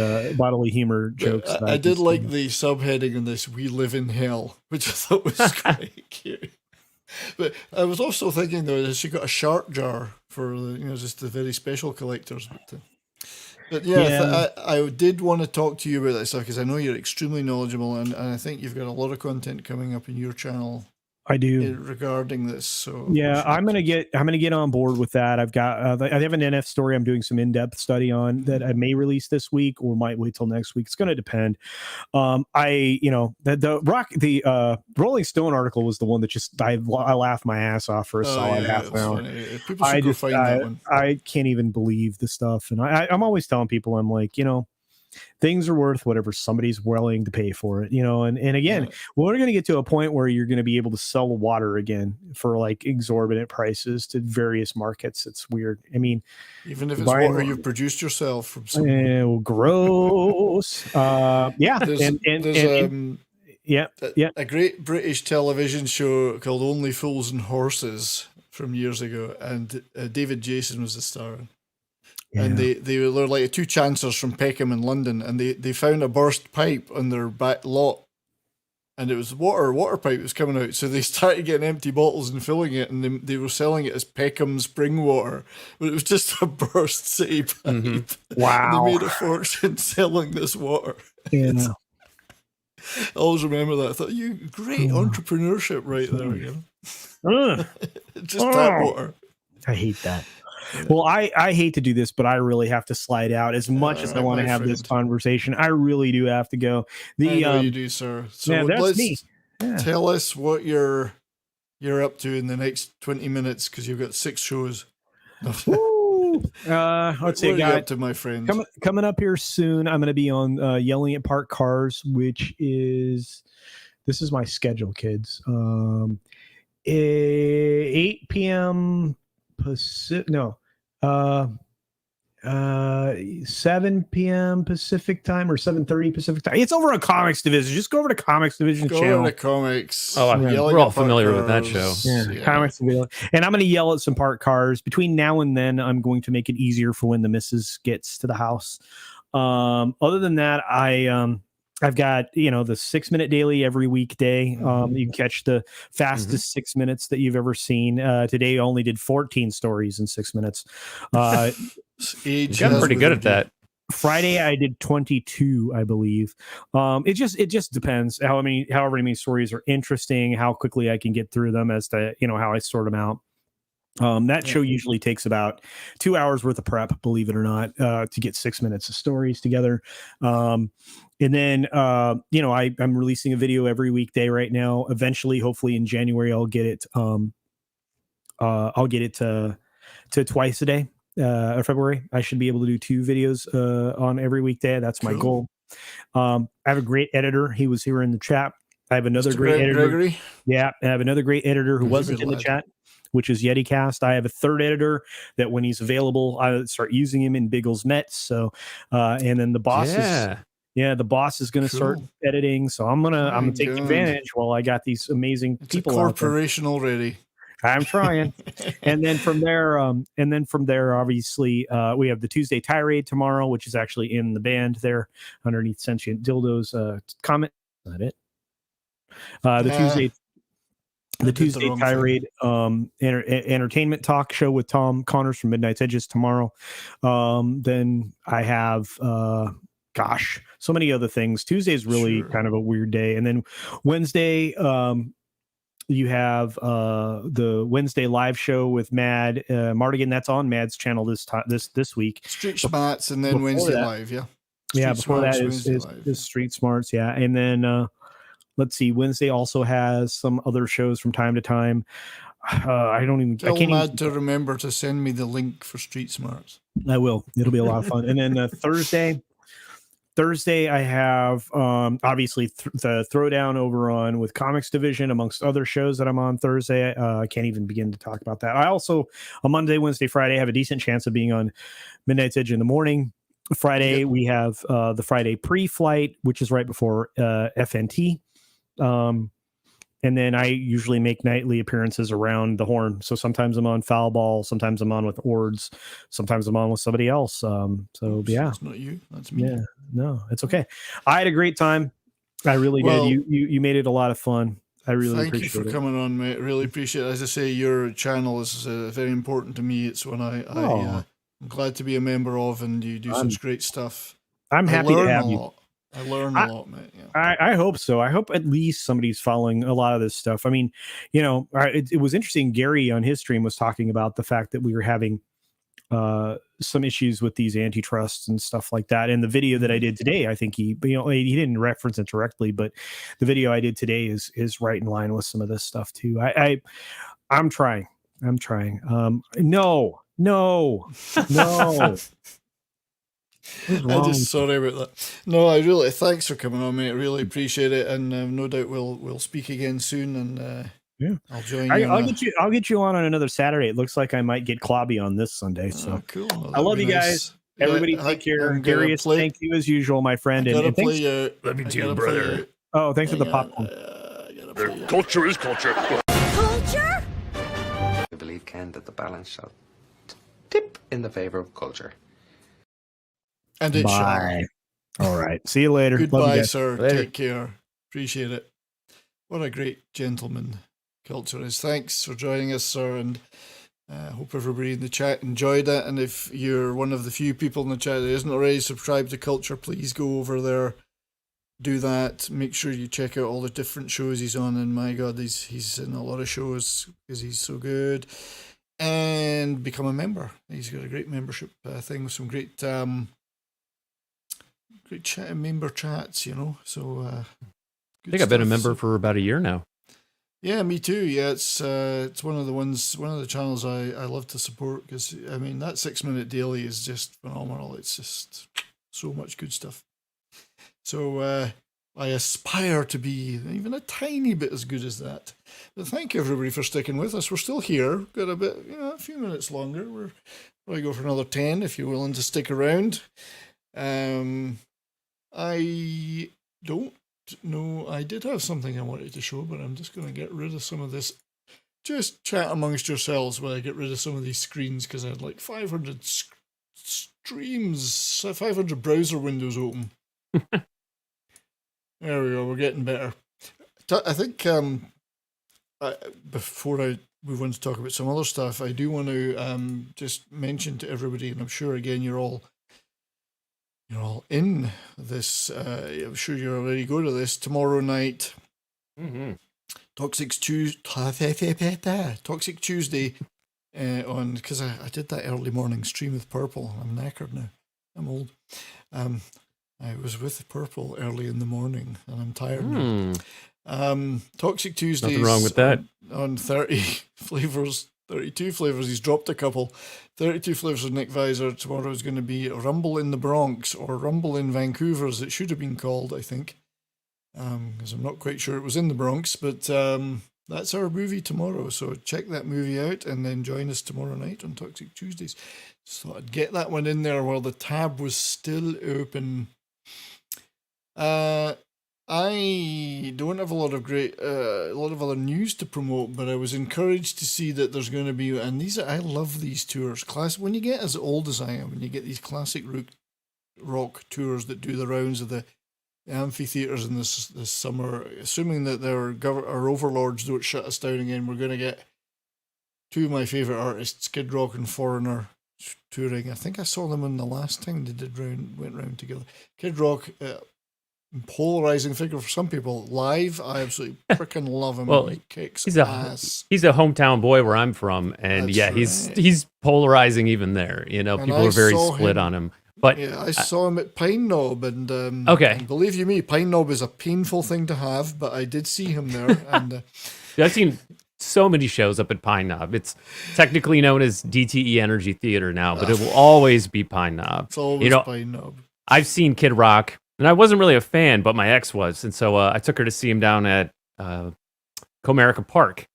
Speaker 5: humor jokes. that
Speaker 1: I
Speaker 5: can
Speaker 1: did
Speaker 5: say.
Speaker 1: like the subheading on this, "We Live in Hell," which I thought was quite cute. But I was also thinking though that she got a shark jar for just the very special collectors. But yeah, I did want to talk to you about that stuff because I know you're extremely knowledgeable, and I think you've got a lot of content coming up in your channel
Speaker 5: I do.
Speaker 1: regarding this. So
Speaker 5: Yeah,
Speaker 1: we
Speaker 5: I'm gonna get on board with that. I've got I have an NF story I'm doing some in-depth study on that I may release this week or might wait till next week. It's going to depend. The Rolling Stone article was the one that just I laughed my ass off for a solid half an hour.
Speaker 1: Funny. People should go find that one.
Speaker 5: I can't even believe the stuff, and I'm always telling people, I'm like, things are worth whatever somebody's willing to pay for it, and again, we're going to get to a point where you're going to be able to sell water again for like exorbitant prices to various markets. It's weird. I mean,
Speaker 1: Even if it's water you've produced yourself from some.
Speaker 5: Gross. Yeah.
Speaker 1: There's a great British television show called Only Fools and Horses from years ago, and David Jason was the star. And they were like two chancers from Peckham in London, and they found a burst pipe on their back lot, and it was water pipe was coming out. So they started getting empty bottles and filling it, and they were selling it as Peckham spring water, but it was just a burst city pipe.
Speaker 5: Mm-hmm. Wow.
Speaker 1: And they made a fortune selling this water.
Speaker 5: Yeah.
Speaker 1: I always remember that. I thought, great entrepreneurship right there. Just tap water.
Speaker 5: I hate that. Well, I hate to do this, but I really have to slide out. As much as I want to have this conversation, I really do have to go.
Speaker 1: I know you do, sir. So
Speaker 5: that's me. Yeah.
Speaker 1: Tell us what you're up to in the next 20 minutes, because you've got 6 shows.
Speaker 5: Let's see,
Speaker 1: what are you up to, my friend?
Speaker 5: Coming up here soon, I'm going to be on Yelling at Parked Cars, this is my schedule, kids. 8 p.m. Pacific, 7 p.m. Pacific time or 7:30 Pacific time. It's over on Comics Division. Just go over to Comics Division channel.
Speaker 1: Go over to Comics.
Speaker 6: Oh, we're all familiar with that show.
Speaker 5: Yeah. Comics Division. And I'm going to yell at some parked cars. Between now and then, I'm going to make it easier for when the missus gets to the house. Other than that, I've got, the 6-minute daily every weekday. You can catch the fastest 6 minutes that you've ever seen. Today I only did 14 stories in 6 minutes.
Speaker 6: You got pretty good at that.
Speaker 5: Friday I did 22, I believe. It just depends however many stories are interesting, how quickly I can get through them as to, how I sort them out. That show usually takes about 2 hours worth of prep, believe it or not, to get 6 minutes of stories together. And then, I'm releasing a video every weekday right now. Eventually, hopefully in January, I'll get it to twice a day. February, I should be able to do 2 videos on every weekday. That's my goal. I have a great editor. He was here in the chat. I have another great editor.
Speaker 1: Gregory?
Speaker 5: Yeah, I have another great editor who wasn't in the chat, which is YetiCast. I have a third editor that when he's available, I start using him in Biggles Mets. So, and then the boss the boss is going to start editing. So I'm gonna take advantage while I got these amazing people.
Speaker 1: It's a corporation already.
Speaker 5: I'm trying. and then from there, obviously, we have the Tuesday tirade tomorrow, which is actually in the band there underneath Sentient Dildo's comment. Is that it? The Tuesday tirade entertainment talk show with Tom Connors from Midnight's Edges tomorrow. Then I have so many other things. Tuesday is really kind of a weird day, and then Wednesday you have the Wednesday live show with Mad Mardigan. That's on Mad's channel this week.
Speaker 1: Street Smarts, and then Wednesday live,
Speaker 5: before that is Street Smarts, and then let's see, Wednesday also has some other shows from time to time. I don't even.
Speaker 1: Tell
Speaker 5: I can't
Speaker 1: Mad
Speaker 5: even.
Speaker 1: to remember to send me the link for Street Smarts.
Speaker 5: I will. It'll be a lot of fun. And then Thursday, I have obviously the Throwdown over on with Comics Division, amongst other shows that I'm on Thursday. I can't even begin to talk about that. I also, on Monday, Wednesday, Friday, have a decent chance of being on Midnight's Edge in the morning. Friday, we have the Friday pre-flight, which is right before FNT. And then I usually make nightly appearances around the Horn. So sometimes I'm on Foul Ball, sometimes I'm on with Ords, sometimes I'm on with somebody else. So yeah,
Speaker 1: It's not you. That's me.
Speaker 5: yeah, no, it's okay. I had a great time. I really
Speaker 1: Well,
Speaker 5: did. You made it a lot of fun. I really
Speaker 1: Thank you
Speaker 5: appreciate
Speaker 1: for
Speaker 5: it.
Speaker 1: coming on, mate. Really appreciate it. As I say, your channel is very important to me. It's one I'm glad to be a member of, and you do such great stuff.
Speaker 5: I'm happy to have you.
Speaker 1: I learn a lot, mate. Yeah.
Speaker 5: I hope so. I hope at least somebody's following a lot of this stuff. I mean, you know, it was interesting. Gary on his stream was talking about the fact that we were having some issues with these antitrusts and stuff like that. And the video that I did today, I think he didn't reference it directly, but the video I did today is right in line with some of this stuff too. I'm trying. No.
Speaker 1: I'm just sorry about that. No, I really thanks for coming on, mate. I really appreciate it, and no doubt we'll speak again soon. And
Speaker 5: yeah,
Speaker 1: I'll join you.
Speaker 5: I'll get you on another Saturday. It looks like I might get Clobby on this Sunday. So
Speaker 1: cool. Well,
Speaker 5: I love you
Speaker 1: nice.
Speaker 5: guys. Everybody, take care. Darius, thank you as usual, my friend.
Speaker 1: Love
Speaker 6: Love you too, brother.
Speaker 5: Oh, thanks for the popcorn.
Speaker 3: Culture is culture.
Speaker 4: I believe, Ken, that the balance shall tip in the favor of culture.
Speaker 1: And it
Speaker 5: Bye. All right. See you later. Love you
Speaker 1: Goodbye,
Speaker 5: guys.
Speaker 1: sir.
Speaker 6: Later.
Speaker 1: Take care. Appreciate it. What a great gentleman Culture is. Thanks for joining us, sir, and hope everybody in the chat enjoyed it. And if you're one of the few people in the chat that isn't already subscribed to Culture, please go over there, do that. Make sure you check out all the different shows he's on. And my God, he's in a lot of shows because he's so good. And become a member. He's got a great membership thing with some great member chats, you know. So
Speaker 6: I think I've been a member for about a year now.
Speaker 1: Yeah, me too. Yeah, it's one of the channels I love to support, because I mean that 6 Minute Daily is just phenomenal. It's just so much good stuff. So I aspire to be even a tiny bit as good as that. But thank you everybody for sticking with us. We're still here. Got a few minutes longer. We're probably go for another 10 if you're willing to stick around. I don't know. I did have something I wanted to show, but I'm just going to get rid of some of this. Just chat amongst yourselves while I get rid of some of these screens, because I had like 500 streams, 500 browser windows open. There we go. We're getting better. I think before I move on to talk about some other stuff, I do want to just mention to everybody, and I'm sure again you're all in this. I'm sure you're already going to this tomorrow night.
Speaker 6: Mm-hmm.
Speaker 1: Toxic Tuesday on, because I did that early morning stream with Purple. I'm knackered now. I'm old. I was with Purple early in the morning, and I'm tired now. Toxic Tuesday.
Speaker 6: Nothing wrong with that.
Speaker 1: On 30 flavors. 32 flavors. He's dropped a couple. 32 flavors of Nick Visor. Tomorrow is going to be Rumble in the Bronx, or Rumble in Vancouver, as it should have been called, I think. Because I'm not quite sure it was in the Bronx, but that's our movie tomorrow. So check that movie out, and then join us tomorrow night on Toxic Tuesdays. So I'd get that one in there while the tab was still open. I don't have a lot of other news to promote, but I was encouraged to see that there's going to be, and I love these tours. When you get as old as I am, when you get these classic rock tours that do the rounds of the amphitheaters in this summer, assuming that our overlords don't shut us down again, we're going to get two of my favorite artists, Kid Rock and Foreigner, touring. I think I saw them in the last time they went round together. Kid Rock. Polarizing figure for some people. Live, I absolutely freaking love him.
Speaker 6: Well,
Speaker 1: he kicks
Speaker 6: he's
Speaker 1: ass.
Speaker 6: He's a hometown boy where I'm from, and
Speaker 1: That's
Speaker 6: he's polarizing even there. You know,
Speaker 1: And
Speaker 6: people
Speaker 1: I
Speaker 6: are very
Speaker 1: saw
Speaker 6: split
Speaker 1: him-
Speaker 6: on him. But
Speaker 1: Yeah, I saw him at Pine Knob, and
Speaker 6: Okay.
Speaker 1: believe you me, Pine Knob is a painful thing to have, but I did see him there, and
Speaker 6: I've seen so many shows up at Pine Knob. It's technically known as DTE Energy Theater now, but it will always be Pine Knob.
Speaker 1: It's always
Speaker 6: You know,
Speaker 1: Pine Knob.
Speaker 6: I've seen Kid Rock, and I wasn't really a fan, but my ex was, and so I took her to see him down at Comerica Park,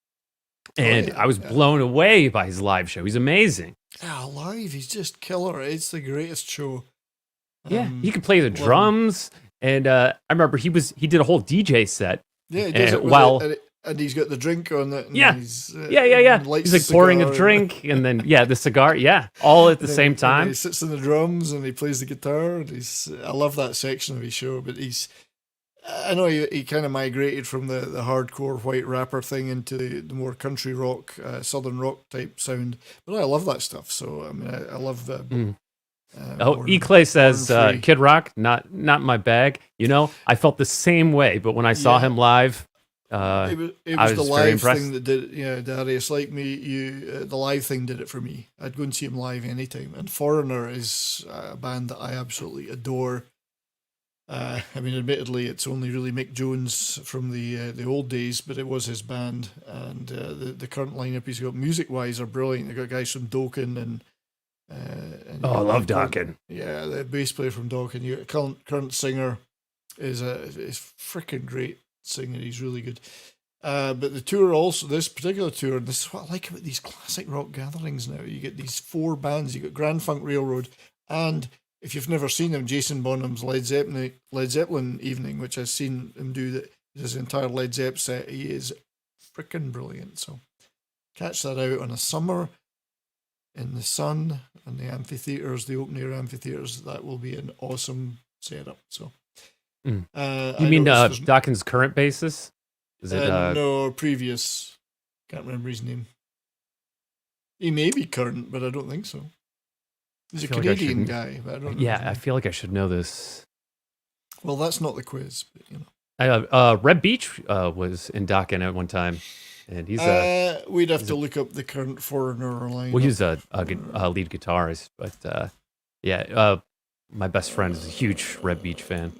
Speaker 6: and
Speaker 1: yeah,
Speaker 6: I was blown away by his live show. He's amazing.
Speaker 1: Yeah, live, he's just killer. It's the greatest show.
Speaker 6: Yeah, he could play the
Speaker 1: love him.
Speaker 6: drums, and I remember he did a whole DJ set.
Speaker 1: Yeah, he does it with
Speaker 6: while-
Speaker 1: and he's got the drink on it. And
Speaker 6: Yeah.
Speaker 1: he's,
Speaker 6: Yeah.
Speaker 1: lights
Speaker 6: He's like
Speaker 1: the
Speaker 6: pouring a
Speaker 1: cigar
Speaker 6: drink, and then the cigar, all at the
Speaker 1: and then-
Speaker 6: same
Speaker 1: and
Speaker 6: time.
Speaker 1: he sits on the drums and he plays the guitar. And I love that section of his show. But I know he kind of migrated from the hardcore white rapper thing into the more country rock, southern rock type sound. But I love that stuff. So I mean, I love the.
Speaker 6: Clay says
Speaker 1: Born Free.
Speaker 6: Kid Rock, not my bag. You know, I felt the same way, but when I saw
Speaker 1: Yeah.
Speaker 6: him live,
Speaker 1: It
Speaker 6: I
Speaker 1: was the
Speaker 6: was very
Speaker 1: live
Speaker 6: impressed.
Speaker 1: thing that did it. Yeah, Darius, like me, the live thing did it for me. I'd go and see him live anytime. And Foreigner is a band that I absolutely adore. I mean, admittedly, it's only really Mick Jones from the old days, but it was his band. And the current lineup he's got, music-wise, are brilliant. They've got guys from Dokken and
Speaker 6: I love Dokken.
Speaker 1: Yeah, the bass player from Dokken. You got current singer is freaking great singer. He's really good. But the tour also, this particular tour, and this is what I like about these classic rock gatherings now. You get these 4 bands. You got Grand Funk Railroad, and if you've never seen them, Jason Bonham's Led Zeppelin evening, which I've seen him do his entire Led Zepp set. He is freaking brilliant. So catch that out on a summer in the sun and the amphitheaters, the open air amphitheaters. That will be an awesome setup. So.
Speaker 6: You
Speaker 1: I
Speaker 6: mean
Speaker 1: noticed there's-
Speaker 6: Dawkins' current bassist? Is it
Speaker 1: no, previous. Can't remember his name. He may be current, but I don't think so. He's a
Speaker 6: feel like I
Speaker 1: Canadian
Speaker 6: shouldn't-
Speaker 1: guy, but I don't know.
Speaker 6: Yeah,
Speaker 1: his
Speaker 6: I
Speaker 1: name.
Speaker 6: feel like I should know this.
Speaker 1: Well, that's not the quiz, but you know.
Speaker 6: Red Beach was in Dokken at one time, and he's
Speaker 1: We'd have to look up the current Foreigner line.
Speaker 6: well, he's a lead guitarist, but my best friend is a huge Red Beach fan.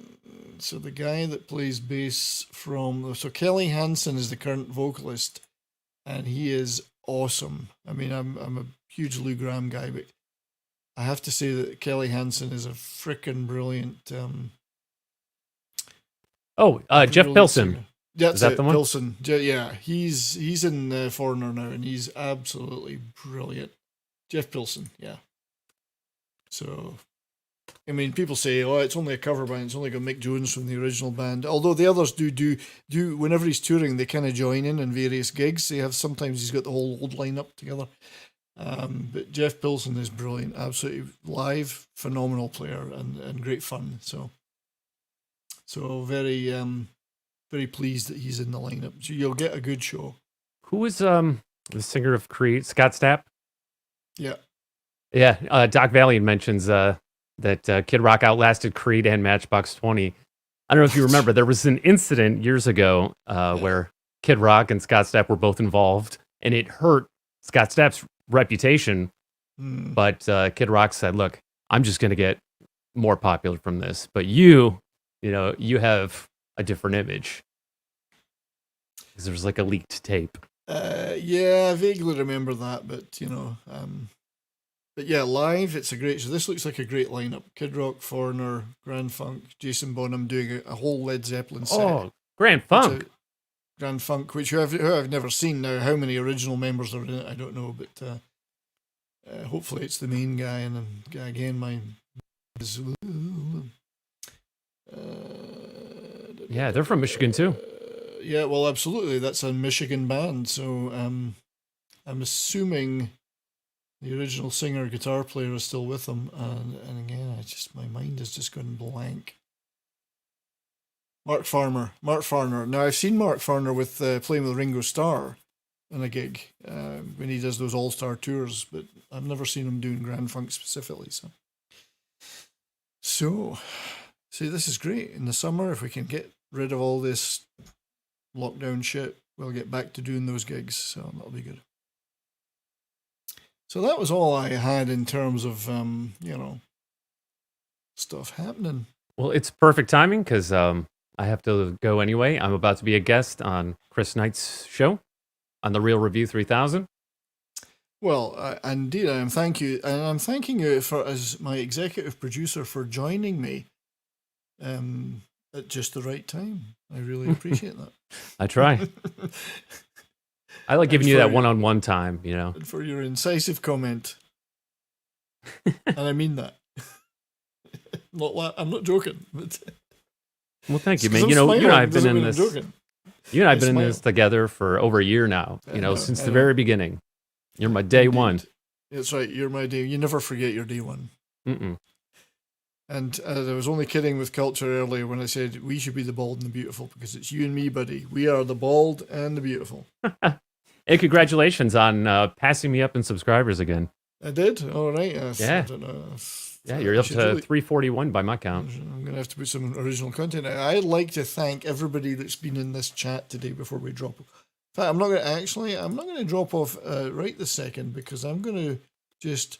Speaker 1: So the guy that plays bass so Kelly Hansen is the current vocalist, and he is awesome. I mean, I'm a huge Lou Gramm guy, but I have to say that Kelly Hansen is a freaking brilliant.
Speaker 6: Jeff
Speaker 1: brilliant
Speaker 6: Pilson.
Speaker 1: singer. That's
Speaker 6: Is that
Speaker 1: it,
Speaker 6: the one?
Speaker 1: Pilson. Yeah, he's in Foreigner now, and he's absolutely brilliant. Jeff Pilson, yeah. So, I mean, people say, "Oh, it's only a cover band. It's only got Mick Jones from the original band." Although the others do whenever he's touring, they kind of join in various gigs. Sometimes he's got the whole old lineup together. But Jeff Pilson is brilliant, absolutely live, phenomenal player, and great fun. So very very pleased that he's in the lineup. So you'll get a good show.
Speaker 6: Who is the singer of Creed? Scott Stapp.
Speaker 1: Yeah.
Speaker 6: Yeah, Doc Valiant mentions that Kid Rock outlasted Creed and Matchbox 20. I don't know if you remember, there was an incident years ago where Kid Rock and Scott Stapp were both involved, and it hurt Scott Stapp's reputation. But Kid Rock said, "Look, I'm just going to get more popular from this, but you have a different image." Because there's like a leaked tape.
Speaker 1: Yeah, I vaguely remember that, but but yeah, live it's a great. So this looks like a great lineup: Kid Rock, Foreigner, Grand Funk, Jason Bonham doing a whole Led Zeppelin set.
Speaker 6: Oh, Grand Funk.
Speaker 1: Grand Funk, who I've never seen now. How many original members are in it, I don't know, but hopefully it's the main guy. And again,
Speaker 6: Yeah, they're from Michigan too.
Speaker 1: Yeah, well, absolutely. That's a Michigan band. So I'm assuming the original singer, guitar player is still with them. And again, my mind has just gone blank. Mark Farner. Now, I've seen Mark Farner with playing with Ringo Starr in a gig when he does those all-star tours, but I've never seen him doing Grand Funk specifically. So, see, this is great. In the summer, if we can get rid of all this lockdown shit, we'll get back to doing those gigs, so that'll be good. So that was all I had in terms of, stuff happening.
Speaker 6: Well, it's perfect timing because I have to go anyway. I'm about to be a guest on Chris Knight's show. on the Real Review 3000.
Speaker 1: Well, indeed, I am. Thank you, and I'm thanking you for as my executive producer for joining me at just the right time. I really appreciate that.
Speaker 6: I try. I like giving you that one-on-one time, you know.
Speaker 1: And for your incisive comment, and I mean that. I'm not joking. But
Speaker 6: Well, thank you,
Speaker 1: Because
Speaker 6: man.
Speaker 1: I'm
Speaker 6: You and I
Speaker 1: smiling
Speaker 6: have been
Speaker 1: doesn't
Speaker 6: in
Speaker 1: mean I'm
Speaker 6: this.
Speaker 1: joking.
Speaker 6: You and I have
Speaker 1: I
Speaker 6: been in this
Speaker 1: smile.
Speaker 6: together for over a year now.
Speaker 1: I know,
Speaker 6: Since
Speaker 1: I
Speaker 6: the
Speaker 1: know.
Speaker 6: very beginning. You're my day
Speaker 1: Indeed.
Speaker 6: one.
Speaker 1: That's right. You're my day. You never forget your day one.
Speaker 6: Mm-mm.
Speaker 1: And I was only kidding with culture earlier when I said we should be the bald and the beautiful because it's you and me, buddy. We are the bald and the beautiful.
Speaker 6: Hey, congratulations on passing me up in subscribers again.
Speaker 1: I did. All right.
Speaker 6: Yeah.
Speaker 1: I don't know.
Speaker 6: Yeah, you're up to 341 by my count.
Speaker 1: I'm going to have to put some original content. I'd like to thank everybody that's been in this chat today before we drop. In fact, I'm not going to drop off right this second because I'm going to just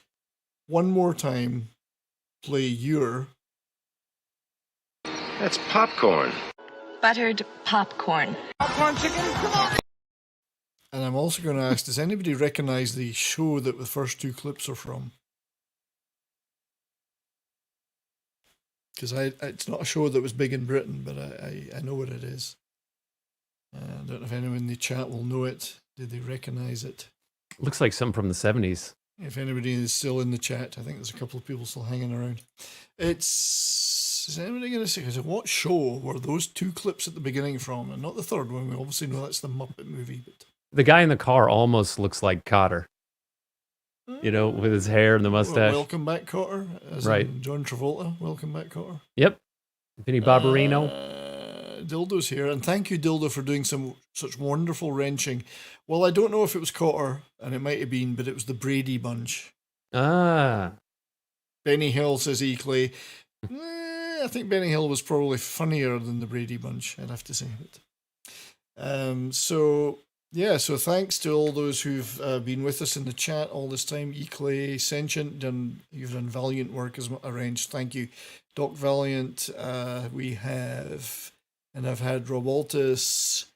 Speaker 1: one more time play your.
Speaker 7: That's popcorn.
Speaker 2: Buttered popcorn.
Speaker 1: And I'm also going to ask, does anybody recognize the show that the first two clips are from? Because it's not a show that was big in Britain, but I know what it is. I don't know if anyone in the chat will know it. Did they recognize it?
Speaker 6: Looks like something from the 70s.
Speaker 1: If anybody is still in the chat, I think there's a couple of people still hanging around. Is anybody going to say, what show were those two clips at the beginning from? And not the third one. We obviously know that's the Muppet movie. But
Speaker 6: The guy in the car almost looks like Cotter, you know, with his hair and the mustache.
Speaker 1: Welcome back, Cotter. As
Speaker 6: Right.
Speaker 1: in John Travolta. Welcome back, Cotter.
Speaker 6: Yep. Vinny Barbarino.
Speaker 1: Dildo's here, and thank you, Dildo, for doing such wonderful wrenching. Well, I don't know if it was Cotter, and it might have been, but it was the Brady Bunch.
Speaker 6: Ah.
Speaker 1: Benny Hill says Clay. I think Benny Hill was probably funnier than the Brady Bunch, I'd have to say. So thanks to all those who've been with us in the chat all this time. Clay, Sentient, you've done valiant work as arranged. Thank you. Doc Valiant, we have, and I've had Rob Altus.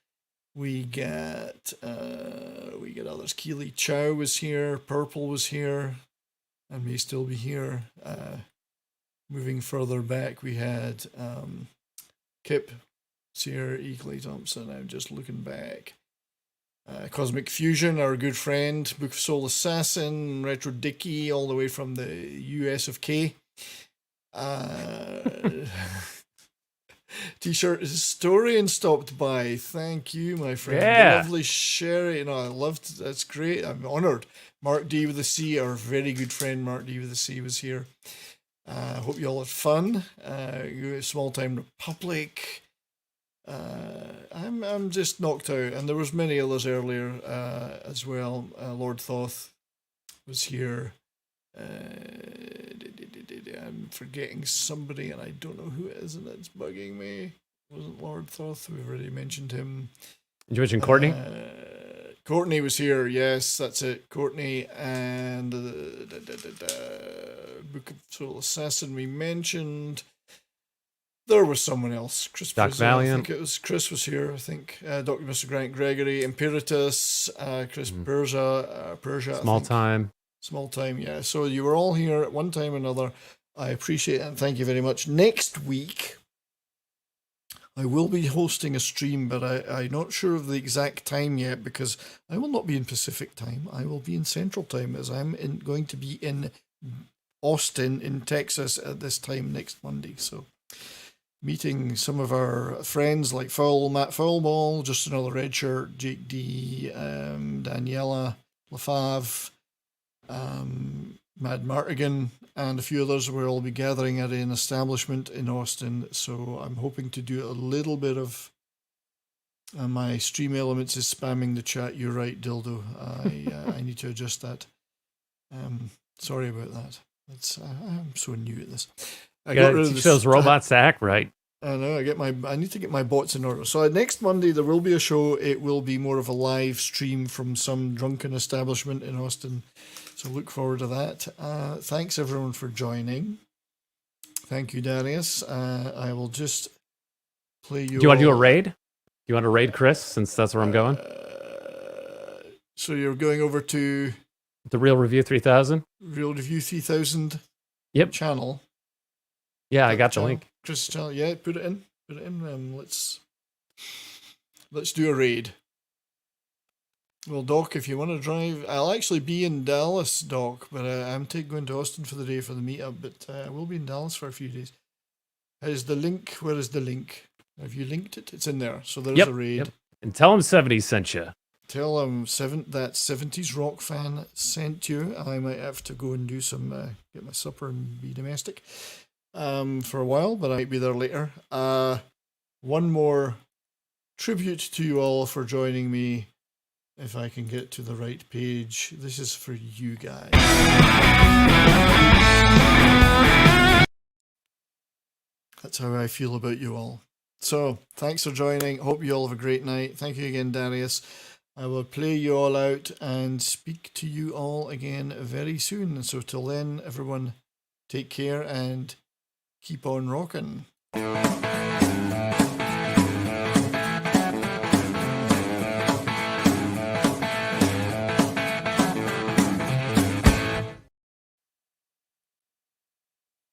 Speaker 1: We get others. Keely Chow was here. Purple was here, and may still be here. Moving further back, we had Kip, Sierra, Clay Thompson. I'm just looking back. Cosmic Fusion, our good friend, Book of Soul Assassin, Retro Dicky, all the way from the US of K. T-shirt historian stopped by. Thank you, my friend.
Speaker 6: Yeah.
Speaker 1: Lovely Sherry. I loved. That's great. I'm honored. Mark D with the C, our very good friend Mark D with the C, was here. Hope you all had fun. Small Time Republic. I'm just knocked out, and there was many others earlier as well. Lord Thoth was here. I'm forgetting somebody, and I don't know who it is, and it's bugging me. It wasn't Lord Thoth? We've already mentioned him.
Speaker 6: Did you mention Courtney?
Speaker 1: Courtney was here. Yes, that's it. Courtney and Book of Soul Assassin we mentioned. There was someone else. Chris
Speaker 6: Doc
Speaker 1: Prism, I
Speaker 6: Valiant.
Speaker 1: think it was Chris was here. I think Dr. Mr. Grant Gregory, Imperatus, Chris Persia. I
Speaker 6: Small
Speaker 1: think.
Speaker 6: Time.
Speaker 1: Small Time, yeah. So you were all here at one time or another. I appreciate it and thank you very much. Next week, I will be hosting a stream, but I'm not sure of the exact time yet because I will not be in Pacific time. I will be in Central time as I'm going to be in Austin in Texas at this time next Monday. So meeting some of our friends like Matt Foulball, Just Another Red Shirt, Jake D, Daniela LaFave, Mad Martigan, and a few others will all be gathering at an establishment in Austin. So I'm hoping to do a little bit of my stream elements is spamming the chat. You're right, Dildo. I need to adjust that. Sorry about that. I'm so new at this. I got rid of
Speaker 6: Teach those robots to act right.
Speaker 1: I know. I need to get my bots in order. So next Monday there will be a show. It will be more of a live stream from some drunken establishment in Austin. So look forward to that. Thanks everyone for joining. Thank you, Darius. I will just play you.
Speaker 6: Do you want to do a raid? Do you want to raid Chris since that's where I'm going?
Speaker 1: So you're going over to
Speaker 6: The Real Review 3000.
Speaker 1: Real Review 3000
Speaker 6: Yep.
Speaker 1: channel.
Speaker 6: Yeah, I
Speaker 1: That
Speaker 6: got the
Speaker 1: channel?
Speaker 6: link.
Speaker 1: Chris' channel. Yeah, put it in. Put it in. Let's do a raid. Well, Doc, if you want to drive, I'll actually be in Dallas, Doc, but I'm going to Austin for the day for the meetup, but I will be in Dallas for a few days. Is the link? Where is the link? Have you linked it? It's in there. So there's
Speaker 6: Yep,
Speaker 1: a raid.
Speaker 6: yep. And tell him 70 sent you.
Speaker 1: Tell them that 70s rock fan sent you. I might have to go and do some, get my supper and be domestic for a while, but I might be there later. One more tribute to you all for joining me. If I can get to the right page, this is for you guys. That's how I feel about you all. So, thanks for joining. Hope you all have a great night. Thank you again, Darius. I will play you all out and speak to you all again very soon. So, till then, everyone, take care and keep on rocking.